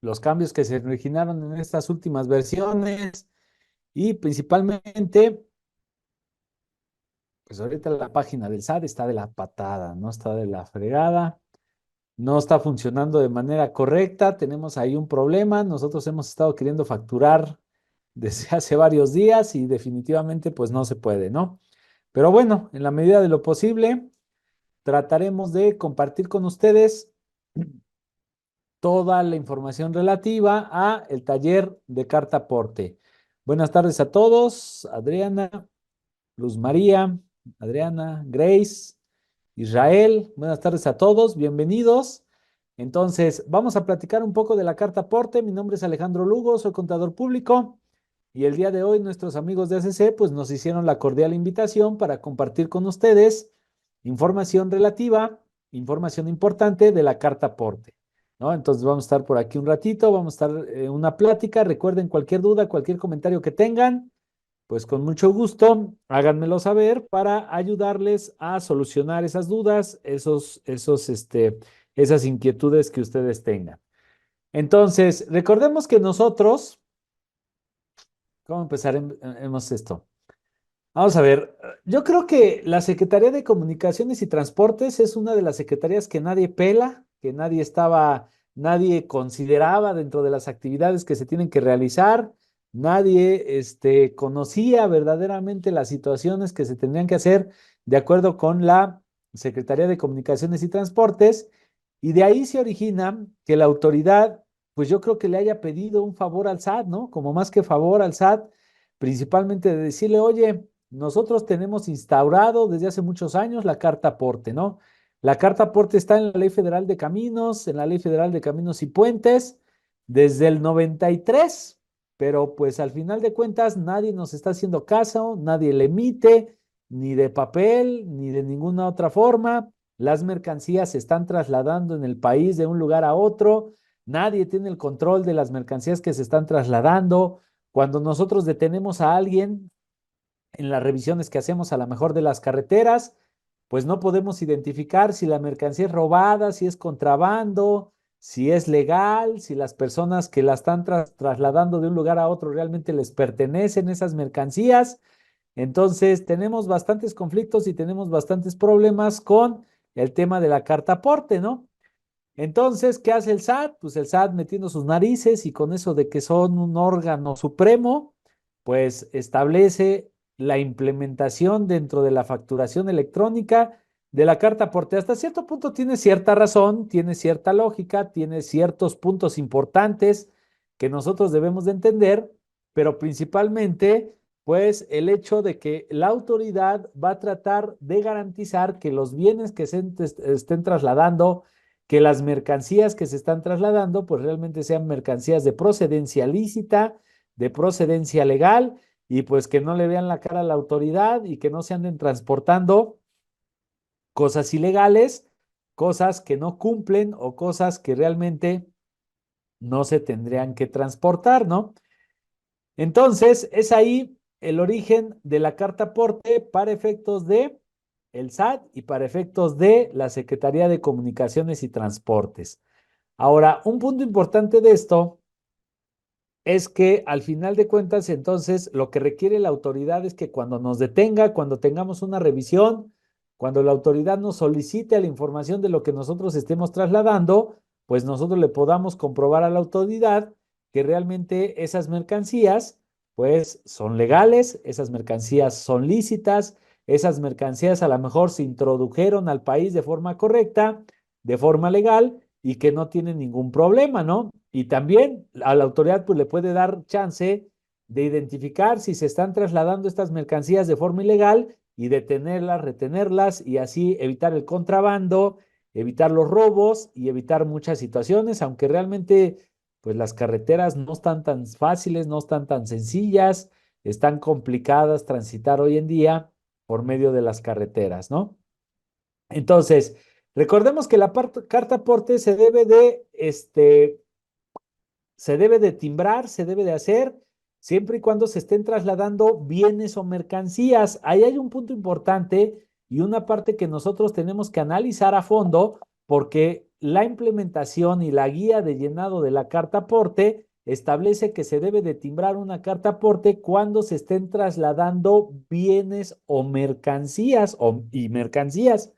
los cambios que se originaron en estas últimas versiones y principalmente, pues ahorita la página del SAT está de la patada, no está de la fregada, no está funcionando de manera correcta, tenemos ahí un problema, nosotros hemos estado queriendo facturar desde hace varios días y definitivamente pues no se puede, ¿no? Pero bueno, en la medida de lo posible, trataremos de compartir con ustedes toda la información relativa a el taller de carta aporte. Buenas tardes a todos, Adriana, Luz María, Adriana, Grace, Israel, buenas tardes a todos, bienvenidos. Entonces, vamos a platicar un poco de la carta aporte. Mi nombre es Alejandro Lugo, soy contador público y el día de hoy nuestros amigos de ACC pues nos hicieron la cordial invitación para compartir con ustedes información relativa, información importante de la carta aporte, ¿no? Entonces vamos a estar por aquí un ratito, vamos a estar en una plática. Recuerden cualquier duda, cualquier comentario que tengan, pues con mucho gusto, háganmelo saber para ayudarles a solucionar esas dudas, esas inquietudes que ustedes tengan. Entonces, recordemos que nosotros, ¿cómo empezaremos esto? Vamos a ver, yo creo que la Secretaría de Comunicaciones y Transportes es una de las secretarías que nadie pela, que nadie consideraba dentro de las actividades que se tienen que realizar, nadie conocía verdaderamente las situaciones que se tendrían que hacer de acuerdo con la Secretaría de Comunicaciones y Transportes, y de ahí se origina que la autoridad, pues yo creo que le haya pedido un favor al SAT, ¿no? Como más que favor al SAT, principalmente de decirle, oye, nosotros tenemos instaurado desde hace muchos años la carta aporte, ¿no? La carta aporte está en la Ley Federal de Caminos, en la Ley Federal de Caminos y Puentes, desde el 93, pero pues al final de cuentas nadie nos está haciendo caso, nadie le emite, ni de papel, ni de ninguna otra forma. Las mercancías se están trasladando en el país de un lugar a otro, nadie tiene el control de las mercancías que se están trasladando. Cuando nosotros detenemos a alguien, en las revisiones que hacemos a la mejor de las carreteras, pues no podemos identificar si la mercancía es robada, si es contrabando, si es legal, si las personas que la están trasladando de un lugar a otro realmente les pertenecen esas mercancías. Entonces, tenemos bastantes conflictos y tenemos bastantes problemas con el tema de la carta aporte, ¿no? Entonces, ¿qué hace el SAT? Pues el SAT metiendo sus narices y con eso de que son un órgano supremo, pues establece la implementación dentro de la facturación electrónica de la carta aporte. Hasta cierto punto tiene cierta razón, tiene cierta lógica, tiene ciertos puntos importantes que nosotros debemos de entender, pero principalmente, pues el hecho de que la autoridad va a tratar de garantizar que los bienes que se estén trasladando, que las mercancías que se están trasladando, pues realmente sean mercancías de procedencia lícita, de procedencia legal, y pues que no le vean la cara a la autoridad y que no se anden transportando cosas ilegales, cosas que no cumplen o cosas que realmente no se tendrían que transportar, ¿no? Entonces, es ahí el origen de la carta aporte para efectos de el SAT y para efectos de la Secretaría de Comunicaciones y Transportes. Ahora, un punto importante de esto es que al final de cuentas, entonces, lo que requiere la autoridad es que cuando nos detenga, cuando tengamos una revisión, cuando la autoridad nos solicite la información de lo que nosotros estemos trasladando, pues nosotros le podamos comprobar a la autoridad que realmente esas mercancías, pues son legales, esas mercancías son lícitas, esas mercancías a lo mejor se introdujeron al país de forma correcta, de forma legal y que no tienen ningún problema, ¿no? Y también a la autoridad pues le puede dar chance de identificar si se están trasladando estas mercancías de forma ilegal y detenerlas, retenerlas y así evitar el contrabando, evitar los robos y evitar muchas situaciones, aunque realmente pues las carreteras no están tan fáciles, no están tan sencillas, están complicadas transitar hoy en día por medio de las carreteras, ¿no? Entonces, recordemos que la carta aporte se debe de timbrar, se debe de hacer siempre y cuando se estén trasladando bienes o mercancías. Ahí hay un punto importante y una parte que nosotros tenemos que analizar a fondo porque la implementación y la guía de llenado de la carta aporte establece que se debe de timbrar una carta aporte cuando se estén trasladando bienes o mercancías y mercancías.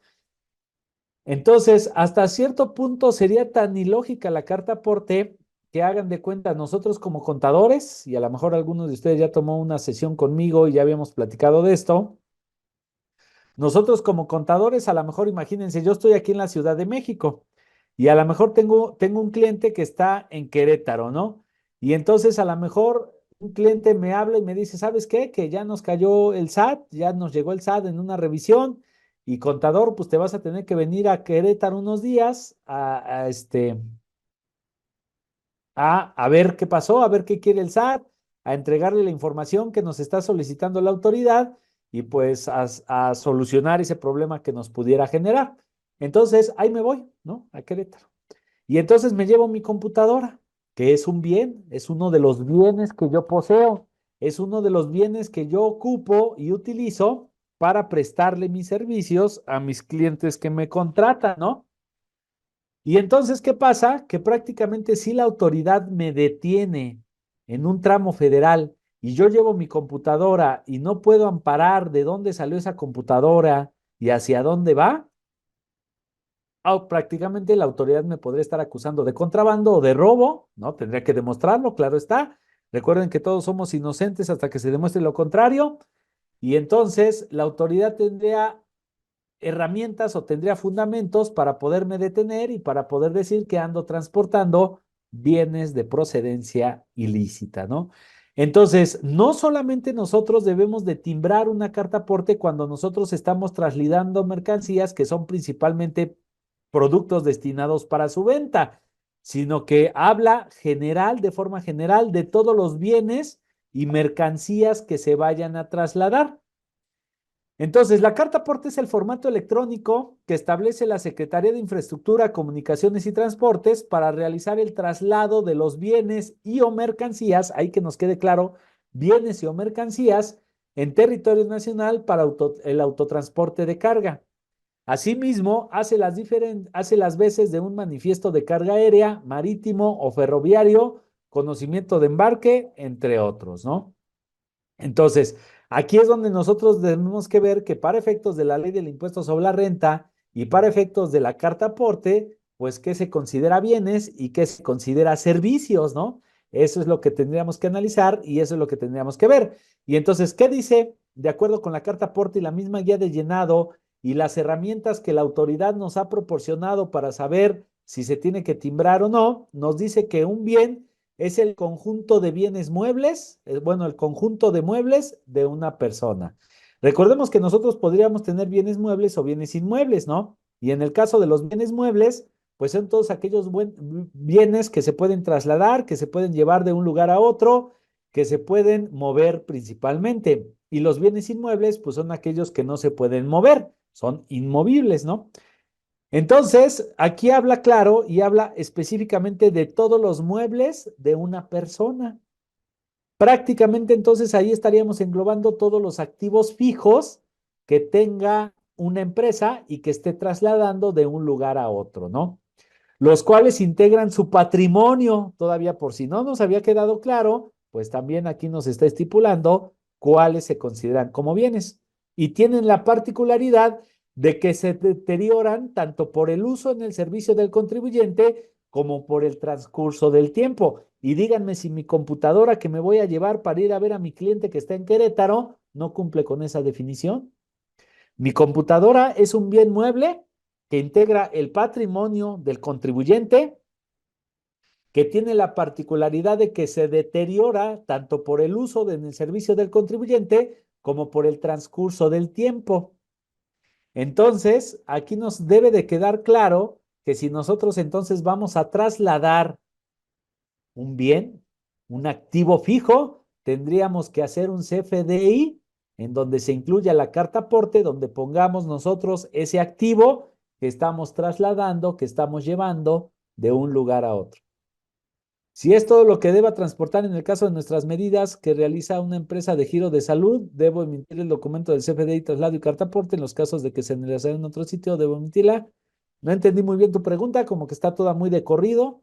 Entonces, hasta cierto punto sería tan ilógica la carta aporte que hagan de cuenta nosotros como contadores, y a lo mejor algunos de ustedes ya tomó una sesión conmigo y ya habíamos platicado de esto. Nosotros como contadores, a lo mejor imagínense, yo estoy aquí en la Ciudad de México y a lo mejor tengo un cliente que está en Querétaro, ¿no? Y entonces a lo mejor un cliente me habla y me dice, ¿sabes qué? Que ya nos cayó el SAT, ya nos llegó el SAT en una revisión y contador, pues te vas a tener que venir a Querétaro unos días a ver qué pasó, a ver qué quiere el SAT, a entregarle la información que nos está solicitando la autoridad y pues a solucionar ese problema que nos pudiera generar. Entonces, ahí me voy, ¿no? A Querétaro. Y entonces me llevo mi computadora, que es un bien, es uno de los bienes que yo poseo, es uno de los bienes que yo ocupo y utilizo para prestarle mis servicios a mis clientes que me contratan, ¿no? Y entonces, ¿qué pasa? Que prácticamente si la autoridad me detiene en un tramo federal y yo llevo mi computadora y no puedo amparar de dónde salió esa computadora y hacia dónde va, prácticamente la autoridad me podría estar acusando de contrabando o de robo, ¿no? Tendría que demostrarlo, claro está. Recuerden que todos somos inocentes hasta que se demuestre lo contrario. Y entonces la autoridad tendría herramientas o tendría fundamentos para poderme detener y para poder decir que ando transportando bienes de procedencia ilícita, ¿no? Entonces, no solamente nosotros debemos de timbrar una carta aporte cuando nosotros estamos trasladando mercancías que son principalmente productos destinados para su venta, sino que habla general, de forma general, de todos los bienes y mercancías que se vayan a trasladar. Entonces, la carta aporte es el formato electrónico que establece la Secretaría de Infraestructura, Comunicaciones y Transportes para realizar el traslado de los bienes y o mercancías, ahí que nos quede claro, bienes y o mercancías en territorio nacional para el autotransporte de carga. Asimismo, hace las veces de un manifiesto de carga aérea, marítimo o ferroviario, conocimiento de embarque, entre otros, ¿no? Entonces, aquí es donde nosotros tenemos que ver que para efectos de la ley del impuesto sobre la renta y para efectos de la carta aporte, pues qué se considera bienes y qué se considera servicios, ¿no? Eso es lo que tendríamos que analizar y eso es lo que tendríamos que ver. Y entonces, ¿qué dice? De acuerdo con la carta aporte y la misma guía de llenado y las herramientas que la autoridad nos ha proporcionado para saber si se tiene que timbrar o no, nos dice que un bien es el conjunto de bienes muebles, bueno, el conjunto de muebles de una persona. Recordemos que nosotros podríamos tener bienes muebles o bienes inmuebles, ¿no? Y en el caso de los bienes muebles, pues son todos aquellos bienes que se pueden trasladar, que se pueden llevar de un lugar a otro, que se pueden mover principalmente. Y los bienes inmuebles, pues son aquellos que no se pueden mover, son inmovibles, ¿no? Entonces, aquí habla claro y habla específicamente de todos los muebles de una persona. Prácticamente entonces ahí estaríamos englobando todos los activos fijos que tenga una empresa y que esté trasladando de un lugar a otro, ¿no? Los cuales integran su patrimonio. Todavía por si no nos había quedado claro, pues también aquí nos está estipulando cuáles se consideran como bienes. Y tienen la particularidad de que se deterioran tanto por el uso en el servicio del contribuyente como por el transcurso del tiempo. Y díganme si mi computadora que me voy a llevar para ir a ver a mi cliente que está en Querétaro no cumple con esa definición. Mi computadora es un bien mueble que integra el patrimonio del contribuyente, que tiene la particularidad de que se deteriora tanto por el uso en el servicio del contribuyente como por el transcurso del tiempo. Entonces, aquí nos debe de quedar claro que si nosotros entonces vamos a trasladar un bien, un activo fijo, tendríamos que hacer un CFDI en donde se incluya la carta aporte, donde pongamos nosotros ese activo que estamos trasladando, que estamos llevando de un lugar a otro. Si es todo lo que deba transportar en el caso de nuestras medidas que realiza una empresa de giro de salud, debo emitir el documento del CFDI, traslado y carta aporte. En los casos de que se realizara en otro sitio, debo emitirla. No entendí muy bien tu pregunta, como que está toda muy de corrido.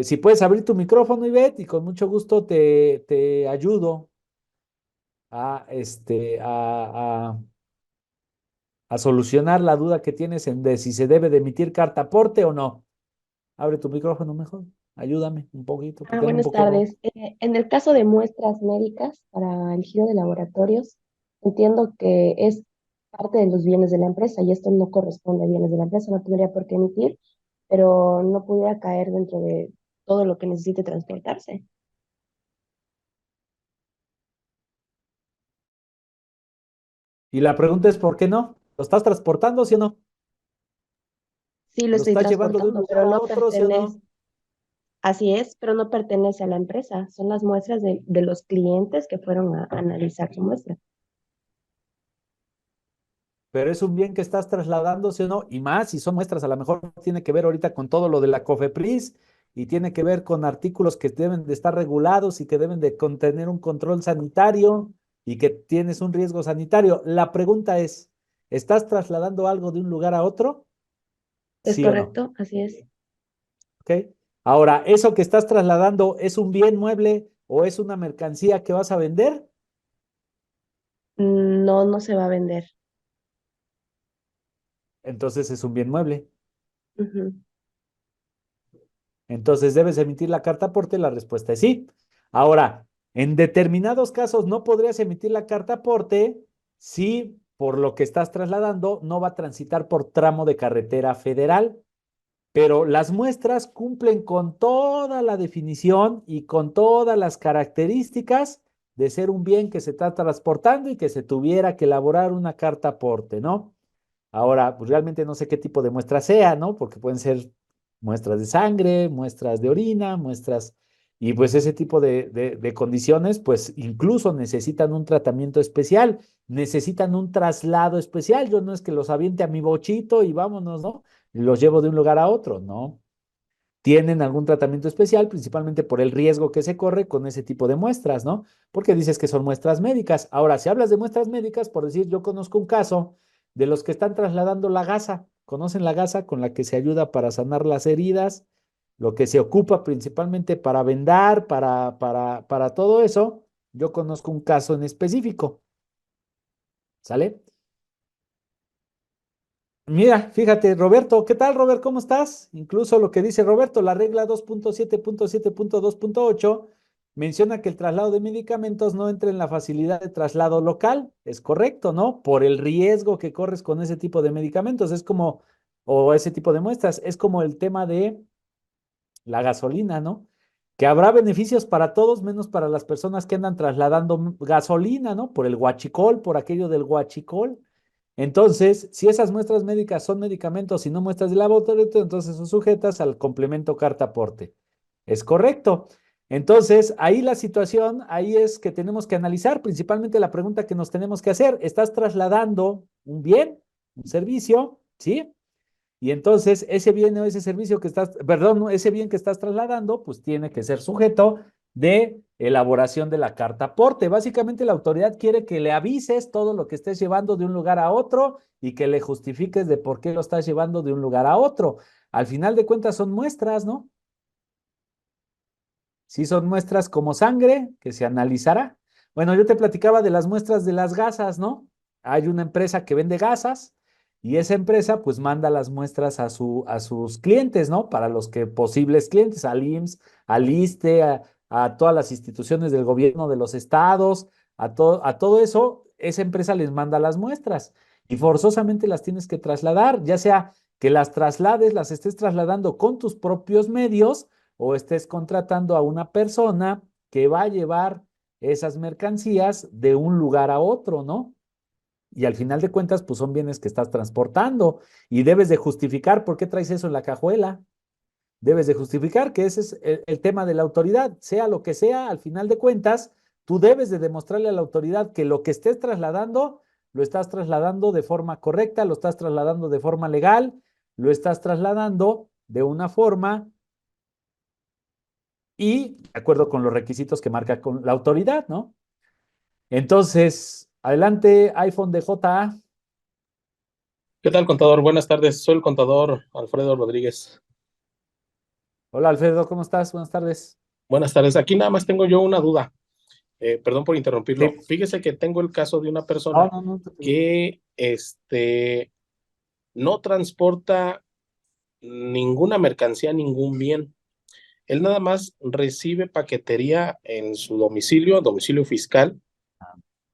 Si puedes abrir tu micrófono, Ivette, y con mucho gusto te ayudo a solucionar la duda que tienes de si se debe de emitir carta aporte o no. Abre tu micrófono mejor. Ayúdame un poquito, porque ando un Buenas poco ronco. tardes. En el caso de muestras médicas para el giro de laboratorios, entiendo que es parte de los bienes de la empresa y esto no corresponde a bienes de la empresa, no tendría por qué emitir, pero no pudiera caer dentro de todo lo que necesite transportarse. Y la pregunta es, ¿por qué no? ¿Lo estás transportando, sí o no? Sí, lo ¿Lo estoy estás llevando de un transportando, lugar pero a no otro, sí o pertenece, no? así es, pero no pertenece a la empresa. Son las muestras de los clientes que fueron a analizar su muestra. Pero es un bien que estás trasladándose o no, y más si son muestras, a lo mejor tiene que ver ahorita con todo lo de la COFEPRIS y tiene que ver con artículos que deben de estar regulados y que deben de contener un control sanitario y que tienes un riesgo sanitario. La pregunta es, ¿estás trasladando algo de un lugar a otro? ¿Es ¿Sí o no? correcto? Así es. ¿Ok? Ahora, ¿eso que estás trasladando es un bien mueble o es una mercancía que vas a vender? No, no se va a vender. Entonces es un bien mueble. Ujú. Entonces, ¿debes emitir la carta aporte? La respuesta es sí. Ahora, en determinados casos no podrías emitir la carta aporte si por lo que estás trasladando no va a transitar por tramo de carretera federal, pero las muestras cumplen con toda la definición y con todas las características de ser un bien que se está transportando y que se tuviera que elaborar una carta aporte, ¿no? Ahora, pues realmente no sé qué tipo de muestra sea, ¿no? Porque pueden ser muestras de sangre, muestras de orina, muestras, y pues ese tipo de condiciones, pues incluso necesitan un tratamiento especial, necesitan un traslado especial. Yo no es que los aviente a mi bochito y vámonos, ¿no? Y los llevo de un lugar a otro, ¿no? Tienen algún tratamiento especial, principalmente por el riesgo que se corre con ese tipo de muestras, ¿no? Porque dices que son muestras médicas. Ahora, si hablas de muestras médicas, por decir, yo conozco un caso de los que están trasladando la gasa. ¿Conocen la gasa con la que se ayuda para sanar las heridas? Lo que se ocupa principalmente para vendar, para todo eso. Yo conozco un caso en específico, ¿sale? Mira, fíjate, Roberto, ¿qué tal, Robert? ¿Cómo estás? Incluso lo que dice Roberto, la regla 2.7.7.2.8 menciona que el traslado de medicamentos no entra en la facilidad de traslado local. Es correcto, ¿no? Por el riesgo que corres con ese tipo de medicamentos. Es como, o ese tipo de muestras, es como el tema de la gasolina, ¿no? Que habrá beneficios para todos, menos para las personas que andan trasladando gasolina, ¿no? Por el huachicol, por aquello del huachicol. Entonces, si esas muestras médicas son medicamentos y no muestras de laboratorio, entonces son sujetas al complemento carta aporte. Es correcto. Entonces, ahí la situación, ahí es que tenemos que analizar, principalmente la pregunta que nos tenemos que hacer, ¿estás trasladando un bien, un servicio? ¿Sí? Y entonces ese bien o ese servicio que estás, perdón, no, ese bien que estás trasladando, pues tiene que ser sujeto de elaboración de la carta aporte. Básicamente la autoridad quiere que le avises todo lo que estés llevando de un lugar a otro y que le justifiques de por qué lo estás llevando de un lugar a otro. Al final de cuentas son muestras, ¿no? Sí, son muestras como sangre que se analizará. Bueno, yo te platicaba de las muestras de las gasas, ¿no? Hay una empresa que vende gasas y esa empresa pues manda las muestras a sus clientes, ¿no? Para los que posibles clientes, al IMSS, al ISSSTE, a todas las instituciones del gobierno de los estados, a todo eso, esa empresa les manda las muestras y forzosamente las tienes que trasladar, ya sea que las traslades, las estés trasladando con tus propios medios o estés contratando a una persona que va a llevar esas mercancías de un lugar a otro, ¿no? Y al final de cuentas, pues son bienes que estás transportando y debes de justificar por qué traes eso en la cajuela. Debes de justificar que ese es el tema de la autoridad, sea lo que sea, al final de cuentas, tú debes de demostrarle a la autoridad que lo que estés trasladando, lo estás trasladando de forma correcta, lo estás trasladando de forma legal, lo estás trasladando de una forma y de acuerdo con los requisitos que marca con la autoridad, ¿no? Entonces, adelante, iPhone de JA. ¿Qué tal, contador? Buenas tardes. Soy el contador Alfredo Rodríguez. Hola Alfredo, ¿cómo estás? Buenas tardes. Buenas tardes. Aquí nada más tengo yo una duda. Perdón por Sí. interrumpirlo. Fíjese que tengo el caso de una No, persona no, no te preocupes. que no transporta ninguna mercancía, ningún bien. Él nada más recibe paquetería en su domicilio fiscal.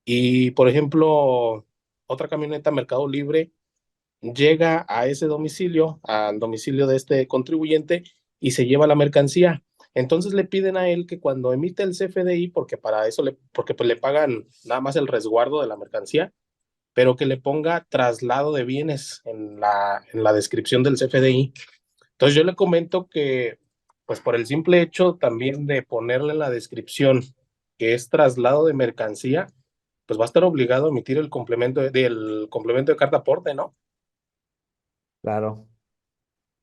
Y, por ejemplo, otra camioneta Mercado Libre llega a ese domicilio, al domicilio de este contribuyente y se lleva la mercancía. Entonces le piden a él que cuando emite el CFDI, porque para eso porque pues le pagan nada más el resguardo de la mercancía, pero que le ponga traslado de bienes en la descripción del CFDI. Entonces yo le comento que, pues por el simple hecho también de ponerle en la descripción que es traslado de mercancía, pues va a estar obligado a emitir del complemento de carta aporte, ¿no? Claro.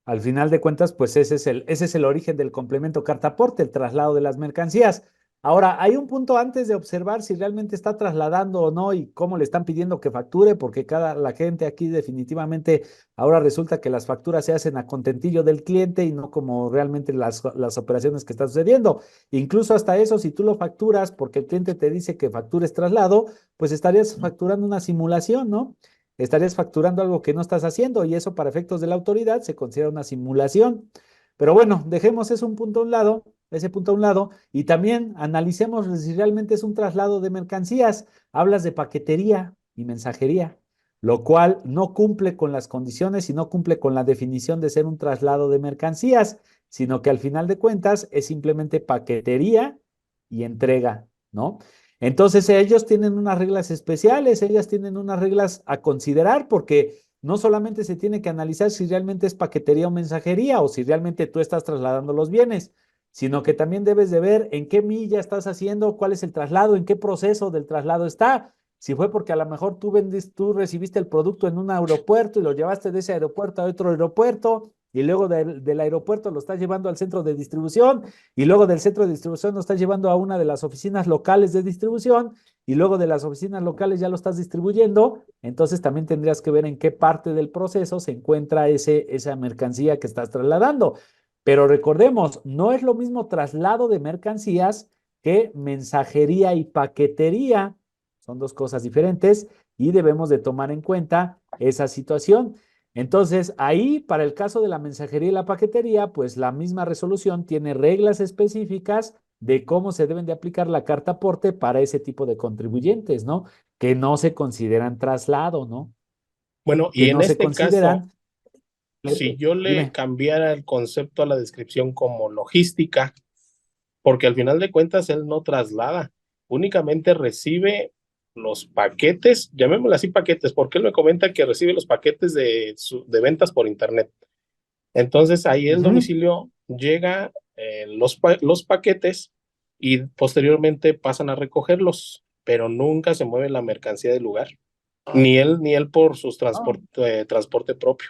Al final de cuentas, pues ese es el origen del complemento cartaporte, el traslado de las mercancías. Ahora, hay un punto antes de observar si realmente está trasladando o no y cómo le están pidiendo que facture, porque la gente aquí definitivamente ahora resulta que las facturas se hacen a contentillo del cliente y no como realmente las operaciones que están sucediendo. Incluso hasta eso, si tú lo facturas porque el cliente te dice que factures traslado, pues estarías facturando una simulación, ¿no? Estarías facturando algo que no estás haciendo y eso para efectos de la autoridad se considera una simulación. Pero bueno, dejemos eso un punto a un lado, ese punto a un lado y también analicemos si realmente es un traslado de mercancías. Hablas de paquetería y mensajería, lo cual no cumple con las condiciones y no cumple con la definición de ser un traslado de mercancías, sino que al final de cuentas es simplemente paquetería y entrega, ¿no? Entonces ellos tienen unas reglas especiales, ellas tienen unas reglas a considerar porque no solamente se tiene que analizar si realmente es paquetería o mensajería o si realmente tú estás trasladando los bienes, sino que también debes de ver en qué milla estás haciendo, cuál es el traslado, en qué proceso del traslado está. Si fue porque a lo mejor tú recibiste el producto en un aeropuerto y lo llevaste de ese aeropuerto a otro aeropuerto y luego del aeropuerto lo estás llevando al centro de distribución y luego del centro de distribución lo estás llevando a una de las oficinas locales de distribución y luego de las oficinas locales ya lo estás distribuyendo, entonces también tendrías que ver en qué parte del proceso se encuentra esa mercancía que estás trasladando. Pero recordemos, no es lo mismo traslado de mercancías que mensajería y paquetería. Son dos cosas diferentes y debemos de tomar en cuenta esa situación. Entonces, ahí, para el caso de la mensajería y la paquetería, pues la misma resolución tiene reglas específicas de cómo se deben de aplicar la carta aporte para ese tipo de contribuyentes, ¿no? Que no se consideran traslado, ¿no? Bueno, Que y en no se este caso, consideran, si yo le dime. cambiara el concepto a la descripción como logística, porque al final de cuentas él no traslada, únicamente recibe los paquetes, llamémoslo así paquetes, porque él me comenta que recibe los paquetes de ventas por internet. Entonces ahí el Ujú. domicilio llega los paquetes y posteriormente pasan a recogerlos, pero nunca se mueve la mercancía del lugar, ni él por sus transporte propio.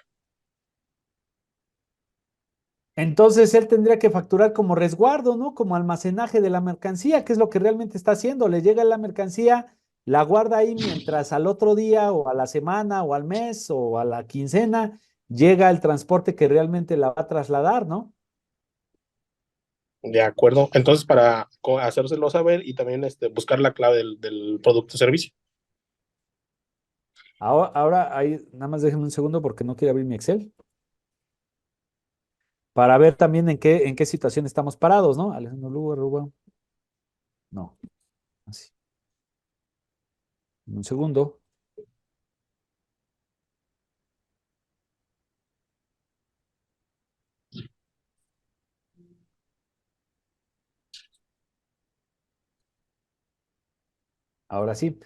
Entonces él tendría que facturar como resguardo, ¿no? Como almacenaje de la mercancía, que es lo que realmente está haciendo. Le llega la mercancía, la guarda ahí mientras al otro día o a la semana o al mes o a la quincena llega el transporte que realmente la va a trasladar, ¿no? De acuerdo. Entonces, para hacérselo saber y también buscar la clave del producto o servicio. Ahora, ahí, nada más déjenme un segundo porque no quiero abrir mi Excel para ver también en qué situación estamos parados, ¿no? Alejandro Lugo, Arroba. No, así. Un segundo. Ahora sí.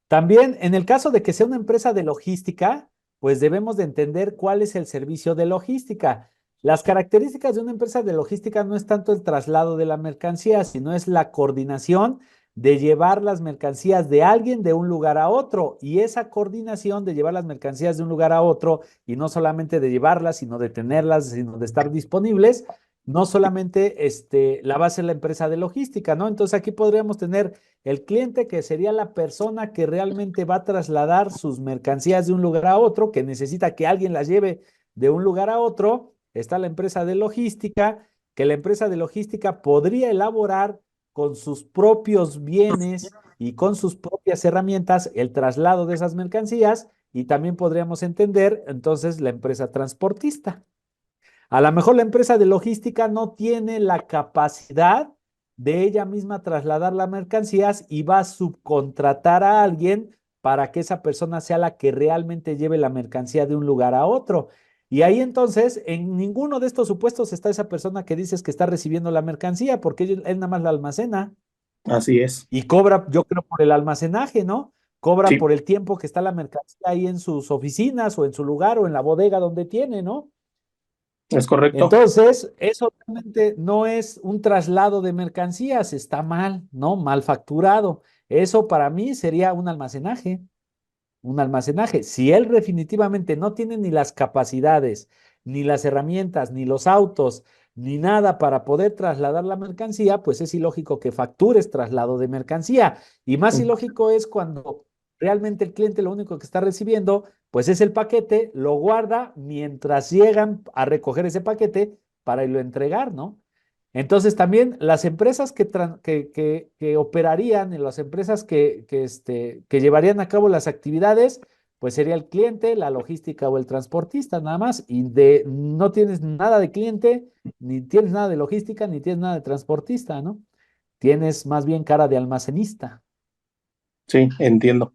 También en el caso de que sea una empresa de logística, pues debemos de entender cuál es el servicio de logística. Las características de una empresa de logística no es tanto el traslado de la mercancía, sino es la coordinación de llevar las mercancías de alguien de un lugar a otro. Y esa coordinación de llevar las mercancías de un lugar a otro, y no solamente de llevarlas, sino de tenerlas, sino de estar disponibles, no solamente la va a hacer la empresa de logística, ¿no? Entonces aquí podríamos tener el cliente que sería la persona que realmente va a trasladar sus mercancías de un lugar a otro, que necesita que alguien las lleve de un lugar a otro. Está la empresa de logística, que la empresa de logística podría elaborar con sus propios bienes y con sus propias herramientas el traslado de esas mercancías y también podríamos entender entonces la empresa transportista. A lo mejor la empresa de logística no tiene la capacidad de ella misma trasladar las mercancías y va a subcontratar a alguien para que esa persona sea la que realmente lleve la mercancía de un lugar a otro. Y ahí entonces, en ninguno de estos supuestos está esa persona que dices que está recibiendo la mercancía, porque él nada más la almacena Así es. y cobra, yo creo, por el almacenaje, ¿no? Cobra Sí, por el tiempo que está la mercancía ahí en sus oficinas o en su lugar o en la bodega donde tiene, ¿no? es correcto. Entonces, eso realmente no es un traslado de mercancías, está mal, ¿no? Mal facturado. Eso para mí sería un almacenaje, un almacenaje. Si él definitivamente no tiene ni las capacidades, ni las herramientas, ni los autos, ni nada para poder trasladar la mercancía, pues es ilógico que factures traslado de mercancía. Y más ilógico es cuando realmente el cliente lo único que está recibiendo, pues es el paquete, lo guarda mientras llegan a recoger ese paquete para irlo a entregar, ¿no? Entonces también las empresas que operarían, y las empresas que llevarían a cabo las actividades, pues sería el cliente, la logística o el transportista, nada más. Y no tienes nada de cliente, ni tienes nada de logística, ni tienes nada de transportista, ¿no? Tienes más bien cara de almacenista. Sí, entiendo.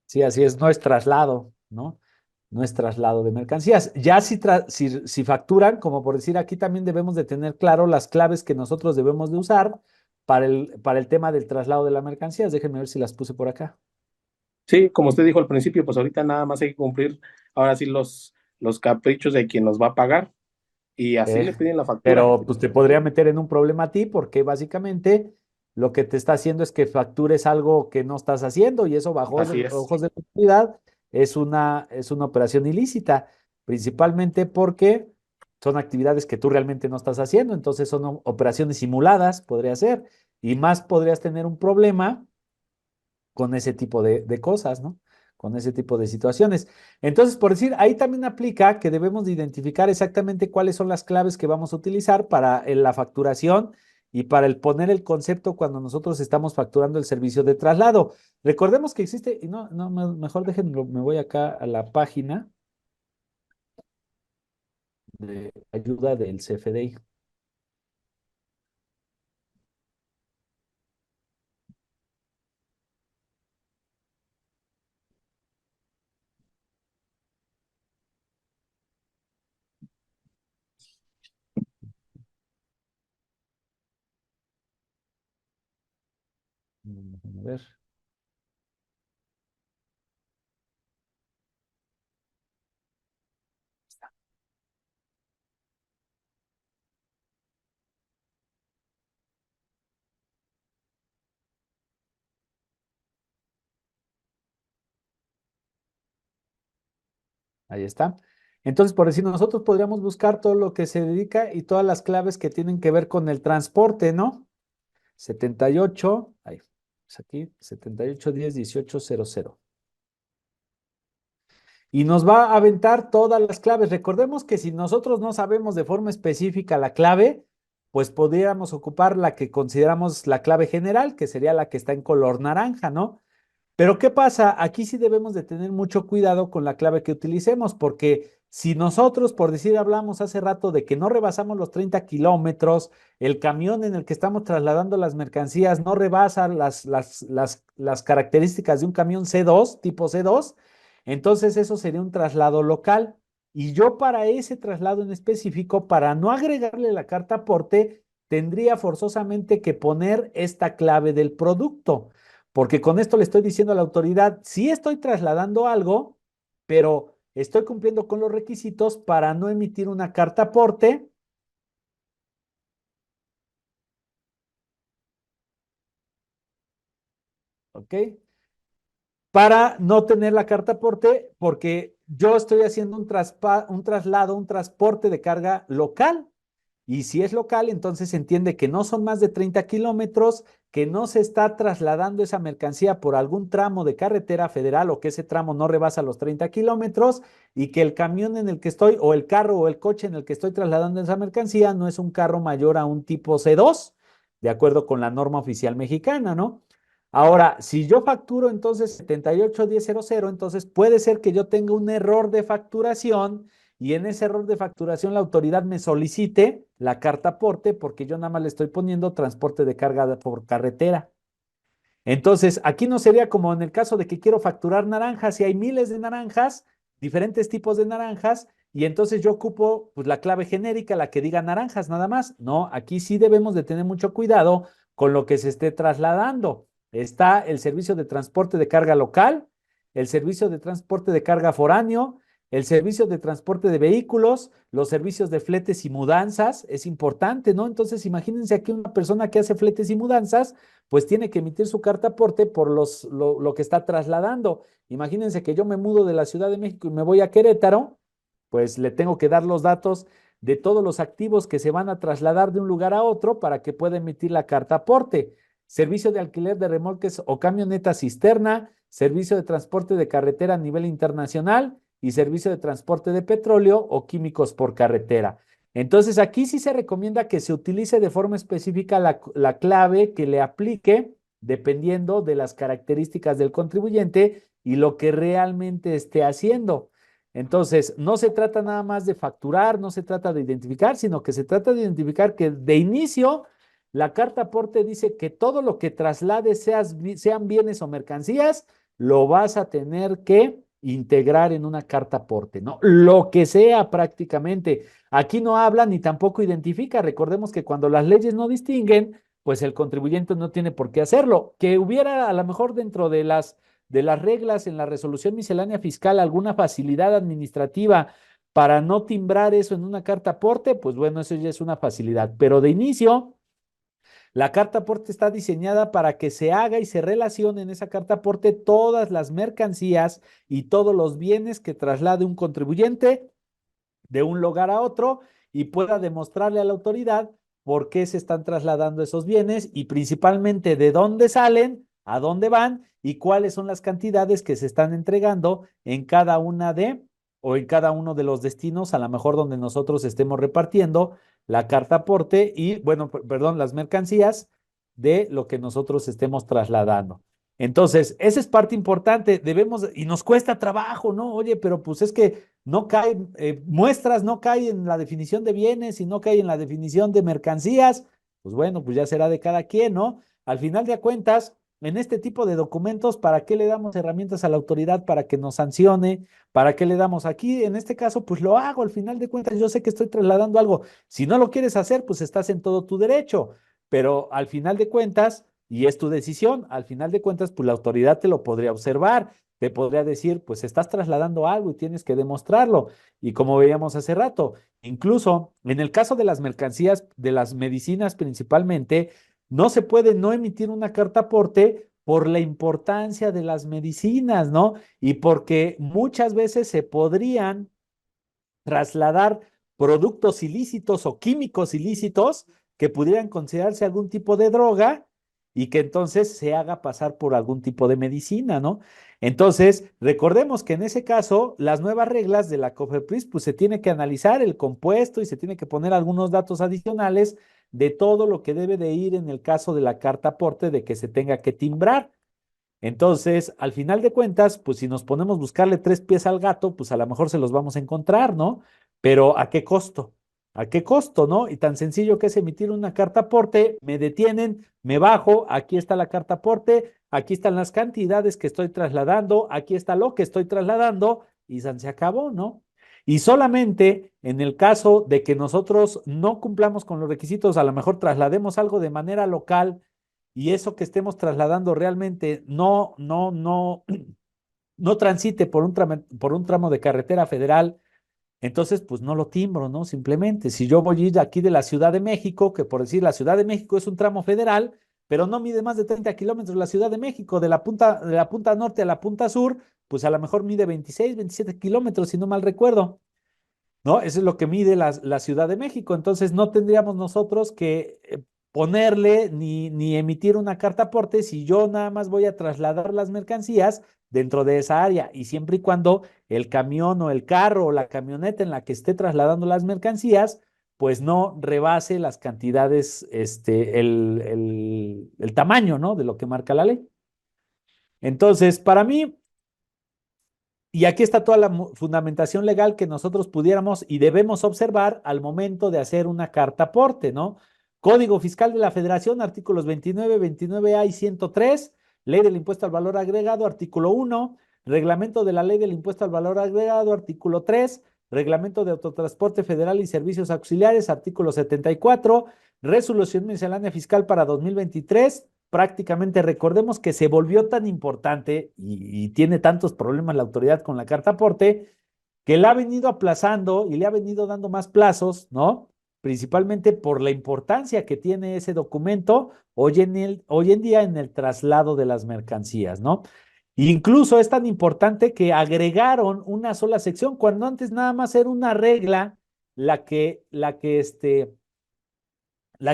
Sí, así es, no es traslado, ¿no? No es traslado de mercancías. Ya si facturan, como por decir, aquí también debemos de tener claro las claves que nosotros debemos de usar para el tema del traslado de las mercancías. Déjenme ver si las puse por acá. Sí, como usted dijo al principio, pues ahorita nada más hay que cumplir ahora sí los caprichos de quien nos va a pagar y así Eh, le piden la factura. pero pues te podría meter en un problema a ti porque básicamente lo que te está haciendo es que factures algo que no estás haciendo y eso bajo Así es. ojos de la autoridad es una operación ilícita, principalmente porque son actividades que tú realmente no estás haciendo, entonces son operaciones simuladas, podría ser, y más podrías tener un problema con ese tipo de cosas, ¿no? Con ese tipo de situaciones. Entonces, por decir, ahí también aplica que debemos de identificar exactamente cuáles son las claves que vamos a utilizar para la facturación y para el poner el concepto cuando nosotros estamos facturando el servicio de traslado. Recordemos que existe, y no, no, mejor déjenlo, me voy acá a la página de ayuda del CFDI. Déjenme ver. Ahí está. Entonces, por decir, nosotros podríamos buscar todo lo que se dedica y todas las claves que tienen que ver con el transporte, ¿no? 78, ahí, es aquí, 78101800. Y nos va a aventar todas las claves. Recordemos que si nosotros no sabemos de forma específica la clave, pues podríamos ocupar la que consideramos la clave general, que sería la que está en color naranja, ¿no? Pero ¿qué pasa? Aquí sí debemos de tener mucho cuidado con la clave que utilicemos, porque si nosotros, por decir, hablamos hace rato de que no rebasamos los 30 kilómetros, el camión en el que estamos trasladando las mercancías no rebasa las características de un camión C2, tipo C2, entonces eso sería un traslado local. Y yo para ese traslado en específico, para no agregarle la carta aporte, tendría forzosamente que poner esta clave del producto. Porque con esto le estoy diciendo a la autoridad, sí estoy trasladando algo, pero estoy cumpliendo con los requisitos para no emitir una carta aporte, ¿ok? Para no tener la carta aporte, porque yo estoy haciendo un traslado, un transporte de carga local. Y si es local, entonces se entiende que no son más de 30 kilómetros, que no se está trasladando esa mercancía por algún tramo de carretera federal o que ese tramo no rebasa los 30 kilómetros y que el camión en el que estoy o el carro o el coche en el que estoy trasladando esa mercancía no es un carro mayor a un tipo C2, de acuerdo con la norma oficial mexicana, ¿no? Ahora, si yo facturo entonces 781000, entonces puede ser que yo tenga un error de facturación y en ese error de facturación la autoridad me solicite la carta aporte porque yo nada más le estoy poniendo transporte de carga por carretera. Entonces, aquí no sería como en el caso de que quiero facturar naranjas y hay miles de naranjas, diferentes tipos de naranjas, y entonces yo ocupo pues la clave genérica, la que diga naranjas nada más. No, aquí sí debemos de tener mucho cuidado con lo que se esté trasladando. Está el servicio de transporte de carga local, el servicio de transporte de carga foráneo, el servicio de transporte de vehículos, los servicios de fletes y mudanzas, es importante, ¿no? Entonces, imagínense aquí una persona que hace fletes y mudanzas, pues tiene que emitir su carta aporte por lo que está trasladando. Imagínense que yo me mudo de la Ciudad de México y me voy a Querétaro, pues le tengo que dar los datos de todos los activos que se van a trasladar de un lugar a otro para que pueda emitir la carta aporte. Servicio de alquiler de remolques o camioneta cisterna, servicio de transporte de carretera a nivel internacional y servicio de transporte de petróleo o químicos por carretera. Entonces, aquí sí se recomienda que se utilice de forma específica la clave que le aplique dependiendo de las características del contribuyente y lo que realmente esté haciendo. Entonces, no se trata nada más de facturar, no se trata de identificar, sino que se trata de identificar que de inicio la carta aporte dice que todo lo que traslades, sean bienes o mercancías, lo vas a tener que integrar en una carta aporte, ¿no? Lo que sea prácticamente. Aquí no habla ni tampoco identifica. Recordemos que cuando las leyes no distinguen, pues el contribuyente no tiene por qué hacerlo. Que hubiera a lo mejor dentro de las reglas en la resolución miscelánea fiscal alguna facilidad administrativa para no timbrar eso en una carta aporte, pues bueno, eso ya es una facilidad. Pero de inicio, la carta aporte está diseñada para que se haga y se relacione en esa carta aporte todas las mercancías y todos los bienes que traslade un contribuyente de un lugar a otro y pueda demostrarle a la autoridad por qué se están trasladando esos bienes y principalmente de dónde salen, a dónde van y cuáles son las cantidades que se están entregando en cada una o en cada uno de los destinos, a lo mejor donde nosotros estemos repartiendo la carta aporte y, bueno, perdón, las mercancías de lo que nosotros estemos trasladando. Entonces, esa es parte importante, y nos cuesta trabajo, ¿no? Oye, pero pues es que no cae, muestras no cae en la definición de bienes y no cae en la definición de mercancías, pues bueno, pues ya será de cada quien, ¿no? Al final de cuentas, en este tipo de documentos, ¿para qué le damos herramientas a la autoridad para que nos sancione? ¿Para qué le damos aquí? En este caso, pues lo hago, al final de cuentas, yo sé que estoy trasladando algo. Si no lo quieres hacer, pues estás en todo tu derecho, pero al final de cuentas, y es tu decisión, al final de cuentas, pues la autoridad te lo podría observar, te podría decir, pues estás trasladando algo y tienes que demostrarlo. Y como veíamos hace rato, incluso en el caso de las mercancías, de las medicinas principalmente, no se puede no emitir una carta aporte por la importancia de las medicinas, ¿no? Y porque muchas veces se podrían trasladar productos ilícitos o químicos ilícitos que pudieran considerarse algún tipo de droga y que entonces se haga pasar por algún tipo de medicina, ¿no? Entonces, recordemos que en ese caso, las nuevas reglas de la COFEPRIS, pues se tiene que analizar el compuesto y se tiene que poner algunos datos adicionales de todo lo que debe de ir en el caso de la carta aporte de que se tenga que timbrar. Entonces, al final de cuentas, pues si nos ponemos a buscarle tres pies al gato, pues a lo mejor se los vamos a encontrar, ¿no? Pero ¿a qué costo? ¿A qué costo, no? Y tan sencillo que es emitir una carta aporte, me detienen, me bajo, aquí está la carta aporte, aquí están las cantidades que estoy trasladando, aquí está lo que estoy trasladando y se acabó, ¿no? Y solamente en el caso de que nosotros no cumplamos con los requisitos, a lo mejor traslademos algo de manera local y eso que estemos trasladando realmente no transite por un tramo de carretera federal, entonces pues no lo timbro, ¿no? Simplemente, si yo voy a ir aquí de la Ciudad de México, que por decir la Ciudad de México es un tramo federal, pero no mide más de 30 kilómetros la Ciudad de México, de la punta norte a la punta sur, pues a lo mejor mide 26, 27 kilómetros, si no mal recuerdo, ¿no? Eso es lo que mide la Ciudad de México. Entonces no tendríamos nosotros que ponerle ni emitir una carta aporte si yo nada más voy a trasladar las mercancías dentro de esa área y siempre y cuando el camión o el carro o la camioneta en la que esté trasladando las mercancías, pues no rebase las cantidades, el tamaño, ¿no? De lo que marca la ley. Entonces, para mí, y aquí está toda la fundamentación legal que nosotros pudiéramos y debemos observar al momento de hacer una carta aporte, ¿no? Código Fiscal de la Federación, artículos 29, 29A y 103, Ley del Impuesto al Valor Agregado, artículo 1, Reglamento de la Ley del Impuesto al Valor Agregado, artículo 3, Reglamento de Autotransporte Federal y Servicios Auxiliares, artículo 74, Resolución Miscelánea Fiscal para 2023, prácticamente recordemos que se volvió tan importante y tiene tantos problemas la autoridad con la carta aporte que la ha venido aplazando y le ha venido dando más plazos, ¿no? Principalmente por la importancia que tiene ese documento hoy en día en el traslado de las mercancías, ¿no? Incluso es tan importante que agregaron una sola sección cuando antes nada más era una regla la que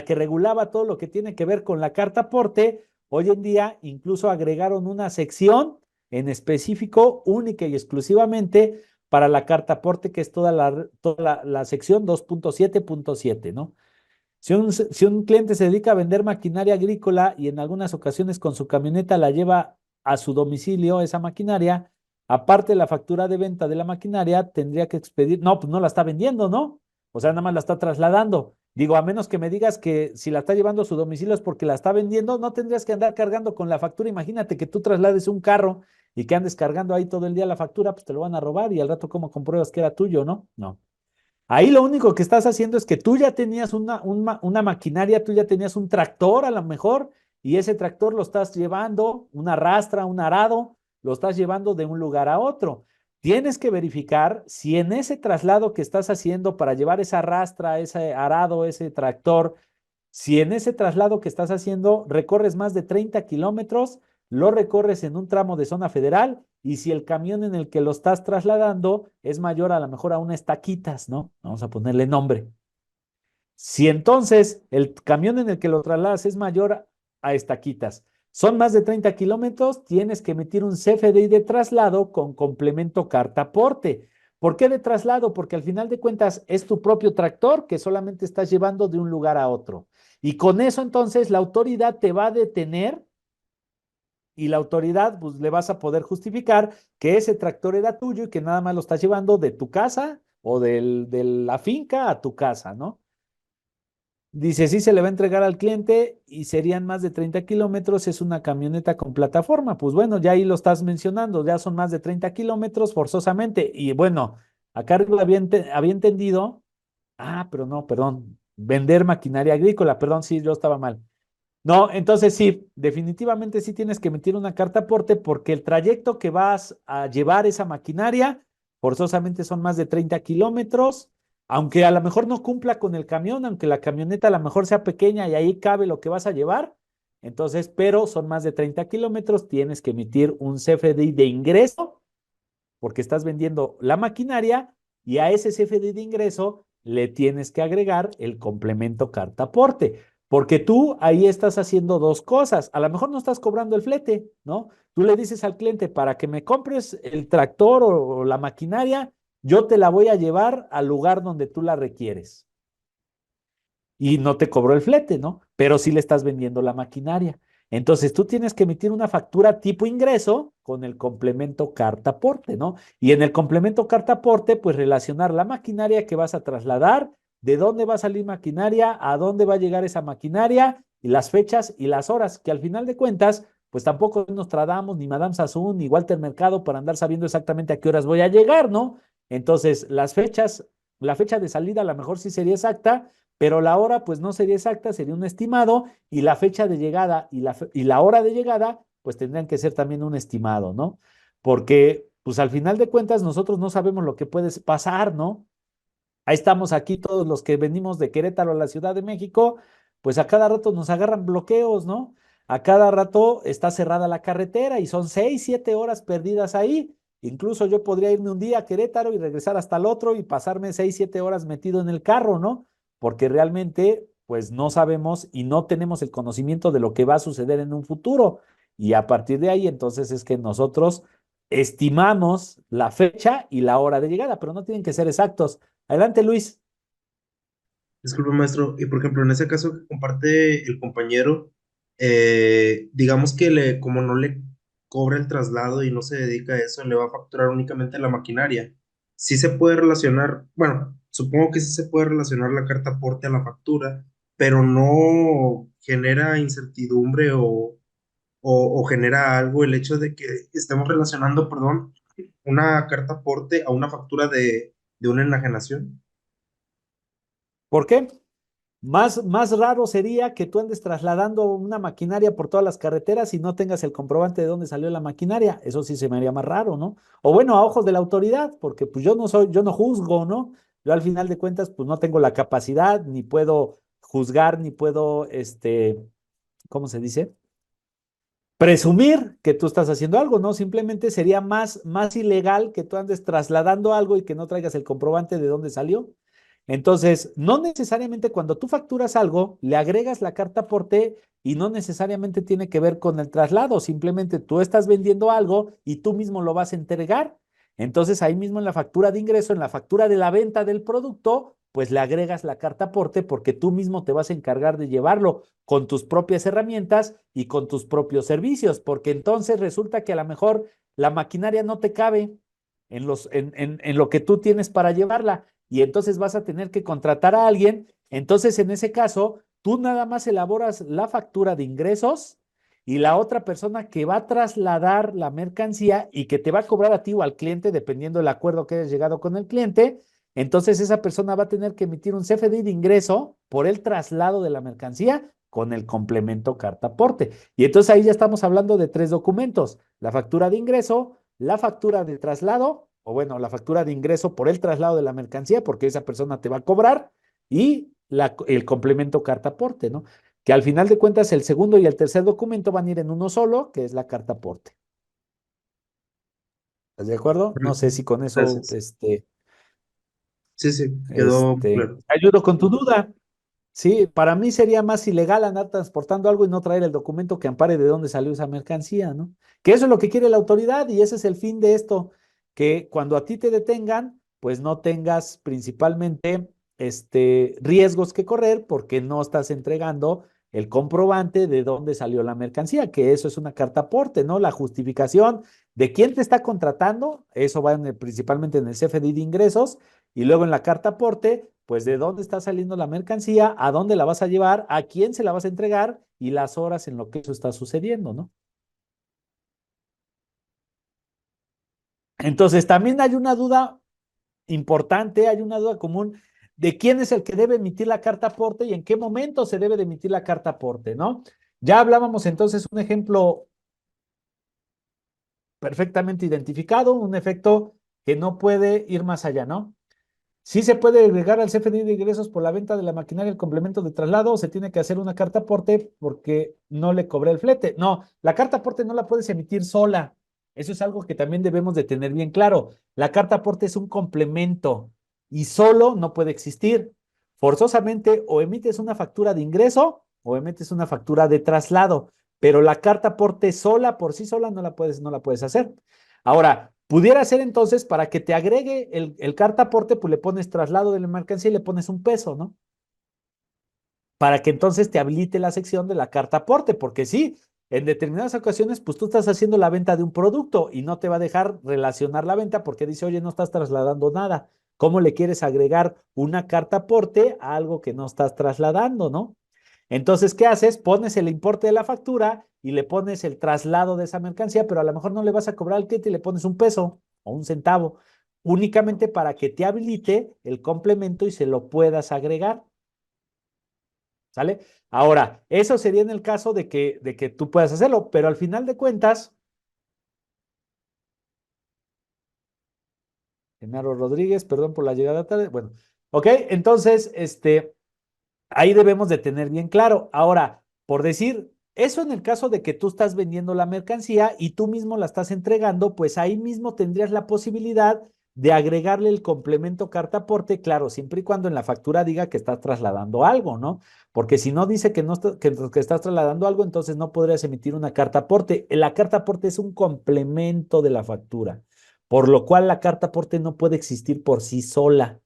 regulaba todo lo que tiene que ver con la carta aporte. Hoy en día incluso agregaron una sección en específico, única y exclusivamente para la carta aporte, que es toda la sección 2.7.7, ¿no? Si un cliente se dedica a vender maquinaria agrícola y en algunas ocasiones con su camioneta la lleva a su domicilio, esa maquinaria, aparte de la factura de venta de la maquinaria, tendría que expedir, no, pues no la está vendiendo, ¿no? O sea, nada más la está trasladando. Digo, a menos que me digas que si la está llevando a su domicilio es porque la está vendiendo, no tendrías que andar cargando con la factura. Imagínate que tú traslades un carro y que andes cargando ahí todo el día la factura, pues te lo van a robar y al rato, ¿cómo compruebas que era tuyo, no? No. Ahí lo único que estás haciendo es que tú ya tenías una maquinaria, tú ya tenías un tractor a lo mejor, y ese tractor lo estás llevando, una rastra, un arado, lo estás llevando de un lugar a otro. Tienes que verificar si en ese traslado que estás haciendo para llevar esa rastra, ese arado, ese tractor, si en ese traslado que estás haciendo recorres más de 30 kilómetros, lo recorres en un tramo de zona federal y si el camión en el que lo estás trasladando es mayor a lo mejor a unas taquitas, ¿no? Vamos a ponerle nombre. Si entonces el camión en el que lo trasladas es mayor a estaquitas, son más de 30 kilómetros, tienes que emitir un CFDI de traslado con complemento carta aporte. ¿Por qué de traslado? Porque al final de cuentas es tu propio tractor que solamente estás llevando de un lugar a otro. Y con eso entonces la autoridad te va a detener y la autoridad pues le vas a poder justificar que ese tractor era tuyo y que nada más lo estás llevando de tu casa o de la finca a tu casa, ¿no? Dice, sí se le va a entregar al cliente y serían más de 30 kilómetros, es una camioneta con plataforma. Pues bueno, ya ahí lo estás mencionando, ya son más de 30 kilómetros forzosamente. Y bueno, acá arriba había entendido, pero no, perdón, vender maquinaria agrícola, perdón, sí, yo estaba mal. No, entonces sí, definitivamente sí tienes que emitir una carta aporte porque el trayecto que vas a llevar esa maquinaria forzosamente son más de 30 kilómetros, aunque a lo mejor no cumpla con el camión, aunque la camioneta a lo mejor sea pequeña y ahí cabe lo que vas a llevar, entonces, pero son más de 30 kilómetros, tienes que emitir un CFDI de ingreso porque estás vendiendo la maquinaria y a ese CFDI de ingreso le tienes que agregar el complemento carta aporte. Porque tú ahí estás haciendo dos cosas. A lo mejor no estás cobrando el flete, ¿no? Tú le dices al cliente, para que me compres el tractor o la maquinaria, yo te la voy a llevar al lugar donde tú la requieres y no te cobró el flete, ¿no? Pero sí le estás vendiendo la maquinaria. Entonces tú tienes que emitir una factura tipo ingreso con el complemento carta aporte, ¿no? Y en el complemento carta aporte, pues relacionar la maquinaria que vas a trasladar, de dónde va a salir maquinaria, a dónde va a llegar esa maquinaria y las fechas y las horas, que al final de cuentas, pues tampoco nos tradamos ni Madame Sassoon ni Walter Mercado para andar sabiendo exactamente a qué horas voy a llegar, ¿no? Entonces, las fechas, la fecha de salida a lo mejor sí sería exacta, pero la hora pues no sería exacta, sería un estimado y la fecha de llegada y la hora de llegada pues tendrían que ser también un estimado, ¿no? Porque pues al final de cuentas nosotros no sabemos lo que puede pasar, ¿no? Ahí estamos aquí todos los que venimos de Querétaro a la Ciudad de México, pues a cada rato nos agarran bloqueos, ¿no? A cada rato está cerrada la carretera y son 6, 7 horas perdidas ahí Incluso yo podría irme un día a Querétaro y regresar hasta el otro y pasarme 6, 7 horas metido en el carro, ¿no? Porque realmente, pues no sabemos y no tenemos el conocimiento de lo que va a suceder en un futuro. Y a partir de ahí, entonces es que nosotros estimamos la fecha y la hora de llegada, pero no tienen que ser exactos. Adelante, Luis. Disculpe, maestro. Y por ejemplo, en ese caso que comparte el compañero, digamos que como no le cobra el traslado y no se dedica a eso, le va a facturar únicamente la maquinaria. Sí se puede relacionar, bueno, supongo que sí se puede relacionar la carta aporte a la factura, pero no genera incertidumbre o genera algo el hecho de que estemos relacionando, perdón, una carta aporte a una factura de una enajenación. ¿Por qué? Más raro sería que tú andes trasladando una maquinaria por todas las carreteras y no tengas el comprobante de dónde salió la maquinaria. Eso sí se me haría más raro, ¿no? O bueno, a ojos de la autoridad, porque pues yo no juzgo, ¿no? Yo al final de cuentas, pues no tengo la capacidad, ni puedo juzgar, ni puedo, ¿cómo se dice? Presumir que tú estás haciendo algo, ¿no? Simplemente sería más ilegal que tú andes trasladando algo y que no traigas el comprobante de dónde salió. Entonces, no necesariamente cuando tú facturas algo, le agregas la carta aporte y no necesariamente tiene que ver con el traslado, simplemente tú estás vendiendo algo y tú mismo lo vas a entregar. Entonces, ahí mismo en la factura de ingreso, en la factura de la venta del producto, pues le agregas la carta aporte porque tú mismo te vas a encargar de llevarlo con tus propias herramientas y con tus propios servicios, porque entonces resulta que a lo mejor la maquinaria no te cabe en lo que tú tienes para llevarla y entonces vas a tener que contratar a alguien. Entonces, en ese caso, tú nada más elaboras la factura de ingresos y la otra persona que va a trasladar la mercancía y que te va a cobrar a ti o al cliente, dependiendo del acuerdo que hayas llegado con el cliente, entonces esa persona va a tener que emitir un CFDI de ingreso por el traslado de la mercancía con el complemento carta aporte. Y entonces ahí ya estamos hablando de 3 documentos: la factura de ingreso, la factura de traslado, o bueno, la factura de ingreso por el traslado de la mercancía, porque esa persona te va a cobrar, y el complemento carta aporte, ¿no? Que al final de cuentas el segundo y el tercer documento van a ir en uno solo, que es la carta aporte. ¿Estás de acuerdo? No sé si con eso, Gracias. Sí, sí, quedó claro. ayudo con tu duda. Sí, para mí sería más ilegal andar transportando algo y no traer el documento que ampare de dónde salió esa mercancía, ¿no? Que eso es lo que quiere la autoridad y ese es el fin de esto, que cuando a ti te detengan, pues no tengas principalmente riesgos que correr porque no estás entregando el comprobante de dónde salió la mercancía, que eso es una carta aporte, ¿no? La justificación de quién te está contratando, eso va principalmente en el CFDI de ingresos y luego en la carta aporte, pues de dónde está saliendo la mercancía, a dónde la vas a llevar, a quién se la vas a entregar y las horas en lo que eso está sucediendo, ¿no? Entonces, también hay una duda importante, hay una duda común de quién es el que debe emitir la carta aporte y en qué momento se debe de emitir la carta aporte, ¿no? Ya hablábamos entonces un ejemplo perfectamente identificado, un efecto que no puede ir más allá, ¿no? Sí se puede agregar al CFDI de ingresos por la venta de la maquinaria el complemento de traslado o se tiene que hacer una carta aporte porque no le cobré el flete. No, la carta aporte no la puedes emitir sola. Eso es algo que también debemos de tener bien claro. La carta aporte es un complemento y solo no puede existir. Forzosamente o emites una factura de ingreso o emites una factura de traslado, pero la carta aporte sola por sí sola no la puedes hacer. Ahora, pudiera ser entonces para que te agregue el carta aporte, pues le pones traslado de la mercancía y le pones un peso, ¿no? Para que entonces te habilite la sección de la carta aporte, porque sí, en determinadas ocasiones, pues tú estás haciendo la venta de un producto y no te va a dejar relacionar la venta porque dice, oye, no estás trasladando nada. ¿Cómo le quieres agregar una carta aporte a algo que no estás trasladando, no? Entonces, ¿qué haces? Pones el importe de la factura y le pones el traslado de esa mercancía, pero a lo mejor no le vas a cobrar al cliente y le pones un peso o un centavo, únicamente para que te habilite el complemento y se lo puedas agregar. ¿Sale? Ahora, eso sería en el caso de que tú puedas hacerlo, pero al final de cuentas, Genaro Rodríguez, perdón por la llegada tarde. Bueno, ok, entonces, ahí debemos de tener bien claro. Ahora, por decir, eso en el caso de que tú estás vendiendo la mercancía y tú mismo la estás entregando, pues ahí mismo tendrías la posibilidad de agregarle el complemento carta aporte, claro, siempre y cuando en la factura diga que estás trasladando algo, ¿no? Porque si no dice que no que estás trasladando algo, entonces no podrías emitir una carta aporte. La carta aporte es un complemento de la factura, por lo cual la carta aporte no puede existir por sí sola.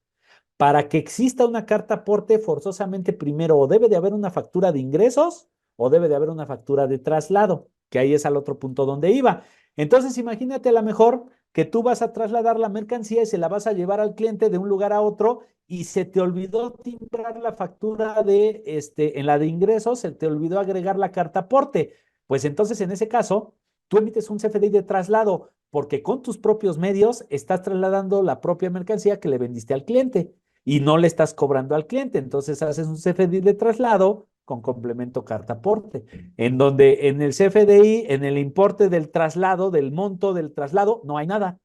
Para que exista una carta aporte, forzosamente primero o debe de haber una factura de ingresos o debe de haber una factura de traslado, que ahí es al otro punto donde iba. Entonces, imagínate a lo mejor que tú vas a trasladar la mercancía y se la vas a llevar al cliente de un lugar a otro y se te olvidó timbrar la factura en la de ingresos, se te olvidó agregar la carta aporte. Pues entonces, en ese caso, tú emites un CFDI de traslado porque con tus propios medios estás trasladando la propia mercancía que le vendiste al cliente y no le estás cobrando al cliente. Entonces haces un CFDI de traslado con complemento carta aporte, en donde en el CFDI, en el importe del traslado, del monto del traslado, no hay nada.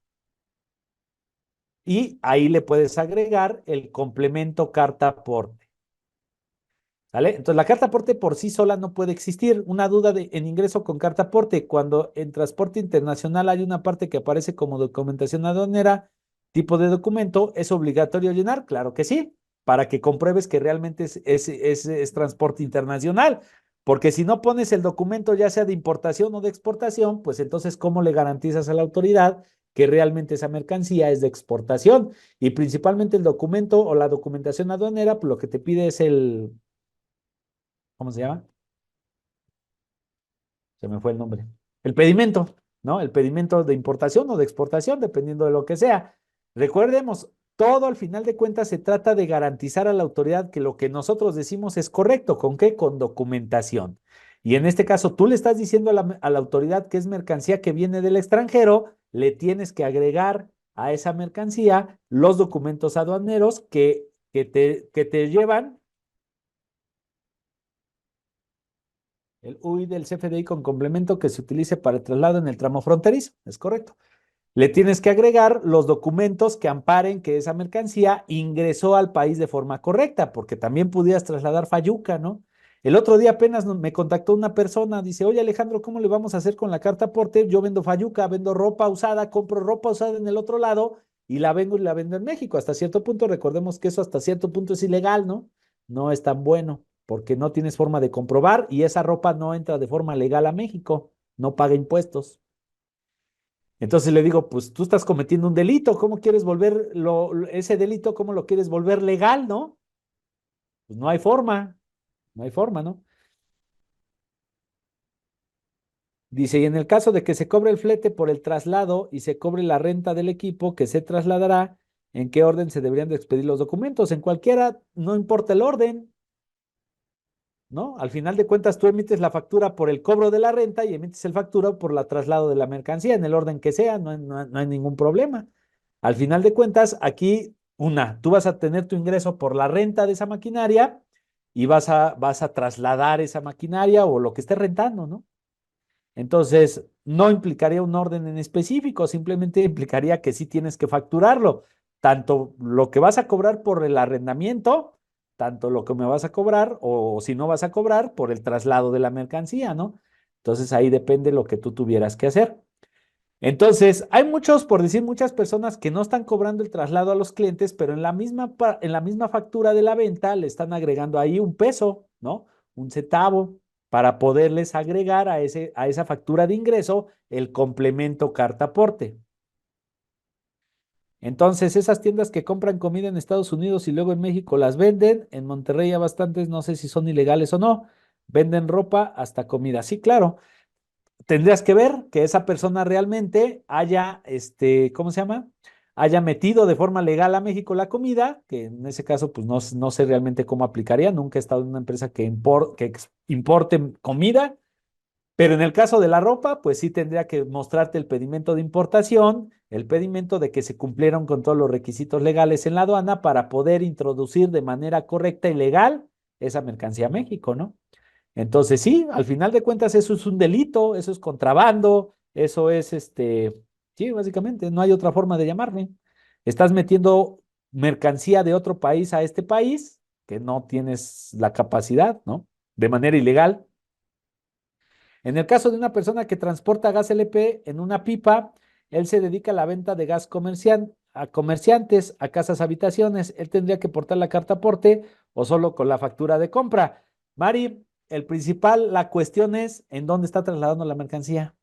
Y ahí le puedes agregar el complemento carta aporte. ¿Vale? Entonces, la carta aporte por sí sola no puede existir. Una duda en ingreso con carta aporte. Cuando en transporte internacional hay una parte que aparece como documentación aduanera, tipo de documento, ¿es obligatorio llenar? Claro que sí, para que compruebes que realmente es transporte internacional. Porque si no pones el documento, ya sea de importación o de exportación, pues entonces, ¿cómo le garantizas a la autoridad que realmente esa mercancía es de exportación? Y principalmente el documento o la documentación aduanera, pues lo que te pide es ¿cómo se llama? Se me fue el nombre. El pedimento, ¿no? El pedimento de importación o de exportación, dependiendo de lo que sea. Recordemos, todo al final de cuentas se trata de garantizar a la autoridad que lo que nosotros decimos es correcto. ¿Con qué? Con documentación. Y en este caso, tú le estás diciendo a la autoridad que es mercancía que viene del extranjero, le tienes que agregar a esa mercancía los documentos aduaneros que te llevan el UI del CFDI con complemento que se utilice para el traslado en el tramo fronterizo. Es correcto. Le tienes que agregar los documentos que amparen que esa mercancía ingresó al país de forma correcta, porque también pudieras trasladar fayuca, ¿no? El otro día apenas me contactó una persona, dice, oye Alejandro, ¿cómo le vamos a hacer con la carta aporte? Yo vendo fayuca, vendo ropa usada, compro ropa usada en el otro lado y la vengo y la vendo en México. Hasta cierto punto, recordemos que eso hasta cierto punto es ilegal, ¿no? No es tan bueno, porque no tienes forma de comprobar y esa ropa no entra de forma legal a México, no paga impuestos. Entonces le digo, pues tú estás cometiendo un delito, ¿cómo quieres volver ese delito, cómo lo quieres volver legal, no? Pues no hay forma, no hay forma, ¿no? Dice, y en el caso de que se cobre el flete por el traslado y se cobre la renta del equipo que se trasladará, ¿en qué orden se deberían de expedir los documentos? En cualquiera, no importa el orden, ¿no? Al final de cuentas, tú emites la factura por el cobro de la renta y emites el factura por la traslado de la mercancía, en el orden que sea, no hay ningún problema. Al final de cuentas, aquí, tú vas a tener tu ingreso por la renta de esa maquinaria y vas a trasladar esa maquinaria o lo que estés rentando, ¿no? Entonces, no implicaría un orden en específico, simplemente implicaría que sí tienes que facturarlo, tanto lo que vas a cobrar por el arrendamiento, tanto lo que me vas a cobrar o si no vas a cobrar por el traslado de la mercancía, ¿no? Entonces, ahí depende lo que tú tuvieras que hacer. Entonces, hay muchos, por decir, muchas personas que no están cobrando el traslado a los clientes, pero en la misma factura de la venta le están agregando ahí un peso, ¿no? Un centavo para poderles agregar a esa factura de ingreso el complemento carta aporte. Entonces, esas tiendas que compran comida en Estados Unidos y luego en México las venden, en Monterrey hay bastantes, no sé si son ilegales o no, venden ropa hasta comida. Sí, claro. Tendrías que ver que esa persona realmente haya, ¿cómo se llama? Haya metido de forma legal a México la comida, que en ese caso, pues no sé realmente cómo aplicaría. Nunca he estado en una empresa que importe comida, pero en el caso de la ropa, pues sí tendría que mostrarte el pedimento de importación, el pedimento de que se cumplieron con todos los requisitos legales en la aduana para poder introducir de manera correcta y legal esa mercancía a México, ¿no? Entonces, sí, al final de cuentas eso es un delito, eso es contrabando, eso es sí, básicamente, no hay otra forma de llamarle. Estás metiendo mercancía de otro país a este país que no tienes la capacidad, ¿no? De manera ilegal. En el caso de una persona que transporta gas LP en una pipa, él se dedica a la venta de gas a comerciantes, a casas, habitaciones. Él tendría que portar la carta aporte o solo con la factura de compra. Mari, la cuestión es en dónde está trasladando la mercancía,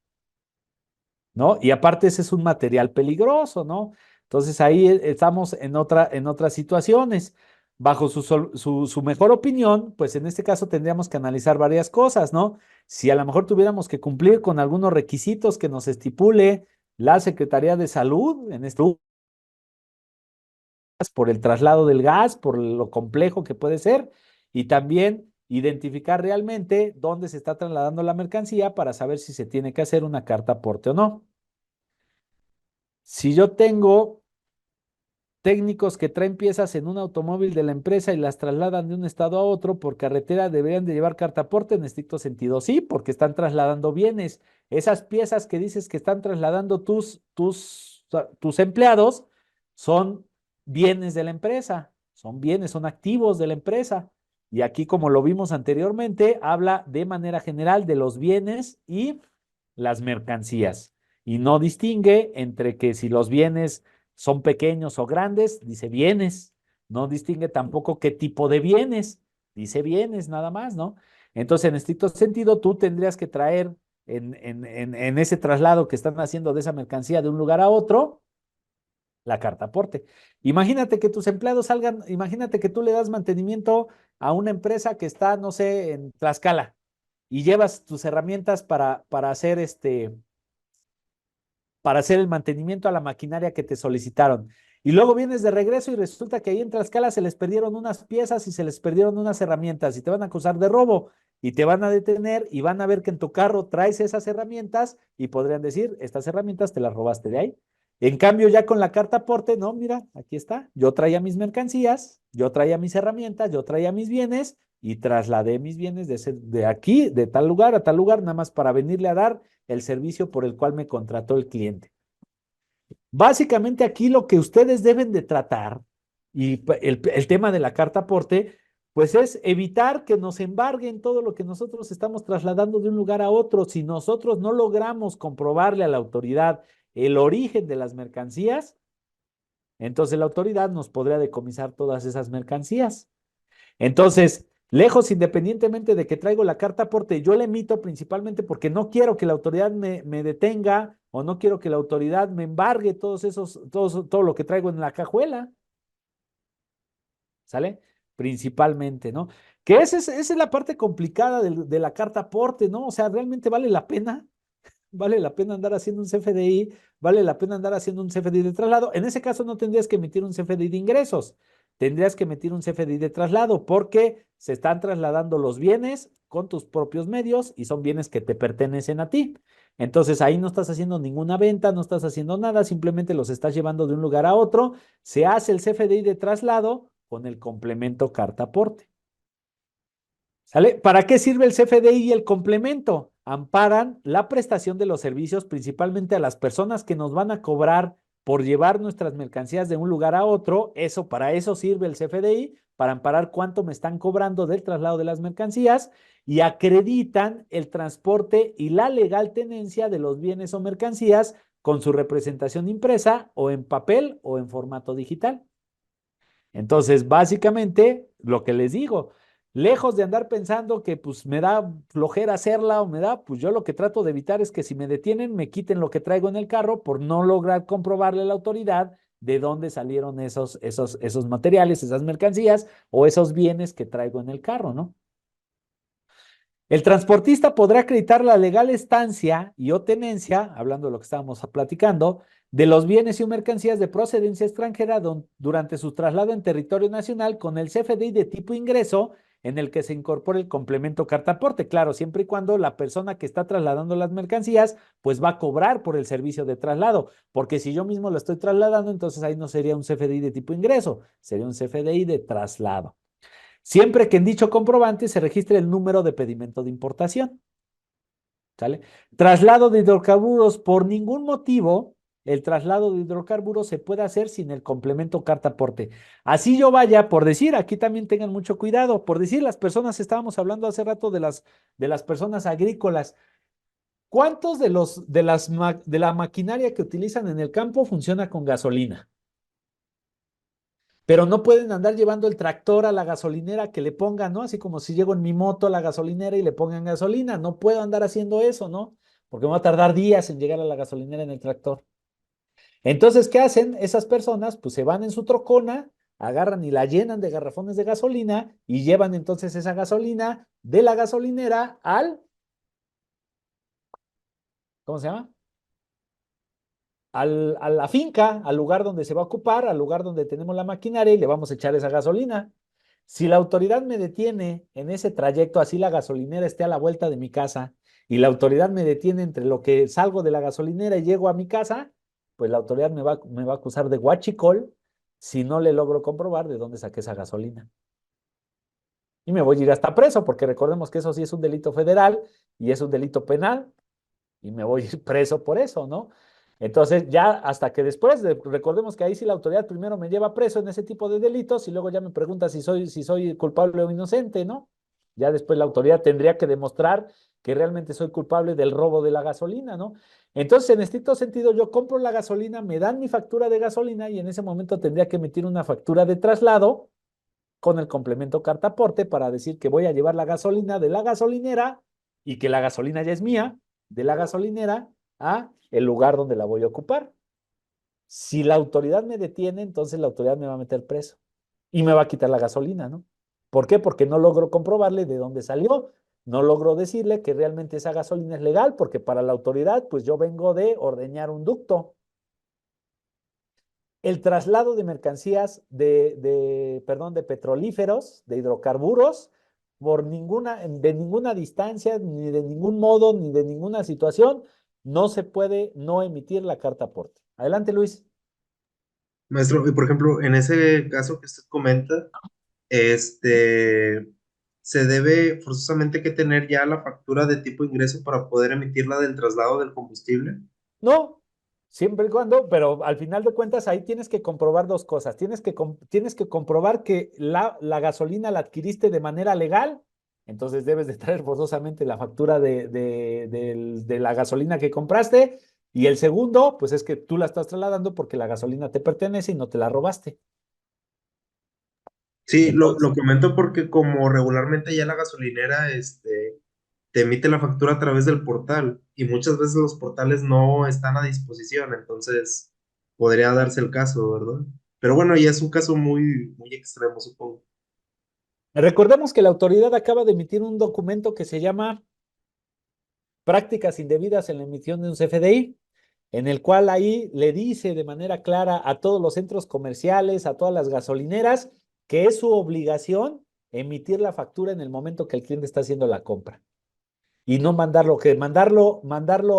¿no? Y aparte ese es un material peligroso, ¿no? Entonces ahí estamos en otras situaciones. Bajo su mejor opinión, pues en este caso tendríamos que analizar varias cosas, ¿no? Si a lo mejor tuviéramos que cumplir con algunos requisitos que nos estipule la Secretaría de Salud, en este por el traslado del gas, por lo complejo que puede ser, y también identificar realmente dónde se está trasladando la mercancía para saber si se tiene que hacer una carta aporte o no. Si yo tengo técnicos que traen piezas en un automóvil de la empresa y las trasladan de un estado a otro por carretera, deberían de llevar carta aporte en estricto sentido. Sí, porque están trasladando bienes. Esas piezas que dices que están trasladando tus empleados son bienes de la empresa, son bienes, son activos de la empresa. Y aquí, como lo vimos anteriormente, habla de manera general de los bienes y las mercancías. Y no distingue entre que si los bienes son pequeños o grandes, dice bienes. No distingue tampoco qué tipo de bienes, dice bienes nada más, ¿no? Entonces, en estricto sentido, tú tendrías que traer en ese traslado que están haciendo de esa mercancía de un lugar a otro, la carta aporte. Imagínate que tus empleados salgan, imagínate que tú le das mantenimiento a una empresa que está, no sé, en Tlaxcala y llevas tus herramientas para hacer el mantenimiento a la maquinaria que te solicitaron. Y luego vienes de regreso y resulta que ahí en Tlaxcala se les perdieron unas piezas y se les perdieron unas herramientas y te van a acusar de robo y te van a detener y van a ver que en tu carro traes esas herramientas y podrían decir, estas herramientas te las robaste de ahí. En cambio, ya con la carta aporte, no, mira, aquí está. Yo traía mis mercancías, yo traía mis herramientas, yo traía mis bienes y trasladé mis bienes de aquí, de tal lugar a tal lugar, nada más para venirle a dar el servicio por el cual me contrató el cliente. Básicamente aquí lo que ustedes deben de tratar, y el tema de la carta aporte, pues es evitar que nos embarguen todo lo que nosotros estamos trasladando de un lugar a otro. Si nosotros no logramos comprobarle a la autoridad el origen de las mercancías, entonces la autoridad nos podría decomisar todas esas mercancías. Entonces, lejos, independientemente de que traigo la carta aporte, yo la emito principalmente porque no quiero que la autoridad me detenga o no quiero que la autoridad me embargue todo lo que traigo en la cajuela. ¿Sale? Principalmente, ¿no? Que esa es la parte complicada de la carta aporte, ¿no? O sea, ¿realmente vale la pena? ¿Vale la pena andar haciendo un CFDI? ¿Vale la pena andar haciendo un CFDI de traslado? En ese caso no tendrías que emitir un CFDI de ingresos, tendrías que emitir un CFDI de traslado porque se están trasladando los bienes con tus propios medios y son bienes que te pertenecen a ti. Entonces ahí no estás haciendo ninguna venta, no estás haciendo nada, simplemente los estás llevando de un lugar a otro. Se hace el CFDI de traslado con el complemento carta aporte. ¿Sale? ¿Para qué sirve el CFDI y el complemento? Amparan la prestación de los servicios principalmente a las personas que nos van a cobrar por llevar nuestras mercancías de un lugar a otro. Para eso sirve el CFDI, para amparar cuánto me están cobrando del traslado de las mercancías y acreditan el transporte y la legal tenencia de los bienes o mercancías con su representación impresa o en papel o en formato digital. Entonces, básicamente, lo que les digo, lejos de andar pensando que pues me da flojera hacerla o pues yo lo que trato de evitar es que si me detienen, me quiten lo que traigo en el carro por no lograr comprobarle a la autoridad de dónde salieron esos materiales, esas mercancías o esos bienes que traigo en el carro, ¿no? El transportista podrá acreditar la legal estancia y o tenencia, hablando de lo que estábamos platicando, de los bienes y mercancías de procedencia extranjera durante su traslado en territorio nacional con el CFDI de tipo ingreso en el que se incorpore el complemento carta aporte. Claro, siempre y cuando la persona que está trasladando las mercancías, pues va a cobrar por el servicio de traslado, porque si yo mismo lo estoy trasladando, entonces ahí no sería un CFDI de tipo ingreso, sería un CFDI de traslado. Siempre que en dicho comprobante se registre el número de pedimento de importación. ¿Sale? Traslado de hidrocarburos. Por ningún motivo, el traslado de hidrocarburos se puede hacer sin el complemento carta aporte. Así yo vaya, por decir, aquí también tengan mucho cuidado, por decir, las personas, estábamos hablando hace rato de las personas agrícolas. ¿Cuántos de la maquinaria que utilizan en el campo funciona con gasolina? Pero no pueden andar llevando el tractor a la gasolinera que le pongan, ¿no? Así como si llego en mi moto a la gasolinera y le pongan gasolina. No puedo andar haciendo eso, ¿no? Porque me va a tardar días en llegar a la gasolinera en el tractor. Entonces, ¿qué hacen esas personas? Pues se van en su trocona, agarran y la llenan de garrafones de gasolina y llevan entonces esa gasolina de la gasolinera ¿cómo se llama? A la finca, al lugar donde se va a ocupar, al lugar donde tenemos la maquinaria y le vamos a echar esa gasolina. Si la autoridad me detiene en ese trayecto, así la gasolinera esté a la vuelta de mi casa y la autoridad me detiene entre lo que salgo de la gasolinera y llego a mi casa, pues la autoridad me va a acusar de huachicol si no le logro comprobar de dónde saqué esa gasolina. Y me voy a ir hasta preso, porque recordemos que eso sí es un delito federal y es un delito penal y me voy a ir preso por eso, ¿no? Entonces, ya hasta que después, recordemos que ahí sí la autoridad primero me lleva preso en ese tipo de delitos y luego ya me pregunta si soy culpable o inocente, ¿no? Ya después la autoridad tendría que demostrar que realmente soy culpable del robo de la gasolina, ¿no? Entonces, en estricto sentido, yo compro la gasolina, me dan mi factura de gasolina y en ese momento tendría que emitir una factura de traslado con el complemento cartaporte para decir que voy a llevar la gasolina de la gasolinera y que la gasolina ya es mía, de la gasolinera a el lugar donde la voy a ocupar. Si la autoridad me detiene, entonces la autoridad me va a meter preso y me va a quitar la gasolina, ¿no? ¿Por qué? Porque no logro comprobarle de dónde salió, no logro decirle que realmente esa gasolina es legal, porque para la autoridad, pues yo vengo de ordeñar un ducto. El traslado de mercancías perdón, de petrolíferos, de hidrocarburos, de ninguna distancia, ni de ningún modo, ni de ninguna situación, no se puede no emitir la carta aporte. Adelante, Luis. Maestro, y por ejemplo, en ese caso que usted comenta, este, se debe forzosamente que tener ya la factura de tipo ingreso para poder emitirla del traslado del combustible. No, siempre y cuando, pero al final de cuentas ahí tienes que comprobar dos cosas. Tienes que comprobar que la gasolina la adquiriste de manera legal, entonces debes de traer forzosamente la factura de la gasolina que compraste. Y el segundo, pues es que tú la estás trasladando porque la gasolina te pertenece y no te la robaste. Sí, Entonces, lo comento porque como regularmente ya la gasolinera, te emite la factura a través del portal y muchas veces los portales no están a disposición, entonces podría darse el caso, ¿verdad? Pero bueno, ya es un caso muy, muy extremo, supongo. recordemos que la autoridad acaba de emitir un documento que se llama prácticas indebidas en la emisión de un CFDI, en el cual ahí le dice de manera clara a todos los centros comerciales, a todas las gasolineras, que es su obligación emitir la factura en el momento que el cliente está haciendo la compra. Y no mandarlo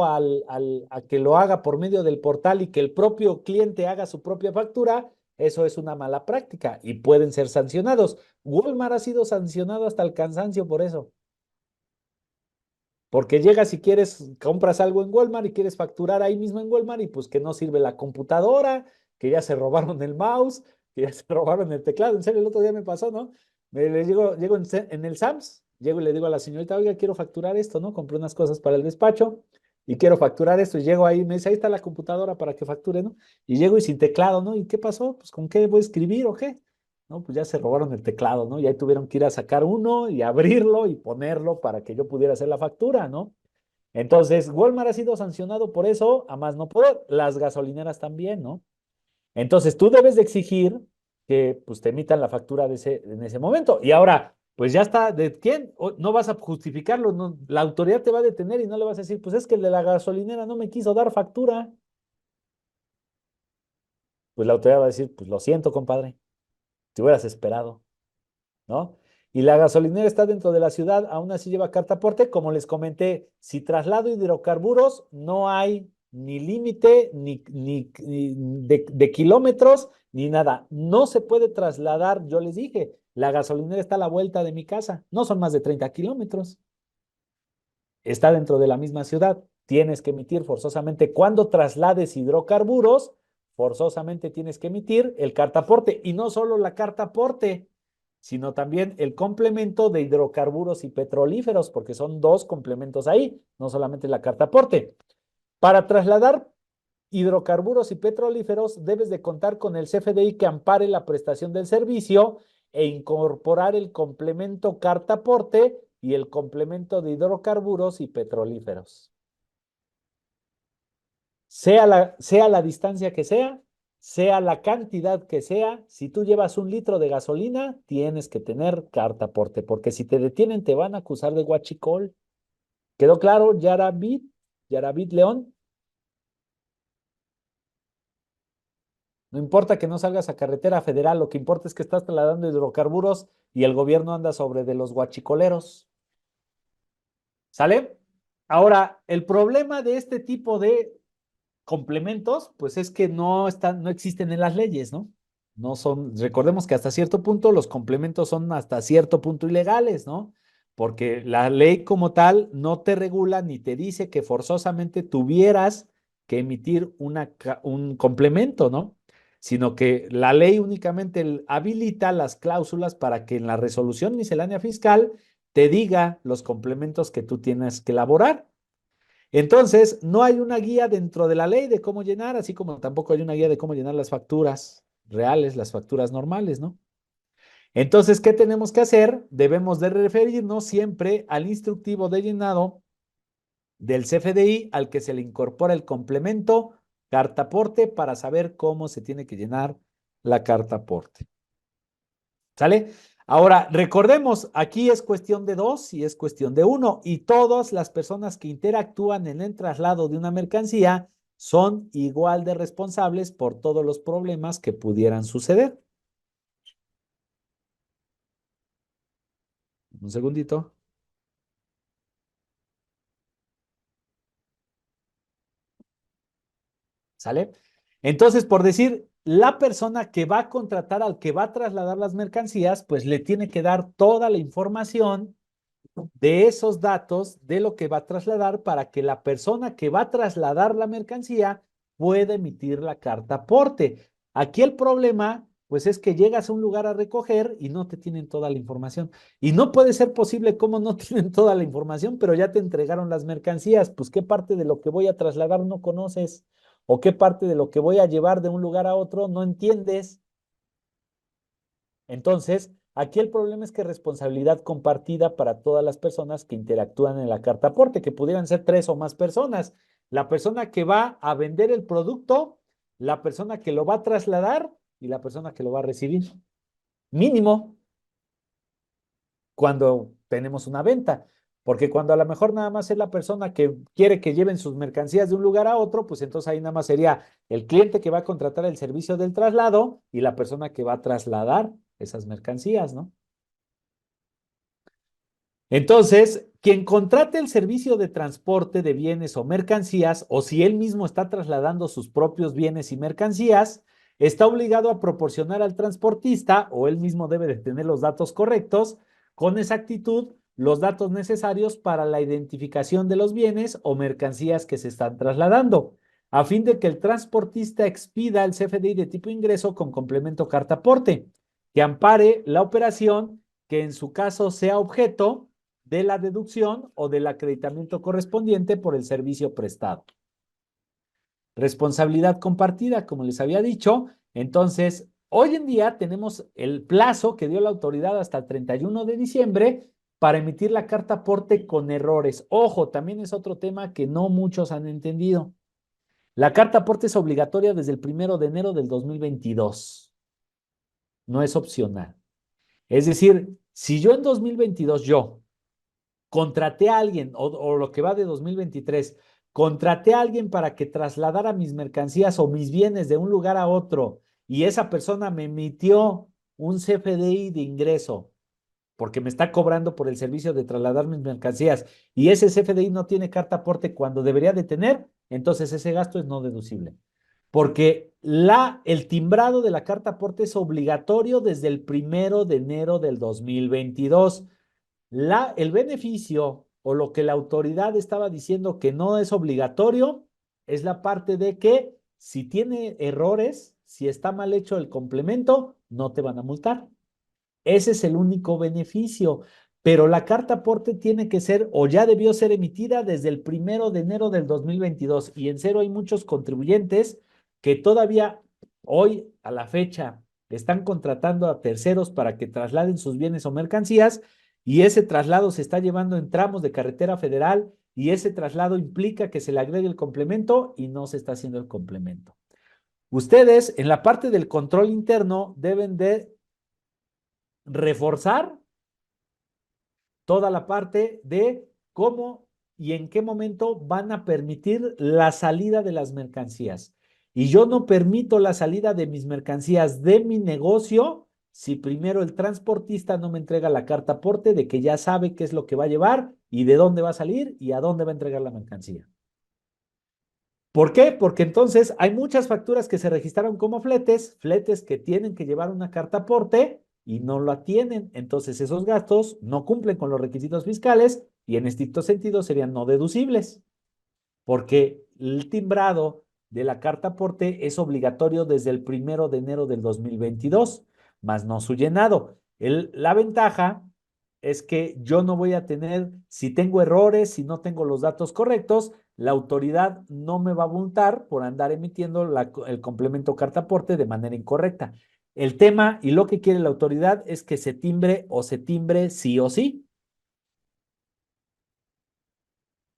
a que lo haga por medio del portal y que el propio cliente haga su propia factura, eso es una mala práctica y pueden ser sancionados. Walmart ha sido sancionado hasta el cansancio por eso. Porque llegas y compras algo en Walmart y quieres facturar ahí mismo en Walmart y pues que no sirve la computadora, que ya se robaron el mouse, que ya se robaron el teclado. En serio, el otro día me pasó, ¿no? Llego en el Sams, llego y le digo a la señorita, oiga, quiero facturar esto, ¿no? Compré unas cosas para el despacho y quiero facturar esto. Y llego ahí, me dice, ahí está la computadora para que facture, ¿no? Y llego y sin teclado, ¿no? ¿Y qué pasó? Pues ¿con qué voy a escribir o qué? No, pues ya se robaron el teclado, ¿no? Y ahí tuvieron que ir a sacar uno y abrirlo y ponerlo para que yo pudiera hacer la factura, ¿no? Entonces, Walmart ha sido sancionado por eso, a más no poder. Las gasolineras también, ¿no? Entonces, tú debes de exigir que pues te emitan la factura en ese momento. Y ahora, pues ya está, ¿de quién? No vas a justificarlo, no, la autoridad te va a detener y no le vas a decir, pues es que el de la gasolinera no me quiso dar factura. Pues la autoridad va a decir, pues lo siento, compadre, te hubieras esperado. ¿No? Y la gasolinera está dentro de la ciudad, aún así lleva carta aporte. Como les comenté, si traslado hidrocarburos, no hay ni límite, ni de kilómetros, ni nada. No se puede trasladar, yo les dije, la gasolinera está a la vuelta de mi casa, no son más de 30 kilómetros. Está dentro de la misma ciudad. Tienes que emitir forzosamente, cuando traslades hidrocarburos, forzosamente tienes que emitir el carta aporte. Y no solo la carta aporte, sino también el complemento de hidrocarburos y petrolíferos, porque son dos complementos ahí, no solamente la carta aporte. Para trasladar hidrocarburos y petrolíferos, debes de contar con el CFDI que ampare la prestación del servicio e incorporar el complemento carta aporte y el complemento de hidrocarburos y petrolíferos. Sea la distancia que sea la cantidad que sea, si tú llevas 1 litro de gasolina, tienes que tener carta aporte, porque si te detienen te van a acusar de huachicol. ¿Quedó claro, Yaravit León? No importa que no salgas a carretera federal, lo que importa es que estás trasladando hidrocarburos y el gobierno anda sobre de los guachicoleros. ¿Sale? Ahora, el problema de este tipo de complementos, pues es que no existen en las leyes, ¿no? No son, recordemos que hasta cierto punto los complementos son hasta cierto punto ilegales, ¿no? Porque la ley como tal no te regula ni te dice que forzosamente tuvieras que emitir un complemento, ¿no? Sino que la ley únicamente habilita las cláusulas para que en la resolución miscelánea fiscal te diga los complementos que tú tienes que elaborar. Entonces, no hay una guía dentro de la ley de cómo llenar, así como tampoco hay una guía de cómo llenar las facturas reales, las facturas normales, ¿no? Entonces, ¿qué tenemos que hacer? Debemos de referirnos siempre al instructivo de llenado del CFDI al que se le incorpora el complemento carta aporte para saber cómo se tiene que llenar la carta aporte. ¿Sale? Ahora, recordemos, aquí es cuestión de 2 y es cuestión de 1, y todas las personas que interactúan en el traslado de una mercancía son igual de responsables por todos los problemas que pudieran suceder. Un segundito. ¿Sale? Entonces, por decir, la persona que va a contratar al que va a trasladar las mercancías, pues le tiene que dar toda la información de esos datos de lo que va a trasladar para que la persona que va a trasladar la mercancía pueda emitir la carta aporte. Aquí el problema, pues es que llegas a un lugar a recoger y no te tienen toda la información. Y no puede ser posible cómo no tienen toda la información, pero ya te entregaron las mercancías. Pues qué parte de lo que voy a trasladar no conoces o qué parte de lo que voy a llevar de un lugar a otro no entiendes. Entonces, aquí el problema es que responsabilidad compartida para todas las personas que interactúan en la carta aporte, que pudieran ser 3 o más personas. La persona que va a vender el producto, la persona que lo va a trasladar y la persona que lo va a recibir. Mínimo cuando tenemos una venta. Porque cuando a lo mejor nada más es la persona que quiere que lleven sus mercancías de un lugar a otro, pues entonces ahí nada más sería el cliente que va a contratar el servicio del traslado y la persona que va a trasladar esas mercancías, ¿no? Entonces, quien contrate el servicio de transporte de bienes o mercancías, o si él mismo está trasladando sus propios bienes y mercancías, está obligado a proporcionar al transportista, o él mismo debe de tener los datos correctos, con exactitud, los datos necesarios para la identificación de los bienes o mercancías que se están trasladando, a fin de que el transportista expida el CFDI de tipo ingreso con complemento carta aporte, que ampare la operación que en su caso sea objeto de la deducción o del acreditamiento correspondiente por el servicio prestado. Responsabilidad compartida, como les había dicho. Entonces, hoy en día tenemos el plazo que dio la autoridad hasta el 31 de diciembre para emitir la carta aporte con errores. Ojo, también es otro tema que no muchos han entendido. La carta aporte es obligatoria desde el 1 de enero del 2022. No es opcional. Es decir, si yo en 2022 contraté a alguien, o lo que va de 2023, contraté a alguien para que trasladara mis mercancías o mis bienes de un lugar a otro y esa persona me emitió un CFDI de ingreso porque me está cobrando por el servicio de trasladar mis mercancías y ese CFDI no tiene carta aporte cuando debería de tener, entonces ese gasto es no deducible. Porque el timbrado de la carta aporte es obligatorio desde el 1 de enero del 2022. El beneficio o lo que la autoridad estaba diciendo que no es obligatorio es la parte de que si tiene errores, si está mal hecho el complemento, no te van a multar. Ese es el único beneficio. Pero la carta aporte tiene que ser o ya debió ser emitida desde el 1 de enero del 2022. Y en cero hay muchos contribuyentes que todavía hoy, a la fecha, están contratando a terceros para que trasladen sus bienes o mercancías y ese traslado se está llevando en tramos de carretera federal y ese traslado implica que se le agregue el complemento y no se está haciendo el complemento. Ustedes en la parte del control interno deben de reforzar toda la parte de cómo y en qué momento van a permitir la salida de las mercancías. Y yo no permito la salida de mis mercancías de mi negocio si primero el transportista no me entrega la carta aporte de que ya sabe qué es lo que va a llevar y de dónde va a salir y a dónde va a entregar la mercancía. ¿Por qué? Porque entonces hay muchas facturas que se registraron como fletes, fletes que tienen que llevar una carta aporte y no la tienen. Entonces esos gastos no cumplen con los requisitos fiscales y en estricto sentido serían no deducibles, porque el timbrado de la carta aporte es obligatorio desde el 1 de enero del 2022, más no su llenado. La ventaja es que yo no voy a tener, si tengo errores, si no tengo los datos correctos, la autoridad no me va a multar por andar emitiendo el complemento carta aporte de manera incorrecta. El tema y lo que quiere la autoridad es que se timbre o se timbre sí o sí.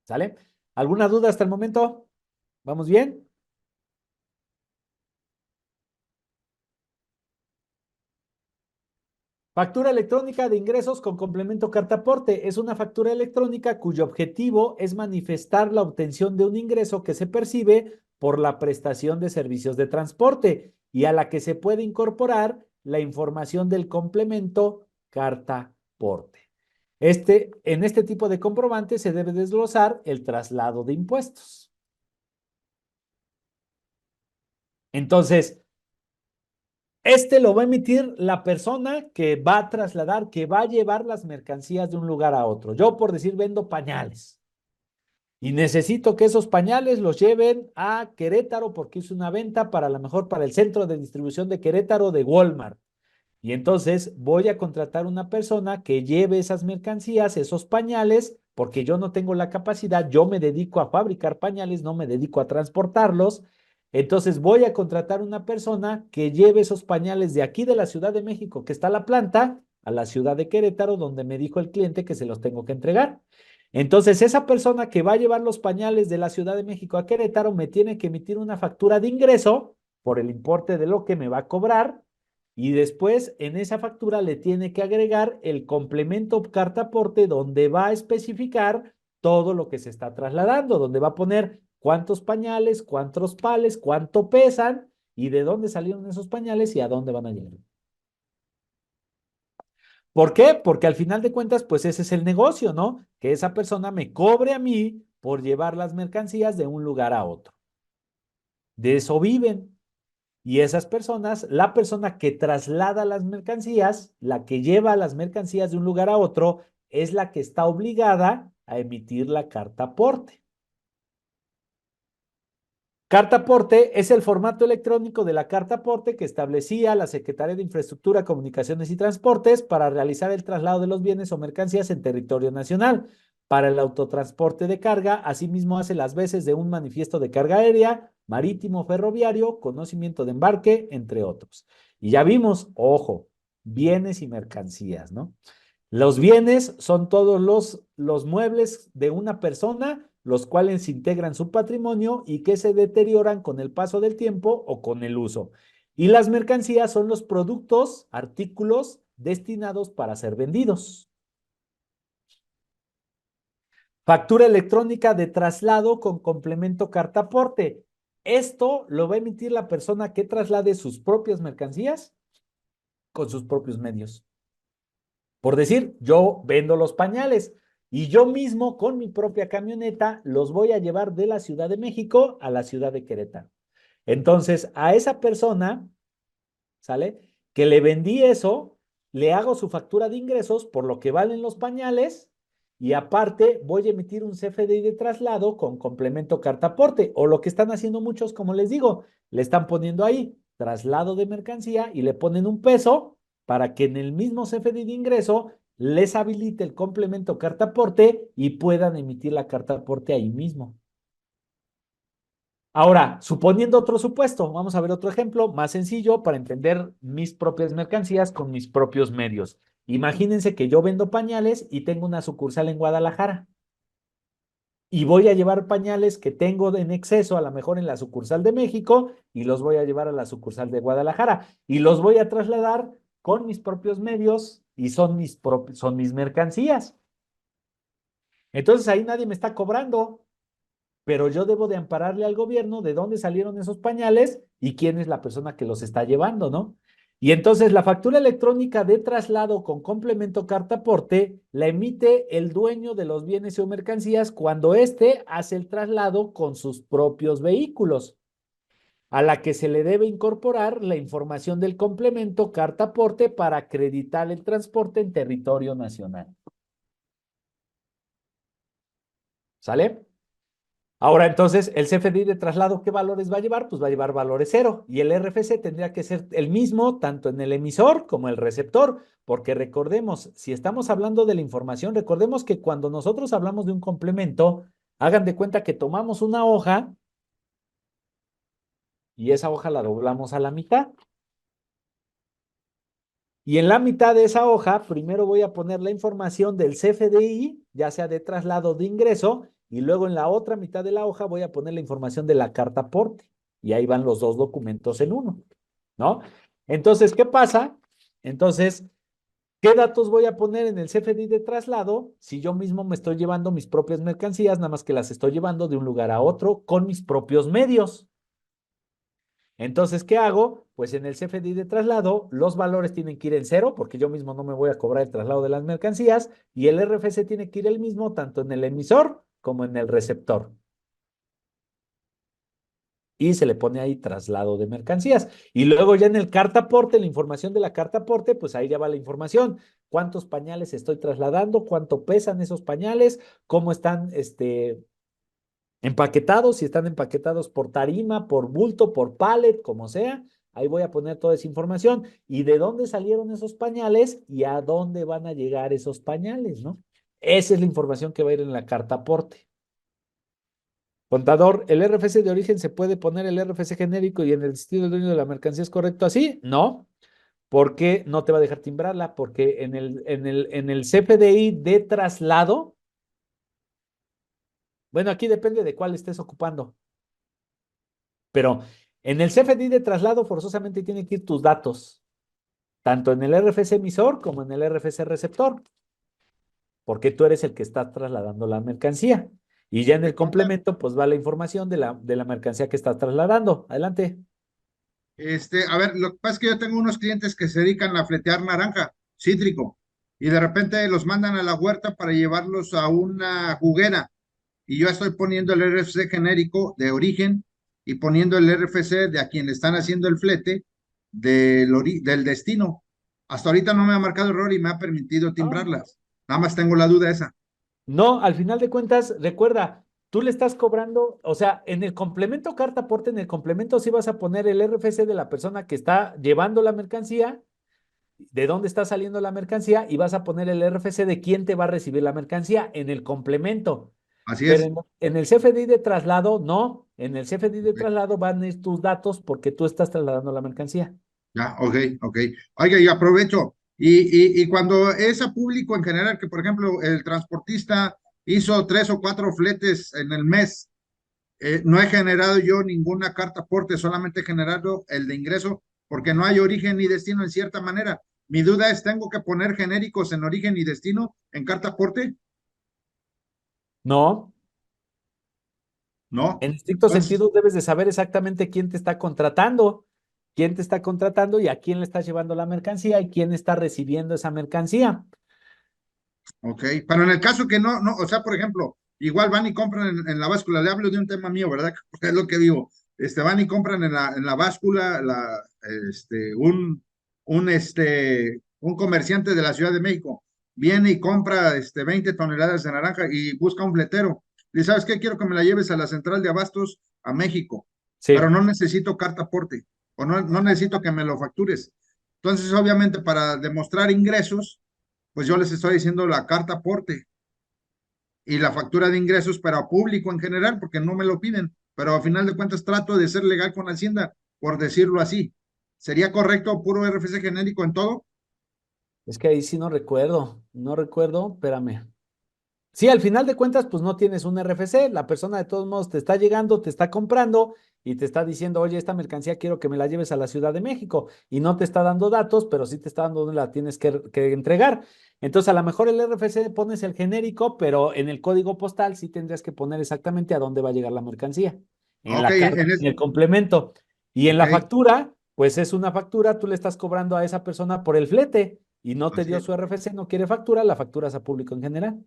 ¿Sale? ¿Alguna duda hasta el momento? ¿Vamos bien? Factura electrónica de ingresos con complemento carta aporte. Es una factura electrónica cuyo objetivo es manifestar la obtención de un ingreso que se percibe por la prestación de servicios de transporte y a la que se puede incorporar la información del complemento carta aporte. En este tipo de comprobante se debe desglosar el traslado de impuestos. Entonces, lo va a emitir la persona que va a trasladar, que va a llevar las mercancías de un lugar a otro. Yo, por decir, vendo pañales y necesito que esos pañales los lleven a Querétaro porque hice una venta para lo mejor para el centro de distribución de Querétaro de Walmart. Y entonces voy a contratar una persona que lleve esas mercancías, esos pañales, porque yo no tengo la capacidad, yo me dedico a fabricar pañales, no me dedico a transportarlos. Entonces voy a contratar una persona que lleve esos pañales de aquí de la Ciudad de México, que está la planta, a la ciudad de Querétaro, donde me dijo el cliente que se los tengo que entregar. Entonces, esa persona que va a llevar los pañales de la Ciudad de México a Querétaro me tiene que emitir una factura de ingreso por el importe de lo que me va a cobrar y después en esa factura le tiene que agregar el complemento carta aporte donde va a especificar todo lo que se está trasladando, donde va a poner cuántos pañales, cuántos pales, cuánto pesan y de dónde salieron esos pañales y a dónde van a llegar. ¿Por qué? Porque al final de cuentas, pues ese es el negocio, ¿no? Que esa persona me cobre a mí por llevar las mercancías de un lugar a otro. De eso viven. Y esas personas, la persona que traslada las mercancías, la que lleva las mercancías de un lugar a otro, es la que está obligada a emitir la carta aporte. Carta aporte es el formato electrónico de la carta aporte que establecía la Secretaría de Infraestructura, Comunicaciones y Transportes para realizar el traslado de los bienes o mercancías en territorio nacional. Para el autotransporte de carga, asimismo hace las veces de un manifiesto de carga aérea, marítimo, ferroviario, conocimiento de embarque, entre otros. Y ya vimos, ojo, bienes y mercancías, ¿no? Los bienes son todos los muebles de una persona, los cuales integran su patrimonio y que se deterioran con el paso del tiempo o con el uso. Y las mercancías son los productos, artículos destinados para ser vendidos. Factura electrónica de traslado con complemento carta aporte. Esto lo va a emitir la persona que traslade sus propias mercancías con sus propios medios. Por decir, yo vendo los pañales y yo mismo con mi propia camioneta los voy a llevar de la Ciudad de México a la ciudad de Querétaro. Entonces, a esa persona, ¿sale? Que le vendí eso, le hago su factura de ingresos por lo que valen los pañales y aparte voy a emitir un CFDI de traslado con complemento carta aporte o lo que están haciendo muchos, como les digo, le están poniendo ahí traslado de mercancía y le ponen un peso para que en el mismo CFDI de ingreso les habilite el complemento carta aporte y puedan emitir la carta aporte ahí mismo. Ahora, suponiendo otro supuesto, vamos a ver otro ejemplo más sencillo para entender mis propias mercancías con mis propios medios. Imagínense que yo vendo pañales y tengo una sucursal en Guadalajara y voy a llevar pañales que tengo en exceso, a lo mejor en la sucursal de México, y los voy a llevar a la sucursal de Guadalajara y los voy a trasladar con mis propios medios y son mis mercancías. Entonces ahí nadie me está cobrando, pero yo debo de ampararle al gobierno de dónde salieron esos pañales y quién es la persona que los está llevando, ¿no? Y entonces la factura electrónica de traslado con complemento carta aporte la emite el dueño de los bienes o mercancías cuando éste hace el traslado con sus propios vehículos, a la que se le debe incorporar la información del complemento carta aporte para acreditar el transporte en territorio nacional. ¿Sale? Ahora, entonces, el CFDI de traslado, ¿qué valores va a llevar? Pues va a llevar valores cero. Y el RFC tendría que ser el mismo tanto en el emisor como el receptor, porque recordemos, si estamos hablando de la información, recordemos que cuando nosotros hablamos de un complemento, hagan de cuenta que tomamos una hoja y esa hoja la doblamos a la mitad. Y en la mitad de esa hoja, primero voy a poner la información del CFDI, ya sea de traslado de ingreso, y luego en la otra mitad de la hoja voy a poner la información de la carta aporte. Y ahí van los dos documentos en uno, ¿no? Entonces, ¿qué pasa? Entonces, ¿qué datos voy a poner en el CFDI de traslado si yo mismo me estoy llevando mis propias mercancías, nada más que las estoy llevando de un lugar a otro con mis propios medios? Entonces, ¿qué hago? Pues en el CFDI de traslado, los valores tienen que ir en cero, porque yo mismo no me voy a cobrar el traslado de las mercancías, y el RFC tiene que ir el mismo tanto en el emisor como en el receptor. Y se le pone ahí traslado de mercancías. Y luego ya en el carta aporte, la información de la carta aporte, pues ahí ya va la información. ¿Cuántos pañales estoy trasladando? ¿Cuánto pesan esos pañales? ¿Cómo están empaquetados? Si están empaquetados por tarima, por bulto, por pallet, como sea, ahí voy a poner toda esa información y de dónde salieron esos pañales y a dónde van a llegar esos pañales, ¿no? Esa es la información que va a ir en la carta aporte. Contador, ¿el RFC de origen se puede poner el RFC genérico y en el destino del dueño de la mercancía es correcto así? No, porque no te va a dejar timbrarla, porque en el CFDI de traslado, bueno, aquí depende de cuál estés ocupando. Pero en el CFDI de traslado forzosamente tienen que ir tus datos, tanto en el RFC emisor como en el RFC receptor, porque tú eres el que está trasladando la mercancía. Y ya en el complemento, pues va la información de la mercancía que estás trasladando. Adelante. A ver, lo que pasa es que yo tengo unos clientes que se dedican a fletear naranja, cítrico, y de repente los mandan a la huerta para llevarlos a una juguera. Y yo estoy poniendo el RFC genérico de origen y poniendo el RFC de a quien le están haciendo el flete del destino. Hasta ahorita no me ha marcado error y me ha permitido Ah, timbrarlas. Nada más tengo la duda esa. no, al final de cuentas, recuerda, tú le estás cobrando, o sea, en el complemento carta aporte, en el complemento sí vas a poner el RFC de la persona que está llevando la mercancía, de dónde está saliendo la mercancía y vas a poner el RFC de quién te va a recibir la mercancía en el complemento. Así Pero es. en el CFDI de traslado, no. En el CFDI de Ok. traslado van a ir tus datos porque tú estás trasladando la mercancía. Ya, ok, ok. Oiga, y aprovecho. Y cuando es a público en general, que por ejemplo el transportista hizo 3 o 4 fletes en el mes, no he generado yo ninguna carta aporte, solamente he generado el de ingreso, porque no hay origen ni destino en cierta manera. Mi duda es, ¿tengo que poner genéricos en origen y destino en carta aporte? No. No. En estricto Entonces, sentido, debes de saber exactamente quién te está contratando y a quién le estás llevando la mercancía y quién está recibiendo esa mercancía. ok, pero en el caso que no, o sea, por ejemplo, igual van y compran en la báscula, le hablo de un tema mío, ¿verdad? Porque es lo que vivo. Van y compran en la báscula un comerciante de la Ciudad de México viene y compra 20 toneladas de naranja y busca un fletero. Y ¿sabes qué? Quiero que me la lleves a la central de abastos a México, pero Sí. no necesito carta aporte o no necesito que me lo factures. Entonces, obviamente, para demostrar ingresos, pues yo les estoy diciendo la carta aporte y la factura de ingresos, pero a público en general, porque no me lo piden. Pero a final de cuentas trato de ser legal con Hacienda, por decirlo así. ¿Sería correcto puro RFC genérico en todo? Es que ahí sí no recuerdo, espérame. Sí, al final de cuentas, pues no tienes un RFC, la persona de todos modos te está llegando, te está comprando y te está diciendo, oye, esta mercancía quiero que me la lleves a la Ciudad de México y no te está dando datos, pero sí te está dando dónde la tienes que entregar. Entonces, a lo mejor el RFC pones el genérico, pero en el código postal sí tendrías que poner exactamente a dónde va a llegar la mercancía, en Ok, la carta, en el complemento. Y en ok, la factura, pues es una factura, tú le estás cobrando a esa persona por el flete y no te así dio es. su RFC, no quiere factura, la factura es a público en general.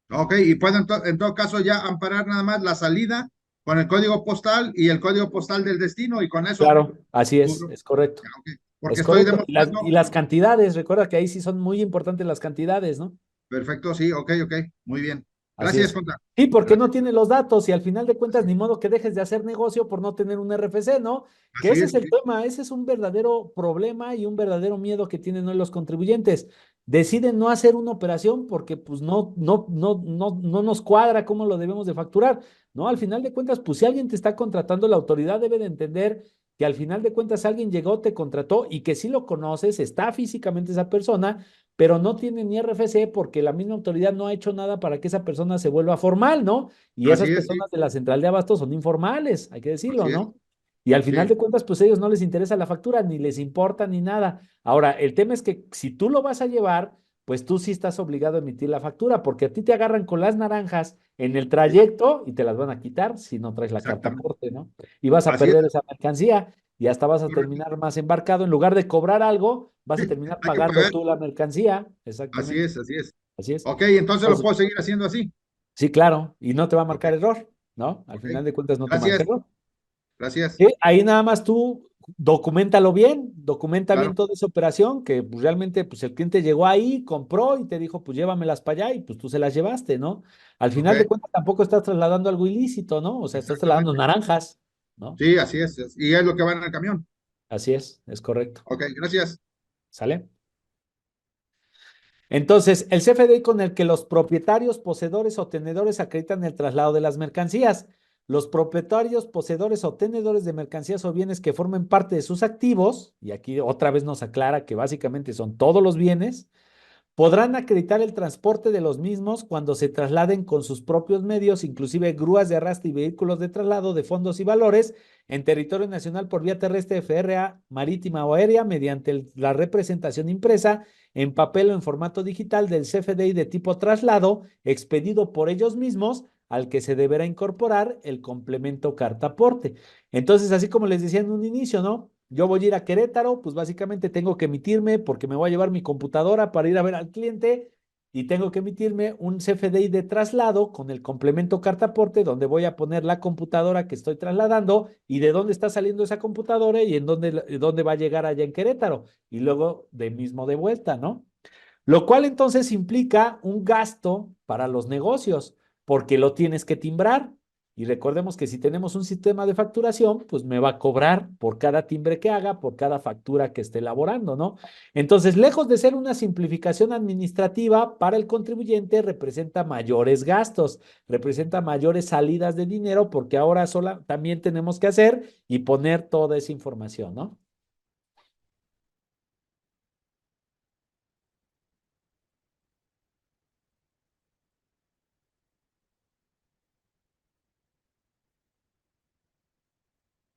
Ok, y puedo en todo caso ya amparar nada más la salida con el código postal y el código postal del destino y con eso Claro, así cubro. es correcto. Ya, ok. Porque Es estoy correcto. Y demostrando. las cantidades, recuerda que ahí sí son muy importantes las cantidades, ¿no? Perfecto, sí, ok, ok. Muy bien. Así Gracias, es. Conta. Sí, porque no Gracias. tiene los datos y al final de cuentas Así, ni modo que dejes de hacer negocio por no tener un RFC, ¿no? Que así ese es, es el sí, tema, ese es un verdadero problema y un verdadero miedo que tienen hoy los contribuyentes. Deciden no hacer una operación porque pues no nos cuadra cómo lo debemos de facturar, ¿no? Al final de cuentas, pues si alguien te está contratando, la autoridad debe de entender que al final de cuentas alguien llegó, te contrató y que si lo conoces, está físicamente esa persona, pero no tiene ni RFC porque la misma autoridad no ha hecho nada para que esa persona se vuelva formal, ¿no? Y esas así es, sí, personas de la central de abastos son informales, hay que decirlo, así es, ¿no? Y al final sí, de cuentas, pues a ellos no les interesa la factura, ni les importa ni nada. Ahora, el tema es que si tú lo vas a llevar, pues tú sí estás obligado a emitir la factura, porque a ti te agarran con las naranjas en el sí, trayecto y te las van a quitar si no traes la carta exactamente. aporte, ¿no? Y vas a Así es, perder esa mercancía y hasta vas a correcto. terminar más embarcado. En lugar de cobrar algo, vas a Sí, terminar hay que pagando pagar. tú la mercancía. Así Exactamente. es, así es. Así es. Ok, entonces lo Entonces, puedo seguir haciendo así. sí, claro, y no te va a Ok, marcar error, ¿no? Al ok. final de cuentas no te marca Gracias, error. gracias. Sí, ahí nada más tú documenta bien Claro, toda esa operación, que pues, realmente pues el cliente llegó ahí, compró y te dijo, pues llévamelas para allá y pues tú se las llevaste, ¿no? Al ok, final de cuentas tampoco estás trasladando algo ilícito, ¿no? O sea, estás trasladando exactamente. naranjas, ¿no? Sí, así es. Y es lo que va en el camión. Así es correcto. Ok, gracias. ¿Sale? Entonces, el CFDI con el que los propietarios, poseedores o tenedores acreditan el traslado de las mercancías. Los propietarios, poseedores o tenedores de mercancías o bienes que formen parte de sus activos, y aquí otra vez nos aclara que básicamente son todos los bienes, podrán acreditar el transporte de los mismos cuando se trasladen con sus propios medios, inclusive grúas de arrastre y vehículos de traslado de fondos y valores en territorio nacional por vía terrestre, férrea, marítima o aérea, mediante la representación impresa en papel o en formato digital del CFDI de tipo traslado, expedido por ellos mismos, al que se deberá incorporar el complemento carta aporte. Entonces, así como les decía en un inicio, ¿no? Yo voy a ir a Querétaro, pues básicamente tengo que emitirme porque me voy a llevar mi computadora para ir a ver al cliente y tengo que emitirme un CFDI de traslado con el complemento carta aporte donde voy a poner la computadora que estoy trasladando y de dónde está saliendo esa computadora y en dónde va a llegar allá en Querétaro y luego de mismo de vuelta, ¿no? Lo cual entonces implica un gasto para los negocios, porque lo tienes que timbrar. Y recordemos que si tenemos un sistema de facturación, pues me va a cobrar por cada timbre que haga, por cada factura que esté elaborando, ¿no? Entonces, lejos de ser una simplificación administrativa para el contribuyente, representa mayores gastos, representa mayores salidas de dinero, porque ahora sola, también tenemos que hacer y poner toda esa información, ¿no?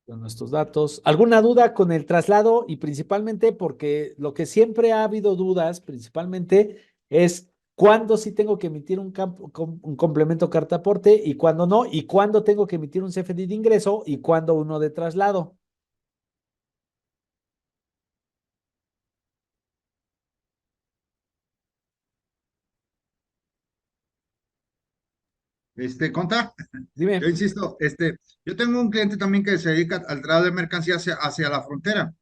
Con nuestros datos. ¿Alguna duda con el traslado? Y principalmente porque lo que siempre ha habido dudas, principalmente, es cuándo sí tengo que emitir un complemento carta aporte y cuándo no, y cuándo tengo que emitir un CFDI de ingreso y cuándo uno de traslado. Conta, yo Dime. insisto, yo tengo un cliente también que se dedica al traslado de mercancías hacia la frontera,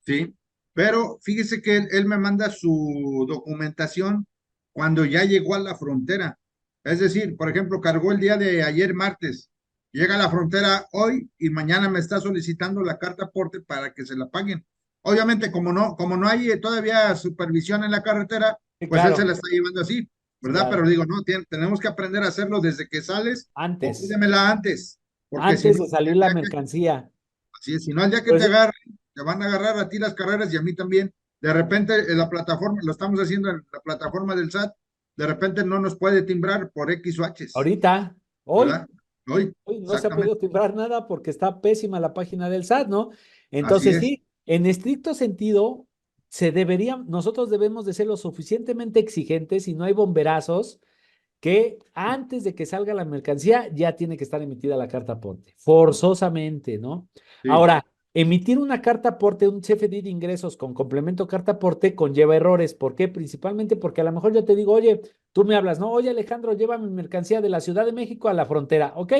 ¿sí? Pero fíjese que él me manda su documentación cuando ya llegó a la frontera. Es decir, por ejemplo, cargó el día de ayer martes, llega a la frontera hoy y mañana me está solicitando la carta aporte para que se la paguen. obviamente como no hay todavía supervisión en la carretera, Sí, pues él se claro, la está llevando así, ¿verdad? claro. Pero digo, no, tenemos que aprender a hacerlo desde que sales o Antes, pídemela antes, porque si antes no, de salir la mercancía. así es, si no, el día que Por te eso, agarren, te van a agarrar a ti las carreras y a mí también. De repente en la plataforma, lo estamos haciendo en la plataforma del SAT, de repente no nos puede timbrar por X o H, ahorita, hoy, ¿verdad? Hoy, hoy no se ha exactamente, podido timbrar nada porque está pésima la página del SAT, ¿no? así Entonces, es. sí, en estricto sentido, nosotros debemos de ser lo suficientemente exigentes y no hay bomberazos que antes de que salga la mercancía ya tiene que estar emitida la carta aporte, forzosamente, ¿no? Sí. Ahora, emitir una carta aporte, un CFDI de ingresos con complemento carta aporte conlleva errores. ¿Por qué? Principalmente porque a lo mejor yo te digo, oye, tú me hablas, ¿no? Oye, Alejandro, lleva mi mercancía de la Ciudad de México a la frontera, ¿ok?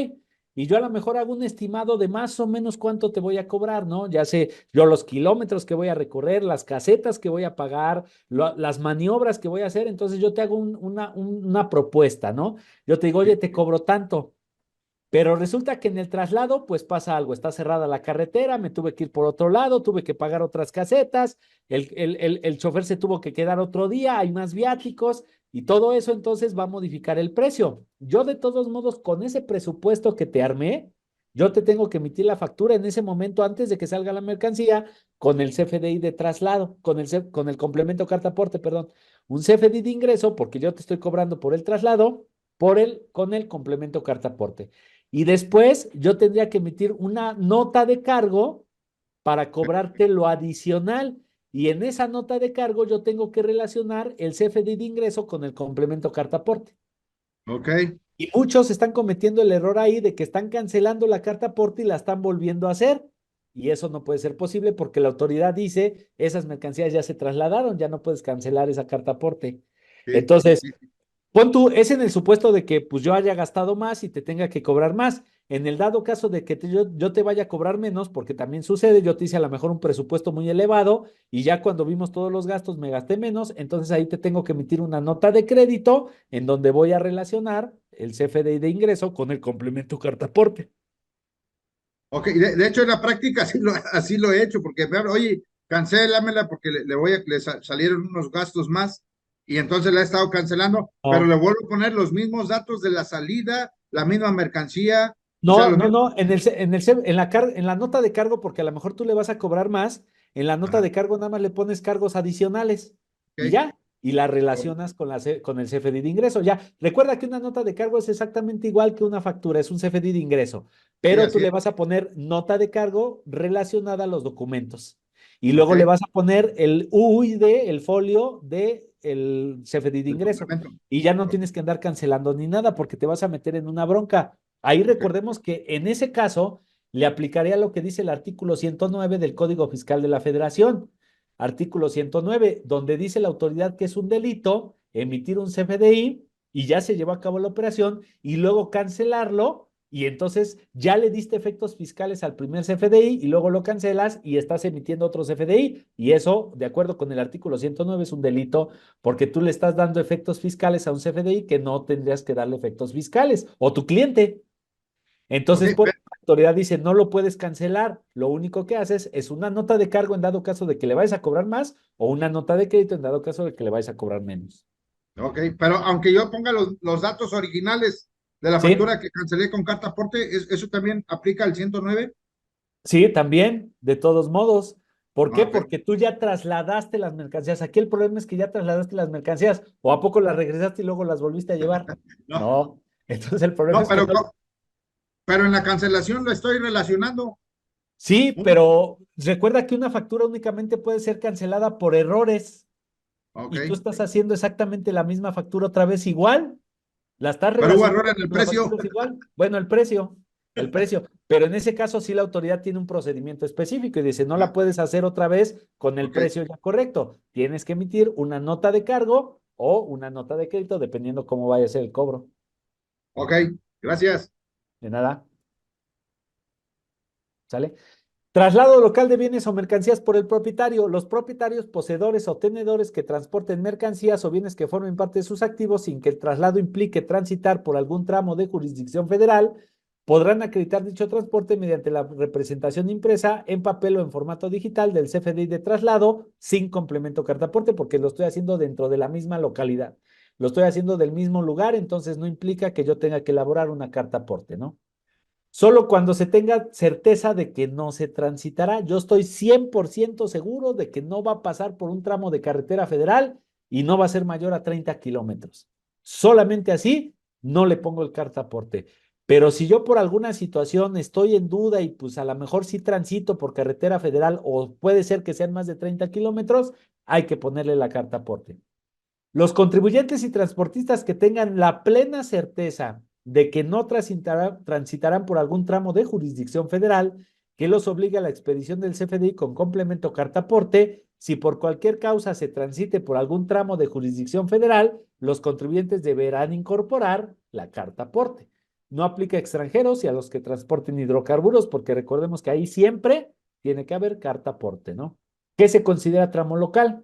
Y yo a lo mejor hago un estimado de más o menos cuánto te voy a cobrar, ¿no? Ya sé yo los kilómetros que voy a recorrer, las casetas que voy a pagar, las maniobras que voy a hacer, entonces yo te hago una propuesta, ¿no? Yo te digo, oye, te cobro tanto, pero resulta que en el traslado, pues pasa algo, está cerrada la carretera, me tuve que ir por otro lado, tuve que pagar otras casetas, el chofer se tuvo que quedar otro día, hay más viáticos y todo eso entonces va a modificar el precio. Yo de todos modos, con ese presupuesto que te armé, yo te tengo que emitir la factura en ese momento antes de que salga la mercancía con el CFDI de traslado, con el complemento carta aporte, perdón, un CFDI de ingreso porque yo te estoy cobrando por el traslado, con el complemento carta aporte. Y después yo tendría que emitir una nota de cargo para cobrarte lo adicional. Y en esa nota de cargo yo tengo que relacionar el CFDI de ingreso con el complemento carta aporte. Ok, Y muchos están cometiendo el error ahí de que están cancelando la carta aporte y la están volviendo a hacer. Y eso no puede ser posible porque la autoridad dice, esas mercancías ya se trasladaron, ya no puedes cancelar esa carta aporte. sí, Entonces, sí, pon tú, es en el supuesto de que pues yo haya gastado más y te tenga que cobrar más. En el dado caso de que yo te vaya a cobrar menos, porque también sucede, yo te hice a lo mejor un presupuesto muy elevado y ya cuando vimos todos los gastos me gasté menos, entonces ahí te tengo que emitir una nota de crédito en donde voy a relacionar el CFDI de ingreso con el complemento carta aporte. ok. De hecho, en la práctica así lo he hecho, porque, oye, cancélamela porque salieron unos gastos más y entonces la he estado cancelando, pero No, le vuelvo a poner los mismos datos de la salida, la misma mercancía, o sea, no, los no, mismos. no, en la nota de cargo, porque a lo mejor tú le vas a cobrar más, en la nota Ajá, de cargo nada más le pones cargos adicionales y ok. ya, y la relacionas con el CFDI de ingreso. Ya, recuerda que una nota de cargo es exactamente igual que una factura, es un CFDI de ingreso, Sí, pero tú así le es. vas a poner nota de cargo relacionada a los documentos. Y luego le Ok, vas a poner el UID, el folio de el CFDI de el ingreso. complemento. Y ya no Ok, tienes que andar cancelando ni nada porque te vas a meter en una bronca. Ahí ok, recordemos que en ese caso le aplicaría lo que dice el artículo 109 del Código Fiscal de la Federación. Artículo 109, donde dice la autoridad que es un delito emitir un CFDI y ya se llevó a cabo la operación y luego cancelarlo y entonces ya le diste efectos fiscales al primer CFDI y luego lo cancelas y estás emitiendo otro CFDI y eso, de acuerdo con el artículo 109, es un delito porque tú le estás dando efectos fiscales a un CFDI que no tendrías que darle efectos fiscales o tu cliente. ok, Entonces, por eso la autoridad dice, no lo puedes cancelar. Lo único que haces es una nota de cargo en dado caso de que le vayas a cobrar más o una nota de crédito en dado caso de que le vayas a cobrar menos. ok. Pero aunque yo ponga los datos originales de la Sí, factura que cancelé con carta aporte, ¿eso también aplica al 109? sí, también, de todos modos. ¿Por Ah, qué? ok. Porque tú ya trasladaste las mercancías. Aquí el problema es que ya trasladaste las mercancías o a poco las regresaste y luego las volviste a llevar. No, No, entonces el problema no, es que no. pero en la cancelación lo estoy relacionando. Sí, ¿No? pero recuerda que una factura únicamente puede ser cancelada por errores Ok. y tú estás haciendo exactamente la misma factura otra vez igual. La estás Pero hubo error relacionando, en el pero la precio. factura es igual. Bueno, el precio. Pero en ese caso sí la autoridad tiene un procedimiento específico y dice, no la Ah, puedes hacer otra vez con el ok, precio ya correcto. Tienes que emitir una nota de cargo o una nota de crédito, dependiendo cómo vaya a ser el cobro. ok. Gracias. De nada, ¿sale? Traslado local de bienes o mercancías por el propietario. Los propietarios, poseedores o tenedores que transporten mercancías o bienes que formen parte de sus activos sin que el traslado implique transitar por algún tramo de jurisdicción federal podrán acreditar dicho transporte mediante la representación impresa en papel o en formato digital del CFDI de traslado sin complemento cartaporte, porque lo estoy haciendo dentro de la misma localidad. Lo estoy haciendo del mismo lugar, entonces no implica que yo tenga que elaborar una cartaporte, ¿no? Solo cuando se tenga certeza de que no se transitará. Yo estoy 100% seguro de que no va a pasar por un tramo de carretera federal y no va a ser mayor a 30 kilómetros. Solamente así no le pongo el cartaporte. Pero si yo por alguna situación estoy en duda y pues a lo mejor sí transito por carretera federal o puede ser que sean más de 30 kilómetros, hay que ponerle la cartaporte. Los contribuyentes y transportistas que tengan la plena certeza de que no transitarán por algún tramo de jurisdicción federal que los obligue a la expedición del CFDI con complemento cartaporte, si por cualquier causa se transite por algún tramo de jurisdicción federal, los contribuyentes deberán incorporar la cartaporte. No aplica a extranjeros y a los que transporten hidrocarburos, porque recordemos que ahí siempre tiene que haber cartaporte, ¿no? ¿Qué se considera tramo local?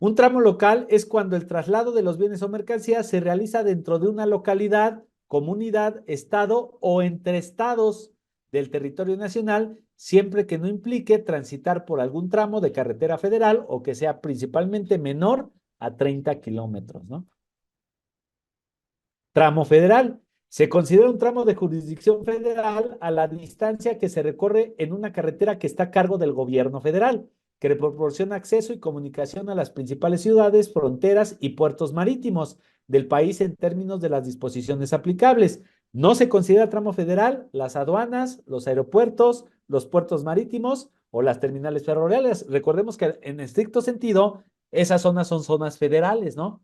Un tramo local es cuando el traslado de los bienes o mercancías se realiza dentro de una localidad, comunidad, estado o entre estados del territorio nacional, siempre que no implique transitar por algún tramo de carretera federal o que sea principalmente menor a 30 kilómetros, ¿no? Tramo federal. Se considera un tramo de jurisdicción federal a la distancia que se recorre en una carretera que está a cargo del gobierno federal, que le proporciona acceso y comunicación a las principales ciudades, fronteras y puertos marítimos del país en términos de las disposiciones aplicables. No se considera tramo federal las aduanas, los aeropuertos, los puertos marítimos o las terminales ferroviarias. Recordemos que en estricto sentido, esas zonas son zonas federales, ¿no?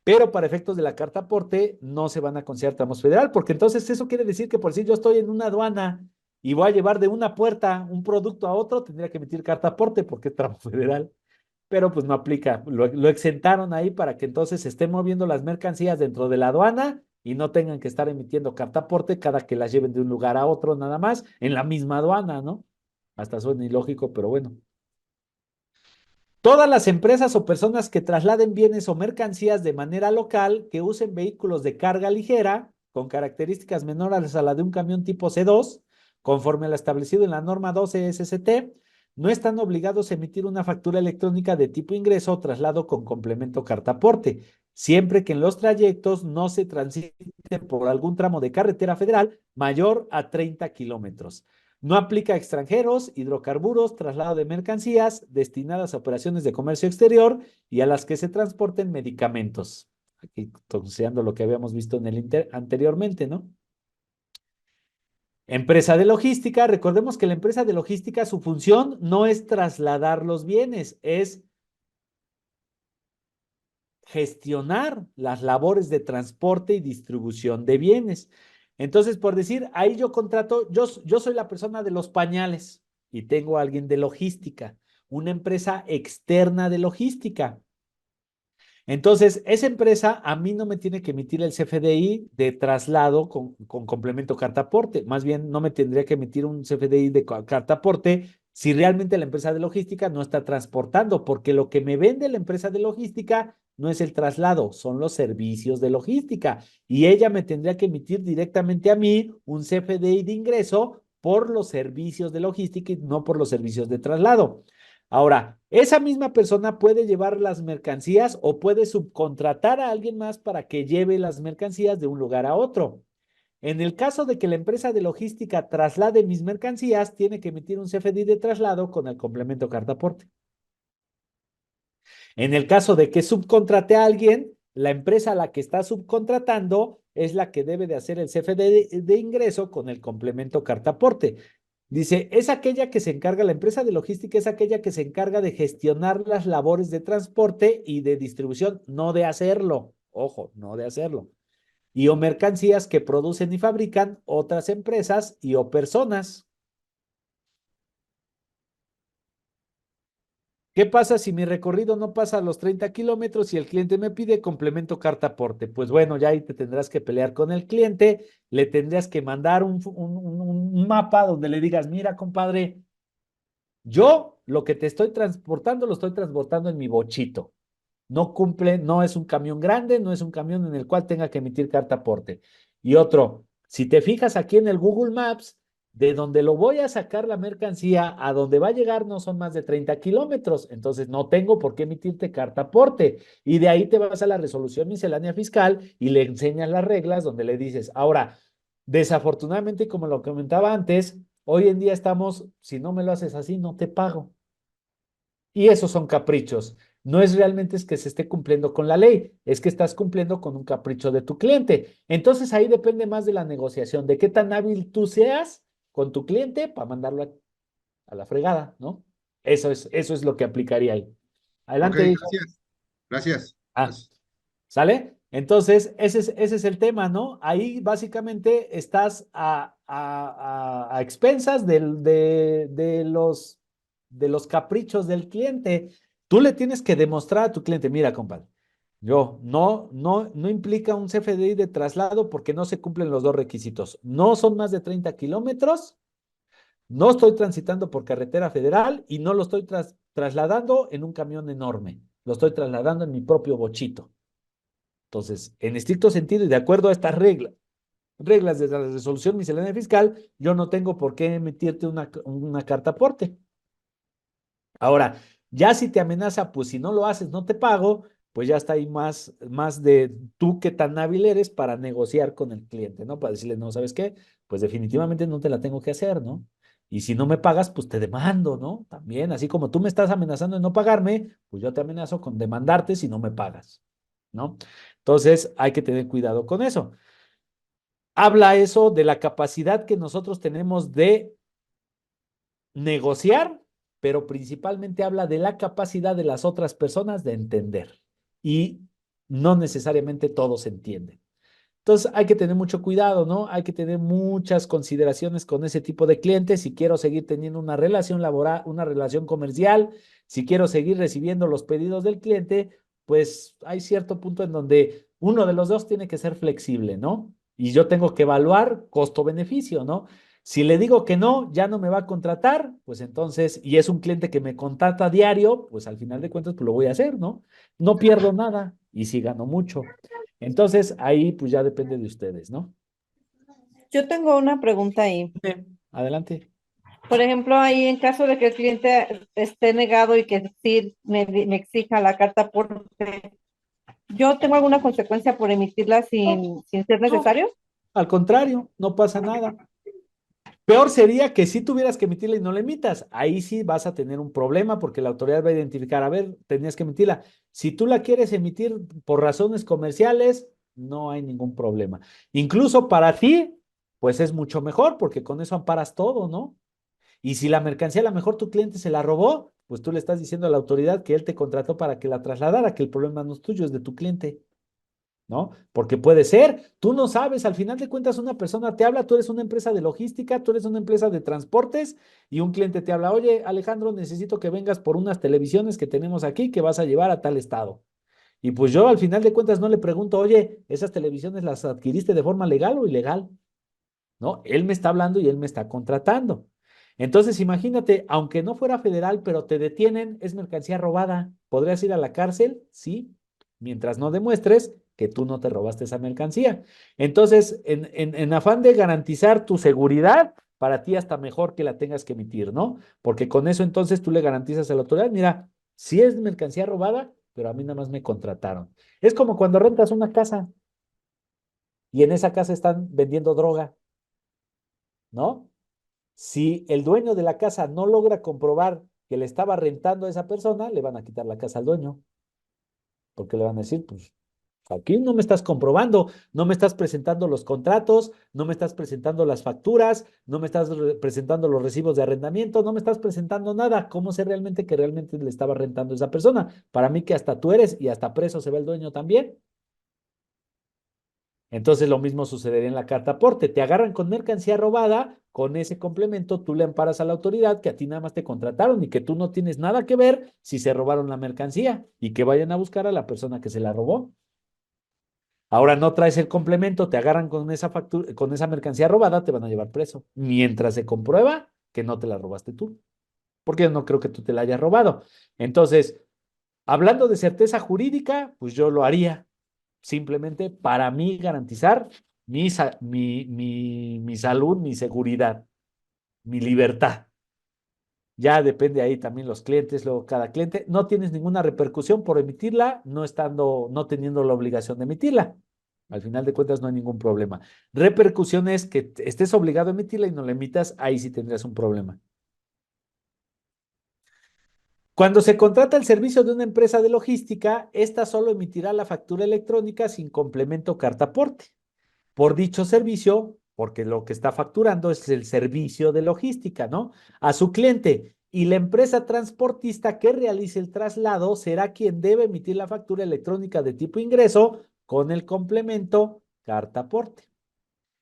Pero para efectos de la carta aporte no se van a considerar tramos federal, porque entonces eso quiere decir que por si yo estoy en una aduana y voy a llevar de una puerta un producto a otro, tendría que emitir carta aporte porque es tramo federal, pero pues no aplica, lo exentaron ahí para que entonces se estén moviendo las mercancías dentro de la aduana y no tengan que estar emitiendo carta aporte cada que las lleven de un lugar a otro nada más en la misma aduana, ¿no? Hasta suena ilógico, pero bueno. Todas las empresas o personas que trasladen bienes o mercancías de manera local, que usen vehículos de carga ligera, con características menores a la de un camión tipo C2, conforme a lo establecido en la norma 12 SCT, no están obligados a emitir una factura electrónica de tipo ingreso o traslado con complemento cartaporte, siempre que en los trayectos no se transite por algún tramo de carretera federal mayor a 30 kilómetros. No aplica a extranjeros, hidrocarburos, traslado de mercancías destinadas a operaciones de comercio exterior y a las que se transporten medicamentos. Aquí considerando lo que habíamos visto en el anteriormente, ¿no? Empresa de logística, recordemos que la empresa de logística, su función no es trasladar los bienes, es gestionar las labores de transporte y distribución de bienes. Entonces, por decir, ahí yo contrato, yo soy la persona de los pañales y tengo a alguien de logística, una empresa externa de logística. Entonces, esa empresa a mí no me tiene que emitir el CFDI de traslado con complemento cartaporte. Más bien, no me tendría que emitir un CFDI de cartaporte si realmente la empresa de logística no está transportando, porque lo que me vende la empresa de logística no es el traslado, son los servicios de logística. Y ella me tendría que emitir directamente a mí un CFDI de ingreso por los servicios de logística y no por los servicios de traslado. Ahora, esa misma persona puede llevar las mercancías o puede subcontratar a alguien más para que lleve las mercancías de un lugar a otro. En el caso de que la empresa de logística traslade mis mercancías, tiene que emitir un CFDI de traslado con el complemento cartaporte. En el caso de que subcontrate a alguien, la empresa a la que está subcontratando es la que debe de hacer el CFDI de ingreso con el complemento cartaporte. Dice, es aquella que se encarga, la empresa de logística es aquella que se encarga de gestionar las labores de transporte y de distribución, no de hacerlo. Ojo, no de hacerlo. Y o mercancías que producen y fabrican otras empresas y o personas. ¿Qué pasa si mi recorrido no pasa los 30 kilómetros y el cliente me pide complemento cartaporte? Pues bueno, ya ahí te tendrás que pelear con el cliente, le tendrías que mandar un mapa donde le digas, mira, compadre, yo lo que te estoy transportando lo estoy transportando en mi bochito. No cumple, no es un camión grande, no es un camión en el cual tenga que emitir carta aporte. Y otro, Si te fijas aquí en el Google Maps, de donde lo voy a sacar la mercancía a donde va a llegar no son más de 30 kilómetros, entonces no tengo por qué emitirte carta aporte. Y de ahí te vas a la resolución miscelánea fiscal y le enseñas las reglas donde le dices, ahora, desafortunadamente, como lo comentaba antes, hoy en día estamos, si no me lo haces así, no te pago. Y esos son caprichos. No es realmente es que se esté cumpliendo con la ley, es que estás cumpliendo con un capricho de tu cliente. Entonces ahí depende más de la negociación, de qué tan hábil tú seas con tu cliente para mandarlo a la fregada, ¿no? Eso es lo que aplicaría ahí. Ok, Adelante, hijo. gracias. Gracias. Ah, ¿sale? Entonces, ese es el tema, ¿no? Ahí básicamente estás a expensas de los caprichos del cliente. Tú le tienes que demostrar a tu cliente, mira, compadre, no implica un CFDI de traslado porque no se cumplen los dos requisitos. No son más de 30 kilómetros, no estoy transitando por carretera federal y no lo estoy trasladando en un camión enorme. Lo estoy trasladando en mi propio bochito. Entonces, en estricto sentido y de acuerdo a estas reglas de la resolución miscelánea fiscal, yo no tengo por qué emitirte una carta aporte. Ahora, ya si te amenaza, pues si no lo haces, no te pago, pues ya está ahí más de tú qué tan hábil eres para negociar con el cliente, ¿no? Para decirle, no, ¿sabes qué? Pues definitivamente no te la tengo que hacer, ¿no? Y si no me pagas, pues te demando, ¿no? También, así como tú me estás amenazando de no pagarme, pues yo te amenazo con demandarte si no me pagas, ¿no? Entonces, hay que tener cuidado con eso. Habla eso de la capacidad que nosotros tenemos de negociar, pero principalmente habla de la capacidad de las otras personas de entender. Y no necesariamente todos entienden. Entonces hay que tener mucho cuidado, ¿no? Hay que tener muchas consideraciones con ese tipo de clientes. Si quiero seguir teniendo una relación laboral, una relación comercial, si quiero seguir recibiendo los pedidos del cliente, pues hay cierto punto en donde uno de los dos tiene que ser flexible, ¿no? Y yo tengo que evaluar costo-beneficio, ¿no? Si le digo que no, ya no me va a contratar, pues entonces, y es un cliente que me contrata diario, pues al final de cuentas, pues lo voy a hacer, ¿no? No pierdo nada y sí gano mucho. Entonces, ahí pues ya depende de ustedes, ¿no? Yo tengo una pregunta ahí. Adelante. Por ejemplo, ahí en caso de que el cliente esté negado y que sí me exija la carta por ¿yo tengo alguna consecuencia por emitirla sin ser No, necesario? al contrario, no pasa nada. Peor sería que si tuvieras que emitirla y no la emitas. Ahí sí vas a tener un problema porque la autoridad va a identificar, a ver, tenías que emitirla. Si tú la quieres emitir por razones comerciales, no hay ningún problema. Incluso para ti, pues es mucho mejor porque con eso amparas todo, ¿no? Y si la mercancía a lo mejor tu cliente se la robó, pues tú le estás diciendo a la autoridad que él te contrató para que la trasladara, que el problema no es tuyo, es de tu cliente. ¿No? Porque puede ser, tú no sabes, al final de cuentas una persona te habla, tú eres una empresa de logística, tú eres una empresa de transportes y un cliente te habla, oye, Alejandro, necesito que vengas por unas televisiones que tenemos aquí que vas a llevar a tal estado. Y pues yo al final de cuentas no le pregunto, oye, ¿esas televisiones las adquiriste de forma legal o ilegal? ¿No? Él me está hablando y él me está contratando. Entonces, imagínate, aunque no fuera federal, pero te detienen, es mercancía robada. ¿Podrías ir a la cárcel? Sí, mientras no demuestres que tú no te robaste esa mercancía. Entonces, en afán de garantizar tu seguridad, para ti hasta mejor que la tengas que emitir, ¿no? Porque con eso entonces tú le garantizas a la autoridad, mira, sí es mercancía robada, pero a mí nada más me contrataron. Es como cuando rentas una casa y en esa casa están vendiendo droga, ¿no? Si el dueño de la casa no logra comprobar que le estaba rentando a esa persona, le van a quitar la casa al dueño, porque le van a decir, pues aquí no me estás comprobando, no me estás presentando los contratos, no me estás presentando las facturas, no me estás presentando los recibos de arrendamiento, no me estás presentando nada. ¿Cómo sé realmente que realmente le estaba rentando a esa persona? Para mí que hasta tú eres y hasta preso se va el dueño también. Entonces lo mismo sucedería en la carta aporte. Te agarran con mercancía robada, con ese complemento tú le amparas a la autoridad que a ti nada más te contrataron y que tú no tienes nada que ver si se robaron la mercancía y que vayan a buscar a la persona que se la robó. Ahora no traes el complemento, te agarran con esa factura, con esa mercancía robada, te van a llevar preso. Mientras se comprueba que no te la robaste tú. Porque yo no creo que tú te la hayas robado. Entonces, hablando de certeza jurídica, pues yo lo haría simplemente para mí garantizar mi salud, mi seguridad, mi libertad. Ya depende ahí también los clientes, luego cada cliente. No tienes ninguna repercusión por emitirla, no teniendo la obligación de emitirla. Al final de cuentas no hay ningún problema. Repercusión es que estés obligado a emitirla y no la emitas, ahí sí tendrías un problema. Cuando se contrata el servicio de una empresa de logística, esta solo emitirá la factura electrónica sin complemento carta aporte por dicho servicio, porque lo que está facturando es el servicio de logística, ¿no? A su cliente. Y la empresa transportista que realice el traslado será quien debe emitir la factura electrónica de tipo ingreso con el complemento carta aporte.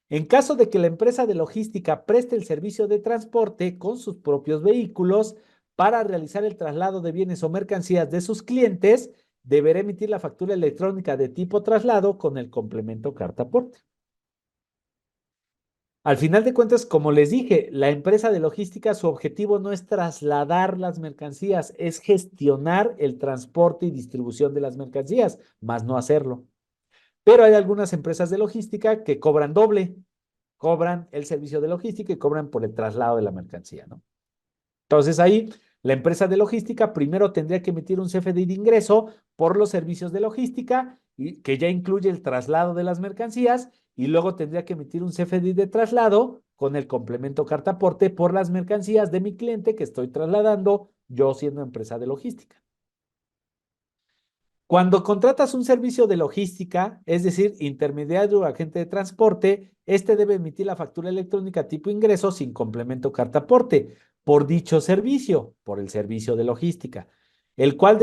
En caso de que la empresa de logística preste el servicio de transporte con sus propios vehículos para realizar el traslado de bienes o mercancías de sus clientes, deberá emitir la factura electrónica de tipo traslado con el complemento carta aporte. Al final de cuentas, como les dije, la empresa de logística, su objetivo no es trasladar las mercancías, es gestionar el transporte y distribución de las mercancías, más no hacerlo. Pero hay algunas empresas de logística que cobran doble, cobran el servicio de logística y cobran por el traslado de la mercancía, ¿no? Entonces ahí la empresa de logística primero tendría que emitir un CFDI de ingreso por los servicios de logística, que ya incluye el traslado de las mercancías, y luego tendría que emitir un CFDI de traslado con el complemento carta aporte por las mercancías de mi cliente que estoy trasladando yo siendo empresa de logística. Cuando contratas un servicio de logística, es decir, intermediario o agente de transporte, este debe emitir la factura electrónica tipo ingreso sin complemento carta aporte por dicho servicio, por el servicio de logística, el cual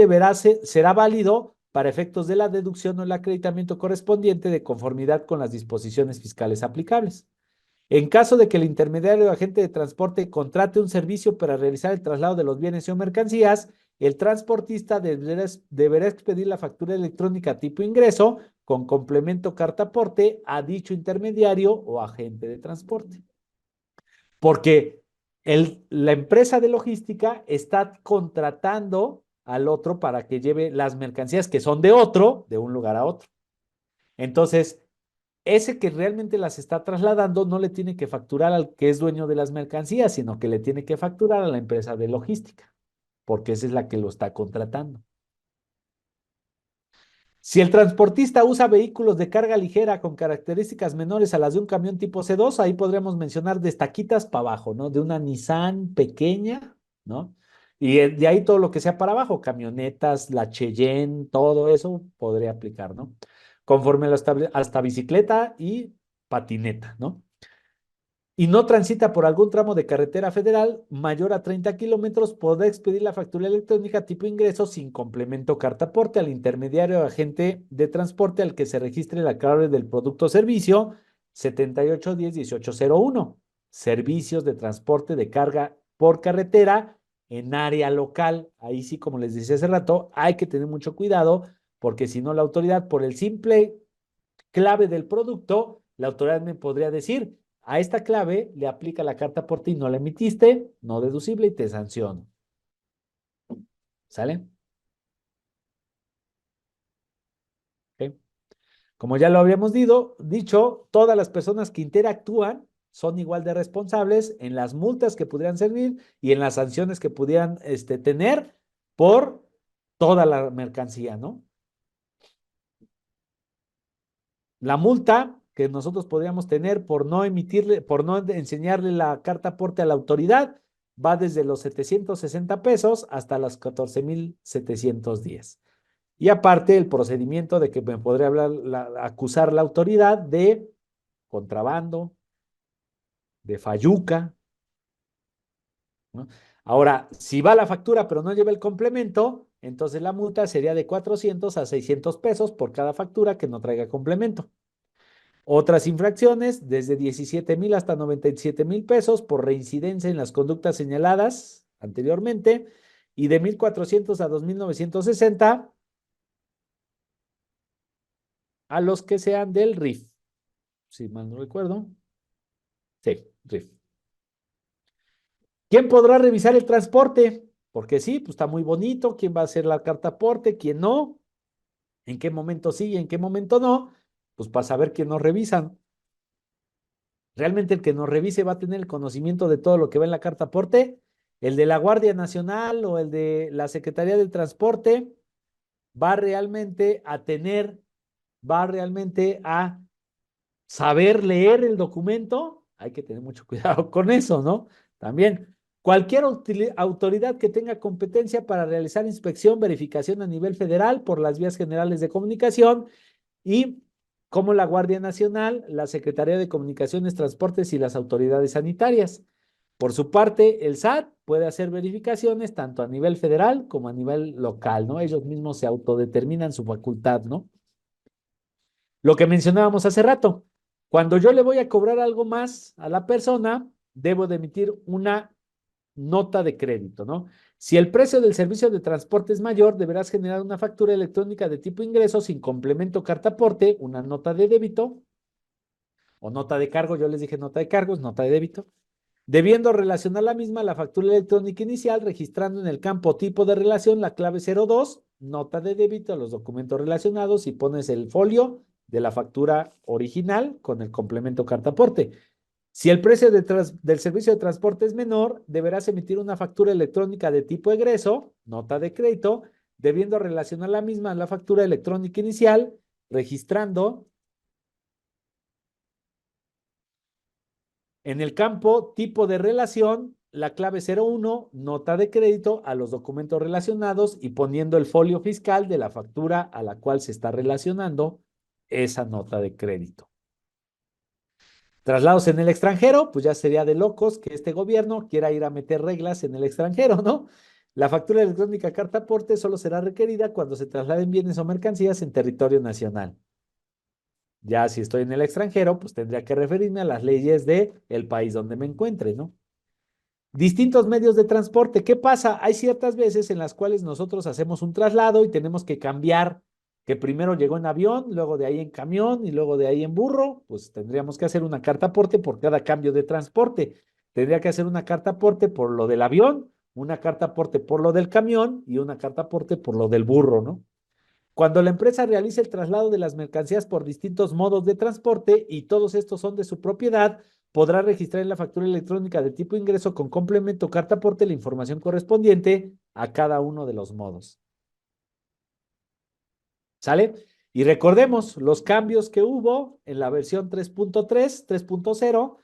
será válido para efectos de la deducción o el acreditamiento correspondiente de conformidad con las disposiciones fiscales aplicables. En caso de que el intermediario o agente de transporte contrate un servicio para realizar el traslado de los bienes o mercancías, el transportista deberá expedir la factura electrónica tipo ingreso con complemento carta aporte a dicho intermediario o agente de transporte. Porque la empresa de logística está contratando al otro para que lleve las mercancías que son de otro, de un lugar a otro. Entonces, ese que realmente las está trasladando no le tiene que facturar al que es dueño de las mercancías, sino que le tiene que facturar a la empresa de logística, porque esa es la que lo está contratando. Si el transportista usa vehículos de carga ligera con características menores a las de un camión tipo C2, ahí podríamos mencionar de taquitas para abajo, ¿no? De una Nissan pequeña, ¿no? Y de ahí todo lo que sea para abajo, camionetas, la Cheyenne, todo eso podría aplicar, ¿no? Conforme hasta bicicleta y patineta, ¿no? Y no transita por algún tramo de carretera federal mayor a 30 kilómetros, podrá expedir la factura electrónica tipo ingreso sin complemento carta aporte al intermediario o agente de transporte al que se registre la clave del producto o servicio 7810-1801. Servicios de transporte de carga por carretera en área local. Ahí sí, como les decía hace rato, hay que tener mucho cuidado porque si no la autoridad, por el simple clave del producto, la autoridad me podría decir, a esta clave le aplica la carta aporte y no la emitiste, no deducible y te sanciono. ¿Sale? ¿Okay? Como ya lo habíamos dicho, todas las personas que interactúan son igual de responsables en las multas que pudieran servir y en las sanciones que pudieran tener por toda la mercancía, ¿no? La multa que nosotros podríamos tener por no enseñarle la carta aporte a la autoridad va desde los 760 pesos hasta los 14,710. Y aparte el procedimiento de que me podría acusar la autoridad de contrabando, de falluca, ¿no? Ahora, si va la factura pero no lleva el complemento, entonces la multa sería de 400 a 600 pesos por cada factura que no traiga complemento. Otras infracciones, desde 17,000 hasta 97,000 pesos por reincidencia en las conductas señaladas anteriormente, y de 1,400 a 2,960 a los que sean del RIF. Si mal no recuerdo. Sí, RIF. ¿Quién podrá revisar el transporte? Porque sí, pues está muy bonito. ¿Quién va a hacer la carta aporte? ¿Quién no? ¿En qué momento sí y en qué momento no? Pues para saber quién nos revisan. Realmente el que nos revise va a tener el conocimiento de todo lo que va en la carta aporte. El de la Guardia Nacional o el de la Secretaría del Transporte va realmente a tener, va realmente a saber leer el documento. Hay que tener mucho cuidado con eso, ¿no? También, cualquier autoridad que tenga competencia para realizar inspección, verificación a nivel federal por las vías generales de comunicación y como la Guardia Nacional, la Secretaría de Comunicaciones, Transportes y las autoridades sanitarias. Por su parte, el SAT puede hacer verificaciones tanto a nivel federal como a nivel local, ¿no? Ellos mismos se autodeterminan su facultad, ¿no? Lo que mencionábamos hace rato, cuando yo le voy a cobrar algo más a la persona, debo de emitir una nota de crédito, ¿no? Si el precio del servicio de transporte es mayor, deberás generar una factura electrónica de tipo ingreso sin complemento carta aporte, una nota de débito o nota de cargo. Yo les dije nota de cargos, nota de débito. Debiendo relacionar la misma a la factura electrónica inicial, registrando en el campo tipo de relación la clave 02, nota de débito a los documentos relacionados y pones el folio de la factura original con el complemento carta aporte. Si el precio del servicio de transporte es menor, deberás emitir una factura electrónica de tipo egreso, nota de crédito, debiendo relacionar la misma a la factura electrónica inicial, registrando en el campo tipo de relación la clave 01, nota de crédito a los documentos relacionados y poniendo el folio fiscal de la factura a la cual se está relacionando esa nota de crédito. Traslados en el extranjero, pues ya sería de locos que este gobierno quiera ir a meter reglas en el extranjero, ¿no? La factura electrónica carta aporte solo será requerida cuando se trasladen bienes o mercancías en territorio nacional. Ya si estoy en el extranjero, pues tendría que referirme a las leyes del país donde me encuentre, ¿no? Distintos medios de transporte. ¿Qué pasa? Hay ciertas veces en las cuales nosotros hacemos un traslado y tenemos que cambiar, que primero llegó en avión, luego de ahí en camión y luego de ahí en burro, pues tendríamos que hacer una carta aporte por cada cambio de transporte. Tendría que hacer una carta aporte por lo del avión, una carta aporte por lo del camión y una carta aporte por lo del burro, ¿no? Cuando la empresa realiza el traslado de las mercancías por distintos modos de transporte y todos estos son de su propiedad, podrá registrar en la factura electrónica de tipo ingreso con complemento carta aporte la información correspondiente a cada uno de los modos. ¿Sale? Y recordemos los cambios que hubo en la versión 3.3, 3.0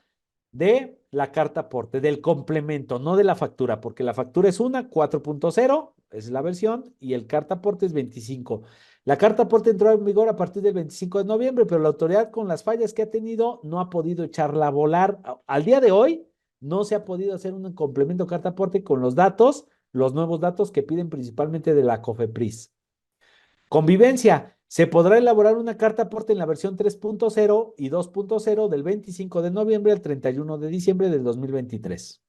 de la carta aporte, del complemento, no de la factura, porque la factura es una, 4.0, es la versión, y el carta aporte es 25. La carta aporte entró en vigor a partir del 25 de noviembre, pero la autoridad con las fallas que ha tenido no ha podido echarla a volar. Al día de hoy no se ha podido hacer un complemento carta aporte con los datos, los nuevos datos que piden principalmente de la COFEPRIS. Convivencia. Se podrá elaborar una carta aporte en la versión 3.0 y 2.0 del 25 de noviembre al 31 de diciembre del 2023.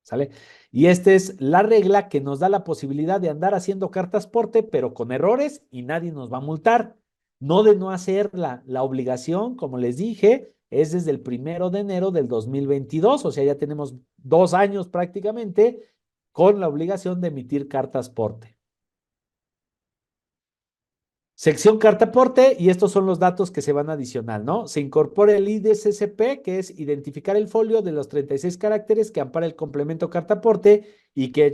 ¿Sale? Y esta es la regla que nos da la posibilidad de andar haciendo cartas aporte, pero con errores y nadie nos va a multar. No de no hacer la obligación, como les dije, es desde el 1 de enero del 2022, o sea, ya tenemos 2 años prácticamente con la obligación de emitir cartas aporte. Sección carta aporte, y estos son los datos que se van adicional, ¿no? Se incorpora el IDCCP, que es identificar el folio de los 36 caracteres que ampara el complemento carta aporte y que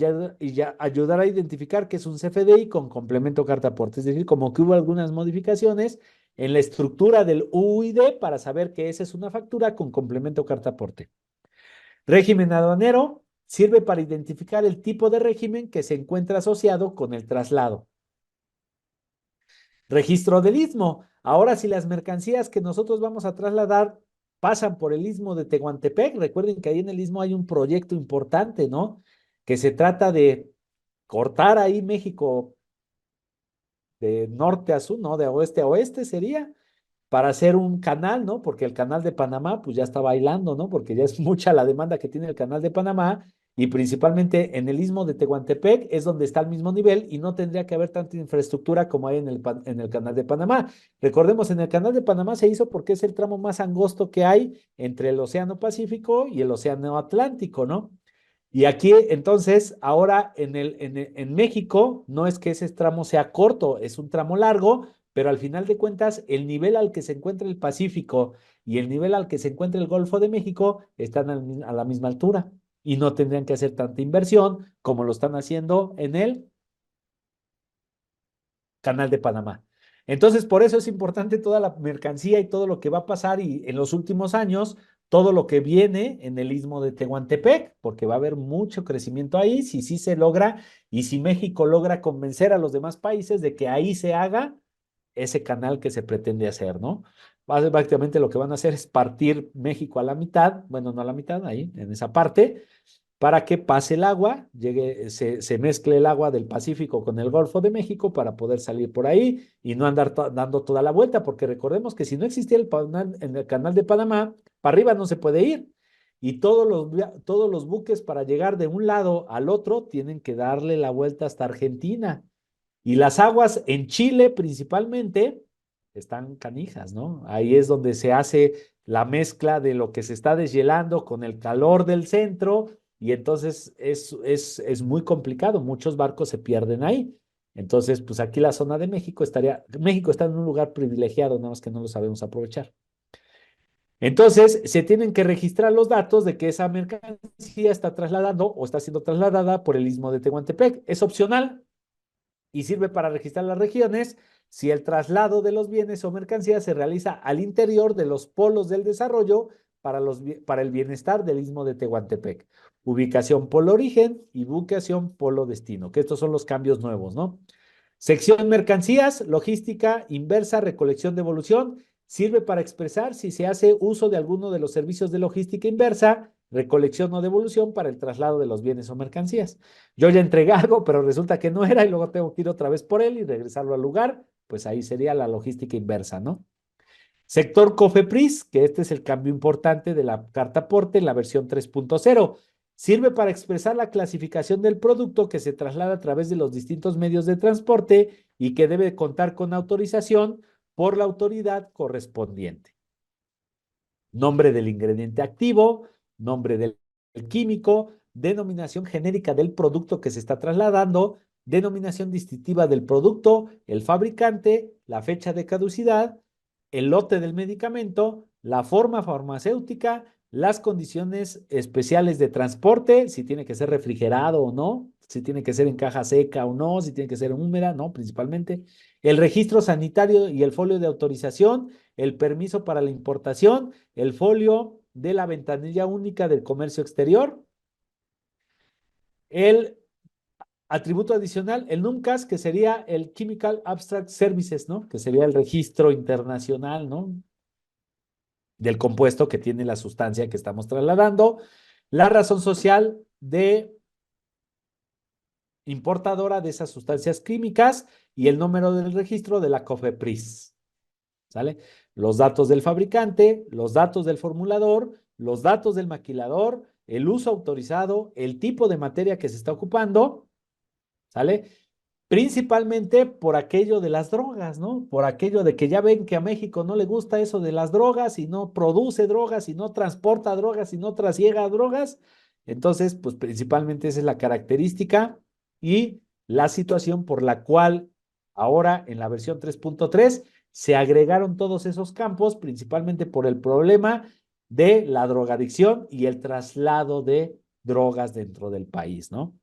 ayudará a identificar que es un CFDI con complemento carta aporte. Es decir, como que hubo algunas modificaciones en la estructura del UID para saber que esa es una factura con complemento carta aporte. Régimen aduanero sirve para identificar el tipo de régimen que se encuentra asociado con el traslado. Registro del istmo. Ahora, si las mercancías que nosotros vamos a trasladar pasan por el istmo de Tehuantepec, recuerden que ahí en el istmo hay un proyecto importante, ¿no? Que se trata de cortar ahí México de norte a sur, ¿no? De oeste a oeste sería, para hacer un canal, ¿no? Porque el canal de Panamá, pues ya está bailando, ¿no? Porque ya es mucha la demanda que tiene el canal de Panamá y principalmente en el istmo de Tehuantepec es donde está al mismo nivel y no tendría que haber tanta infraestructura como hay en el canal de Panamá. Recordemos, en el canal de Panamá se hizo porque es el tramo más angosto que hay entre el Océano Pacífico y el Océano Atlántico, ¿no? Y aquí, entonces, ahora en México, no es que ese tramo sea corto, es un tramo largo, pero al final de cuentas, el nivel al que se encuentra el Pacífico y el nivel al que se encuentra el Golfo de México están a la misma altura y no tendrían que hacer tanta inversión como lo están haciendo en el Canal de Panamá. Entonces, por eso es importante toda la mercancía y todo lo que va a pasar y en los últimos años, todo lo que viene en el istmo de Tehuantepec, porque va a haber mucho crecimiento ahí, si sí se logra y si México logra convencer a los demás países de que ahí se haga ese canal que se pretende hacer, ¿no? Básicamente lo que van a hacer es partir México a la mitad, bueno, no a la mitad, ahí, en esa parte, para que pase el agua, se mezcle el agua del Pacífico con el Golfo de México para poder salir por ahí y no andar dando toda la vuelta, porque recordemos que si no existía en el canal de Panamá, para arriba no se puede ir. Y todos los buques para llegar de un lado al otro tienen que darle la vuelta hasta Argentina. Y las aguas en Chile principalmente están canijas, ¿no? Ahí es donde se hace la mezcla de lo que se está deshielando con el calor del centro y entonces es muy complicado. Muchos barcos se pierden ahí. Entonces, pues aquí la zona de México está en un lugar privilegiado, nada más que no lo sabemos aprovechar. Entonces, se tienen que registrar los datos de que esa mercancía está trasladando o está siendo trasladada por el istmo de Tehuantepec. Es opcional, y sirve para registrar las regiones si el traslado de los bienes o mercancías se realiza al interior de los polos del desarrollo para el bienestar del istmo de Tehuantepec. Ubicación polo origen y ubicación polo destino, que estos son los cambios nuevos, ¿no? Sección mercancías, logística inversa, recolección, devolución. Sirve para expresar si se hace uso de alguno de los servicios de logística inversa, recolección o devolución para el traslado de los bienes o mercancías. Yo ya entregué algo, pero resulta que no era y luego tengo que ir otra vez por él y regresarlo al lugar, pues ahí sería la logística inversa, ¿no? Sector COFEPRIS, que este es el cambio importante de la carta aporte en la versión 3.0. Sirve para expresar la clasificación del producto que se traslada a través de los distintos medios de transporte y que debe contar con autorización por la autoridad correspondiente. Nombre del ingrediente activo, nombre del químico, denominación genérica del producto que se está trasladando, denominación distintiva del producto, el fabricante, la fecha de caducidad, el lote del medicamento, la forma farmacéutica, las condiciones especiales de transporte, si tiene que ser refrigerado o no, si tiene que ser en caja seca o no, si tiene que ser en húmeda, no, principalmente, el registro sanitario y el folio de autorización, el permiso para la importación, el folio de la ventanilla única del comercio exterior, el atributo adicional, el NUMCAS, que sería el Chemical Abstract Services, ¿no? Que sería el registro internacional, ¿no? Del compuesto que tiene la sustancia que estamos trasladando, la razón social de importadora de esas sustancias químicas y el número del registro de la COFEPRIS. ¿Sale? Los datos del fabricante, los datos del formulador, los datos del maquilador, el uso autorizado, el tipo de materia que se está ocupando, ¿sale? Principalmente por aquello de las drogas, ¿no? Por aquello de que ya ven que a México no le gusta eso de las drogas y no produce drogas y no transporta drogas y no trasiega drogas. Entonces, pues principalmente esa es la característica y la situación por la cual ahora en la versión 3.3 se agregaron todos esos campos, principalmente por el problema de la drogadicción y el traslado de drogas dentro del país, ¿no?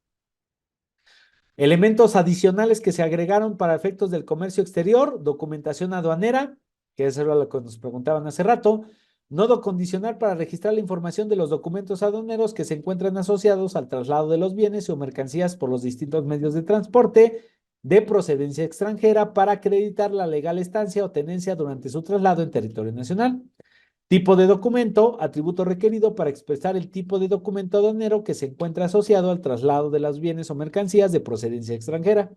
Elementos adicionales que se agregaron para efectos del comercio exterior, documentación aduanera, que eso era lo que nos preguntaban hace rato, nodo condicional para registrar la información de los documentos aduaneros que se encuentran asociados al traslado de los bienes o mercancías por los distintos medios de transporte de procedencia extranjera para acreditar la legal estancia o tenencia durante su traslado en territorio nacional. Tipo de documento, atributo requerido para expresar el tipo de documento aduanero que se encuentra asociado al traslado de los bienes o mercancías de procedencia extranjera.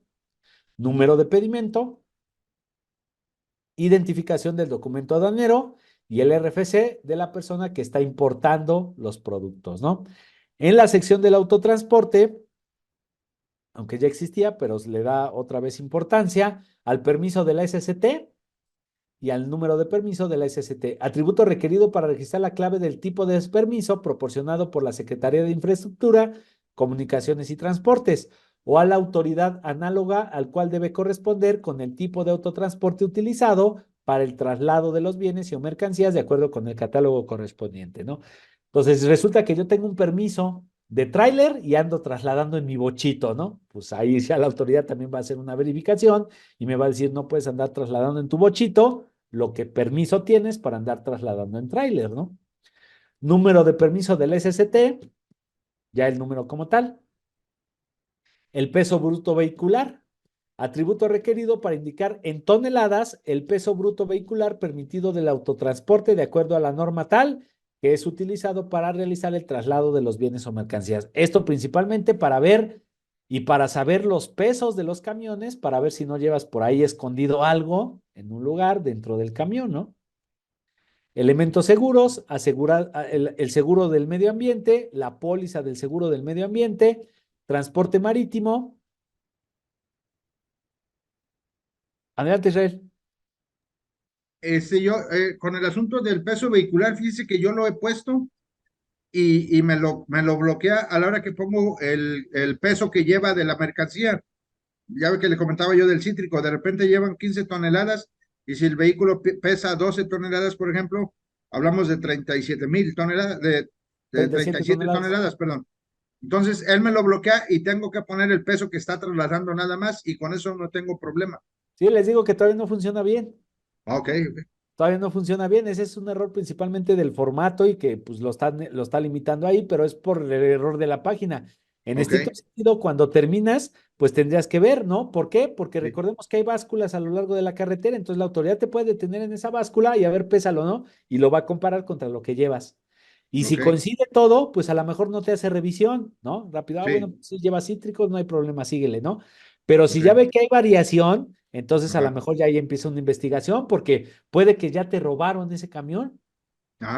Número de pedimento, identificación del documento aduanero y el RFC de la persona que está importando los productos, ¿no? En la sección del autotransporte, aunque ya existía, pero le da otra vez importancia al permiso de la SCT y al número de permiso de la SST. Atributo requerido para registrar la clave del tipo de permiso proporcionado por la Secretaría de Infraestructura, Comunicaciones y Transportes o a la autoridad análoga al cual debe corresponder con el tipo de autotransporte utilizado para el traslado de los bienes y o mercancías de acuerdo con el catálogo correspondiente, ¿no? Entonces, resulta que yo tengo un permiso de tráiler y ando trasladando en mi bochito, ¿no? Pues ahí ya la autoridad también va a hacer una verificación y me va a decir, no puedes andar trasladando en tu bochito lo que permiso tienes para andar trasladando en tráiler, ¿no? Número de permiso del SST, ya el número como tal. El peso bruto vehicular, atributo requerido para indicar en toneladas el peso bruto vehicular permitido del autotransporte de acuerdo a la norma tal que es utilizado para realizar el traslado de los bienes o mercancías. Esto principalmente para ver y para saber los pesos de los camiones, para ver si no llevas por ahí escondido algo en un lugar dentro del camión, ¿no? Elementos seguros, asegurar el seguro del medio ambiente, la póliza del seguro del medio ambiente, transporte marítimo. Adelante, Israel. Con el asunto del peso vehicular, fíjese que yo lo he puesto y me lo bloquea a la hora que pongo el peso que lleva de la mercancía. Ya ve que le comentaba yo del cítrico, de repente llevan 15 toneladas y si el vehículo pesa 12 toneladas, por ejemplo, hablamos de 37,000 toneladas, de 37 37 toneladas. toneladas, perdón. Entonces, él me lo bloquea y tengo que poner el peso que está trasladando nada más y con eso no tengo problema. Sí, les digo que todavía no funciona bien. Ok, ok. Todavía no funciona bien. Ese es un error principalmente del formato y que pues lo está limitando ahí, pero es por el error de la página. En Ok, estricto sentido, cuando terminas, pues tendrías que ver, ¿no? ¿Por qué? Porque sí, recordemos que hay básculas a lo largo de la carretera, entonces la autoridad te puede detener en esa báscula y a ver, pésalo, ¿no? Y lo va a comparar contra lo que llevas. Y si ok, coincide todo, pues a lo mejor no te hace revisión, ¿no? Rápido, bueno, sí, si llevas cítricos, no hay problema, síguele, ¿no? Pero si ok, ya ve que hay variación, entonces a lo ajá, mejor ya ahí empieza una investigación, porque puede que ya te robaron ese camión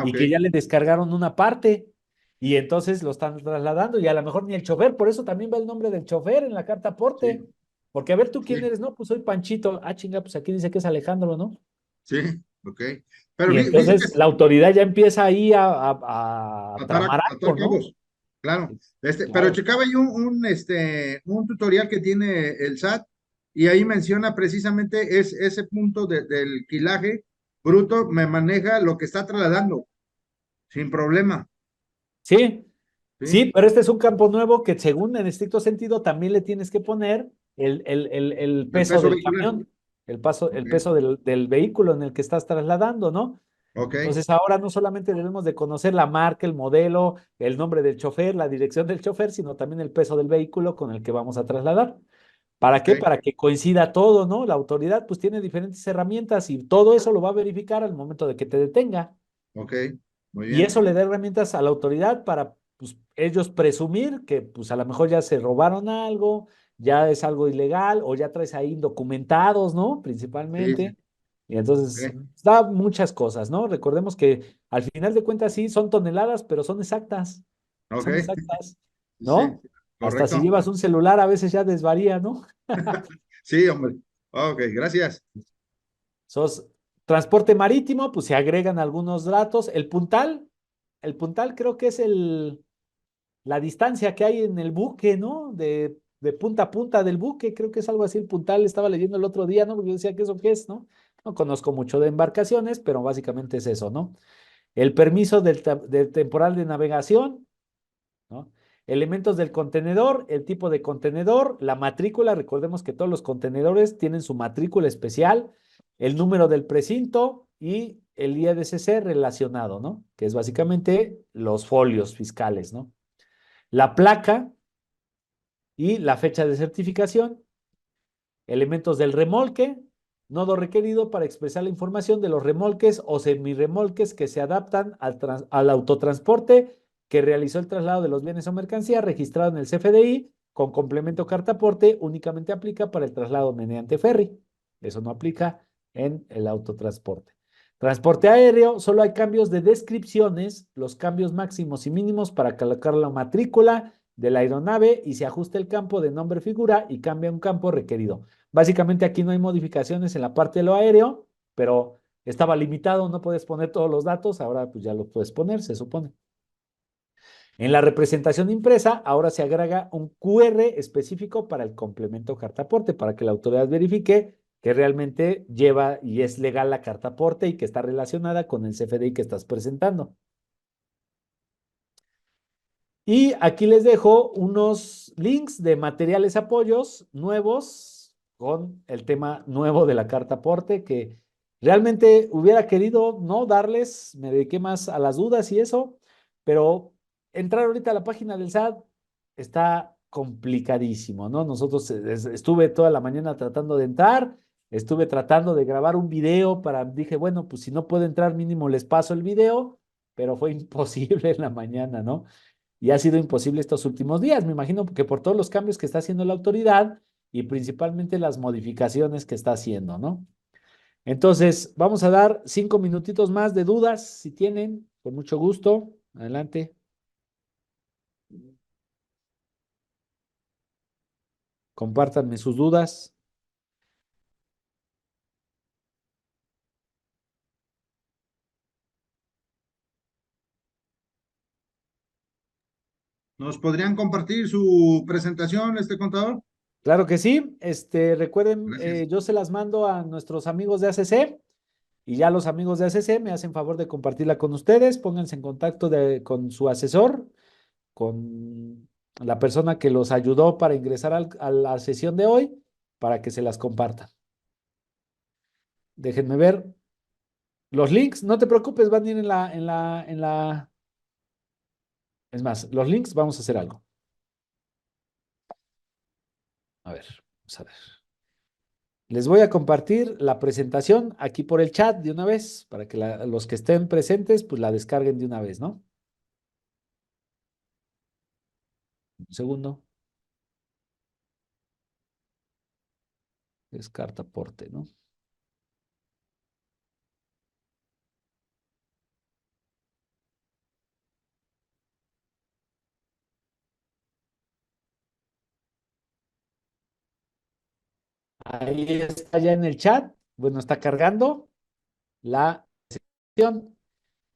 y ok, que ya le descargaron una parte y entonces lo están trasladando y a lo mejor ni el chofer, por eso también va el nombre del chofer en la carta aporte, sí, porque a ver tú quién sí, eres, no, pues soy Panchito, ah chinga, pues aquí dice que es Alejandro, ¿no? sí, ok. Pero Y fíjese que entonces la autoridad ya empieza ahí a tramar atar algo, ¿no? cabos, claro. Pero Claro. checaba yo un tutorial que tiene el SAT y ahí menciona precisamente ese punto del quilaje bruto, me maneja lo que está trasladando, sin problema, Sí, sí, ¿sí? pero este es un campo nuevo que según en estricto sentido también le tienes que poner el El peso peso del vehicular. camión, el Ok, peso del vehículo en el que estás trasladando, ¿no? ok, Entonces ahora no solamente debemos de conocer la marca, el modelo, el nombre del chofer, la dirección del chofer, sino también el peso del vehículo con el que vamos a trasladar. ¿Para qué? ok, Para que coincida todo, ¿no? La autoridad pues tiene diferentes herramientas y todo eso lo va a verificar al momento de que te detenga. ok, muy Y bien. eso le da herramientas a la autoridad para pues, ellos presumir que pues a lo mejor ya se robaron algo, ya es algo ilegal o ya traes ahí indocumentados, ¿no? Sí, sí, Principalmente. Y entonces ok, da muchas cosas, ¿no? Recordemos que al final de cuentas sí son toneladas, pero ok, son exactas, sí, ¿no? Hasta si correcto. llevas un celular a veces ya desvaría, ¿no? Sí, hombre. Ok, gracias. Sos transporte marítimo, pues se agregan algunos datos. El puntal creo que es la distancia que hay en el buque, ¿no? De punta a punta del buque, creo que es algo así el puntal, estaba leyendo el otro día, ¿no? Porque yo decía que eso qué es, ¿no? No conozco mucho de embarcaciones, pero básicamente es eso, ¿no? El permiso del temporal de navegación, ¿no? Elementos del contenedor, el tipo de contenedor, la matrícula, recordemos que todos los contenedores tienen su matrícula especial, el número del precinto y el IEDCC relacionado, ¿no? Que es básicamente los folios fiscales, ¿no? La placa y la fecha de certificación, elementos del remolque, nodo requerido para expresar la información de los remolques o semirremolques que se adaptan al autotransporte que realizó el traslado de los bienes o mercancías registrado en el CFDI con complemento cartaporte únicamente aplica para el traslado mediante ferry. Eso no aplica en el autotransporte. Transporte aéreo, solo hay cambios de descripciones, los cambios máximos y mínimos para colocar la matrícula de la aeronave y se ajusta el campo de nombre figura y cambia un campo requerido. Básicamente aquí no hay modificaciones en la parte de lo aéreo, pero estaba limitado, no puedes poner todos los datos, ahora pues ya lo puedes poner, se supone. En la representación impresa, ahora se agrega un QR específico para el complemento carta aporte, para que la autoridad verifique que realmente lleva y es legal la carta aporte y que está relacionada con el CFDI que estás presentando. Y aquí les dejo unos links de materiales apoyos nuevos con el tema nuevo de la carta aporte que realmente hubiera querido no darles, me dediqué más a las dudas y eso, pero entrar ahorita a la página del SAT está complicadísimo, ¿no? Nosotros estuve toda la mañana tratando de entrar, estuve tratando de grabar un video dije, bueno, pues si no puedo entrar mínimo les paso el video, pero fue imposible en la mañana, ¿no? Y ha sido imposible estos últimos días, me imagino que por todos los cambios que está haciendo la autoridad y principalmente las modificaciones que está haciendo, ¿no? Entonces, vamos a dar 5 minutitos más de dudas, si tienen, con mucho gusto. Adelante. Compártanme sus dudas. ¿Nos podrían compartir su presentación, contador? Claro que sí. Recuerden, Gracias. yo se las mando a nuestros amigos de ACC y ya los amigos de ACC me hacen favor de compartirla con ustedes. Pónganse en contacto con su asesor, con la persona que los ayudó para ingresar a la sesión de hoy, para que se las compartan. Déjenme ver los links. No te preocupes, van a ir Es más, los links, vamos a hacer algo. A ver, vamos a ver. Les voy a compartir la presentación aquí por el chat de una vez, para que los que estén presentes, pues la descarguen de una vez, ¿no? Un segundo. Descarta aporte, ¿no? Ahí está ya en el chat. Bueno, está cargando la sesión.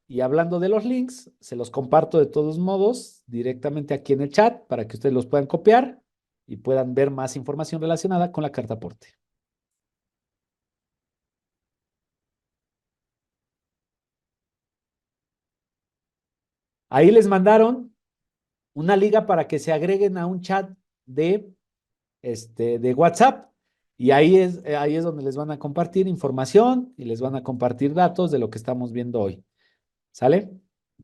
Y hablando de los links, se los comparto de todos modos directamente aquí en el chat para que ustedes los puedan copiar y puedan ver más información relacionada con la carta aporte. Ahí les mandaron una liga para que se agreguen a un chat de WhatsApp y ahí es donde les van a compartir información y les van a compartir datos de lo que estamos viendo hoy. ¿Sale?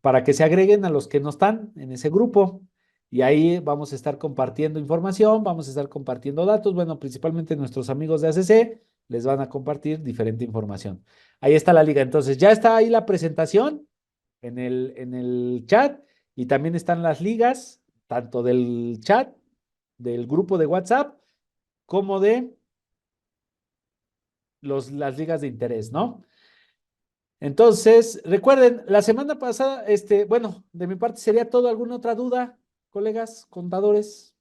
Para que se agreguen a los que no están en ese grupo. Y ahí vamos a estar compartiendo información, vamos a estar compartiendo datos. Bueno, principalmente nuestros amigos de ACC les van a compartir diferente información. Ahí está la liga. Entonces, ya está ahí la presentación en el chat y también están las ligas, tanto del chat, del grupo de WhatsApp, como de las ligas de interés, ¿no? Entonces, recuerden, la semana pasada, bueno, de mi parte sería todo. ¿Alguna otra duda, colegas, contadores?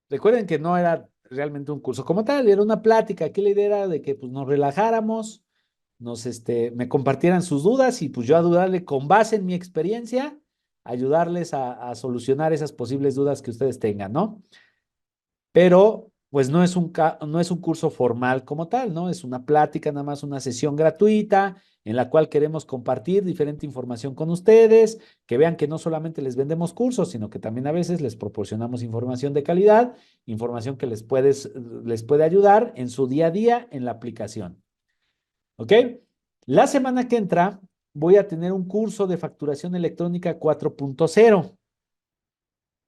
Recuerden que no era realmente un curso como tal, era una plática. Aquí la idea era de que pues, nos relajáramos, me compartieran sus dudas y pues yo ayudarle con base en mi experiencia, ayudarles a solucionar esas posibles dudas que ustedes tengan, ¿no? Pero pues no es un curso formal como tal, ¿no? Es una plática, nada más una sesión gratuita en la cual queremos compartir diferente información con ustedes, que vean que no solamente les vendemos cursos, sino que también a veces les proporcionamos información de calidad, información que les puede ayudar en su día a día en la aplicación. ¿Ok? La semana que entra voy a tener un curso de facturación electrónica 4.0.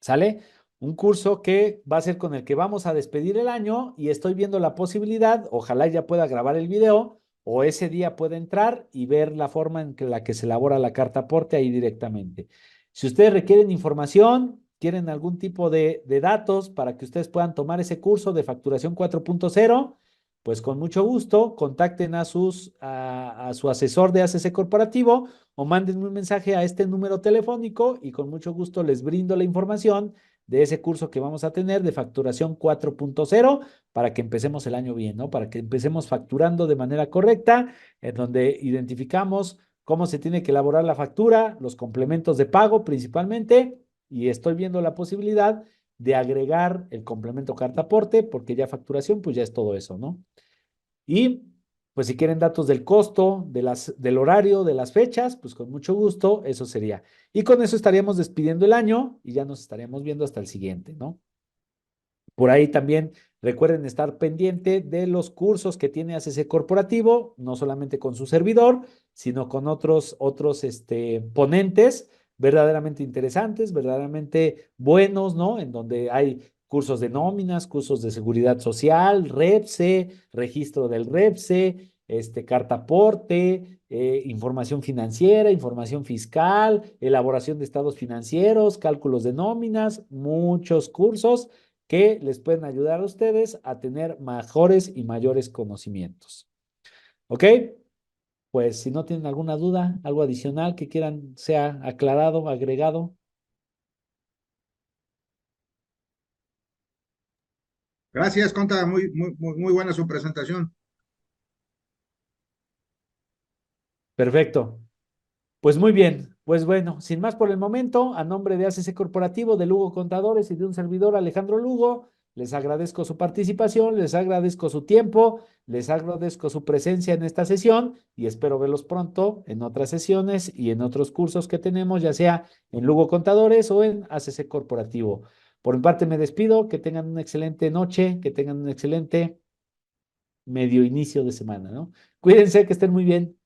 ¿Sale? Un curso que va a ser con el que vamos a despedir el año y estoy viendo la posibilidad, ojalá ya pueda grabar el video o ese día pueda entrar y ver la forma en la que se elabora la carta aporte ahí directamente. Si ustedes requieren información, quieren algún tipo de datos para que ustedes puedan tomar ese curso de facturación 4.0, pues con mucho gusto contacten a su asesor de ACC corporativo o mándenme un mensaje a este número telefónico y con mucho gusto les brindo la información de ese curso que vamos a tener de facturación 4.0 para que empecemos el año bien, ¿no? Para que empecemos facturando de manera correcta, en donde identificamos cómo se tiene que elaborar la factura, los complementos de pago principalmente, y estoy viendo la posibilidad de agregar el complemento carta aporte, porque ya facturación, pues ya es todo eso, ¿no? Y pues si quieren datos del costo, del horario, de las fechas, pues con mucho gusto, eso sería. Y con eso estaríamos despidiendo el año y ya nos estaríamos viendo hasta el siguiente, ¿no? Por ahí también recuerden estar pendiente de los cursos que tiene ACC Corporativo, no solamente con su servidor, sino con otros ponentes verdaderamente interesantes, verdaderamente buenos, ¿no? En donde hay cursos de nóminas, cursos de seguridad social, REPSE, registro del REPSE, carta aporte, información financiera, información fiscal, elaboración de estados financieros, cálculos de nóminas, muchos cursos que les pueden ayudar a ustedes a tener mejores y mayores conocimientos. ¿Ok? Pues si no tienen alguna duda, algo adicional que quieran sea aclarado, agregado. Gracias, Conta, muy buena su presentación. Perfecto. Pues muy bien, pues bueno, sin más por el momento, a nombre de ACC Corporativo, de Lugo Contadores y de un servidor Alejandro Lugo, les agradezco su participación, les agradezco su tiempo, les agradezco su presencia en esta sesión y espero verlos pronto en otras sesiones y en otros cursos que tenemos, ya sea en Lugo Contadores o en ACC Corporativo. Por mi parte me despido, que tengan una excelente noche, que tengan un excelente medio inicio de semana, ¿no? Cuídense, que estén muy bien.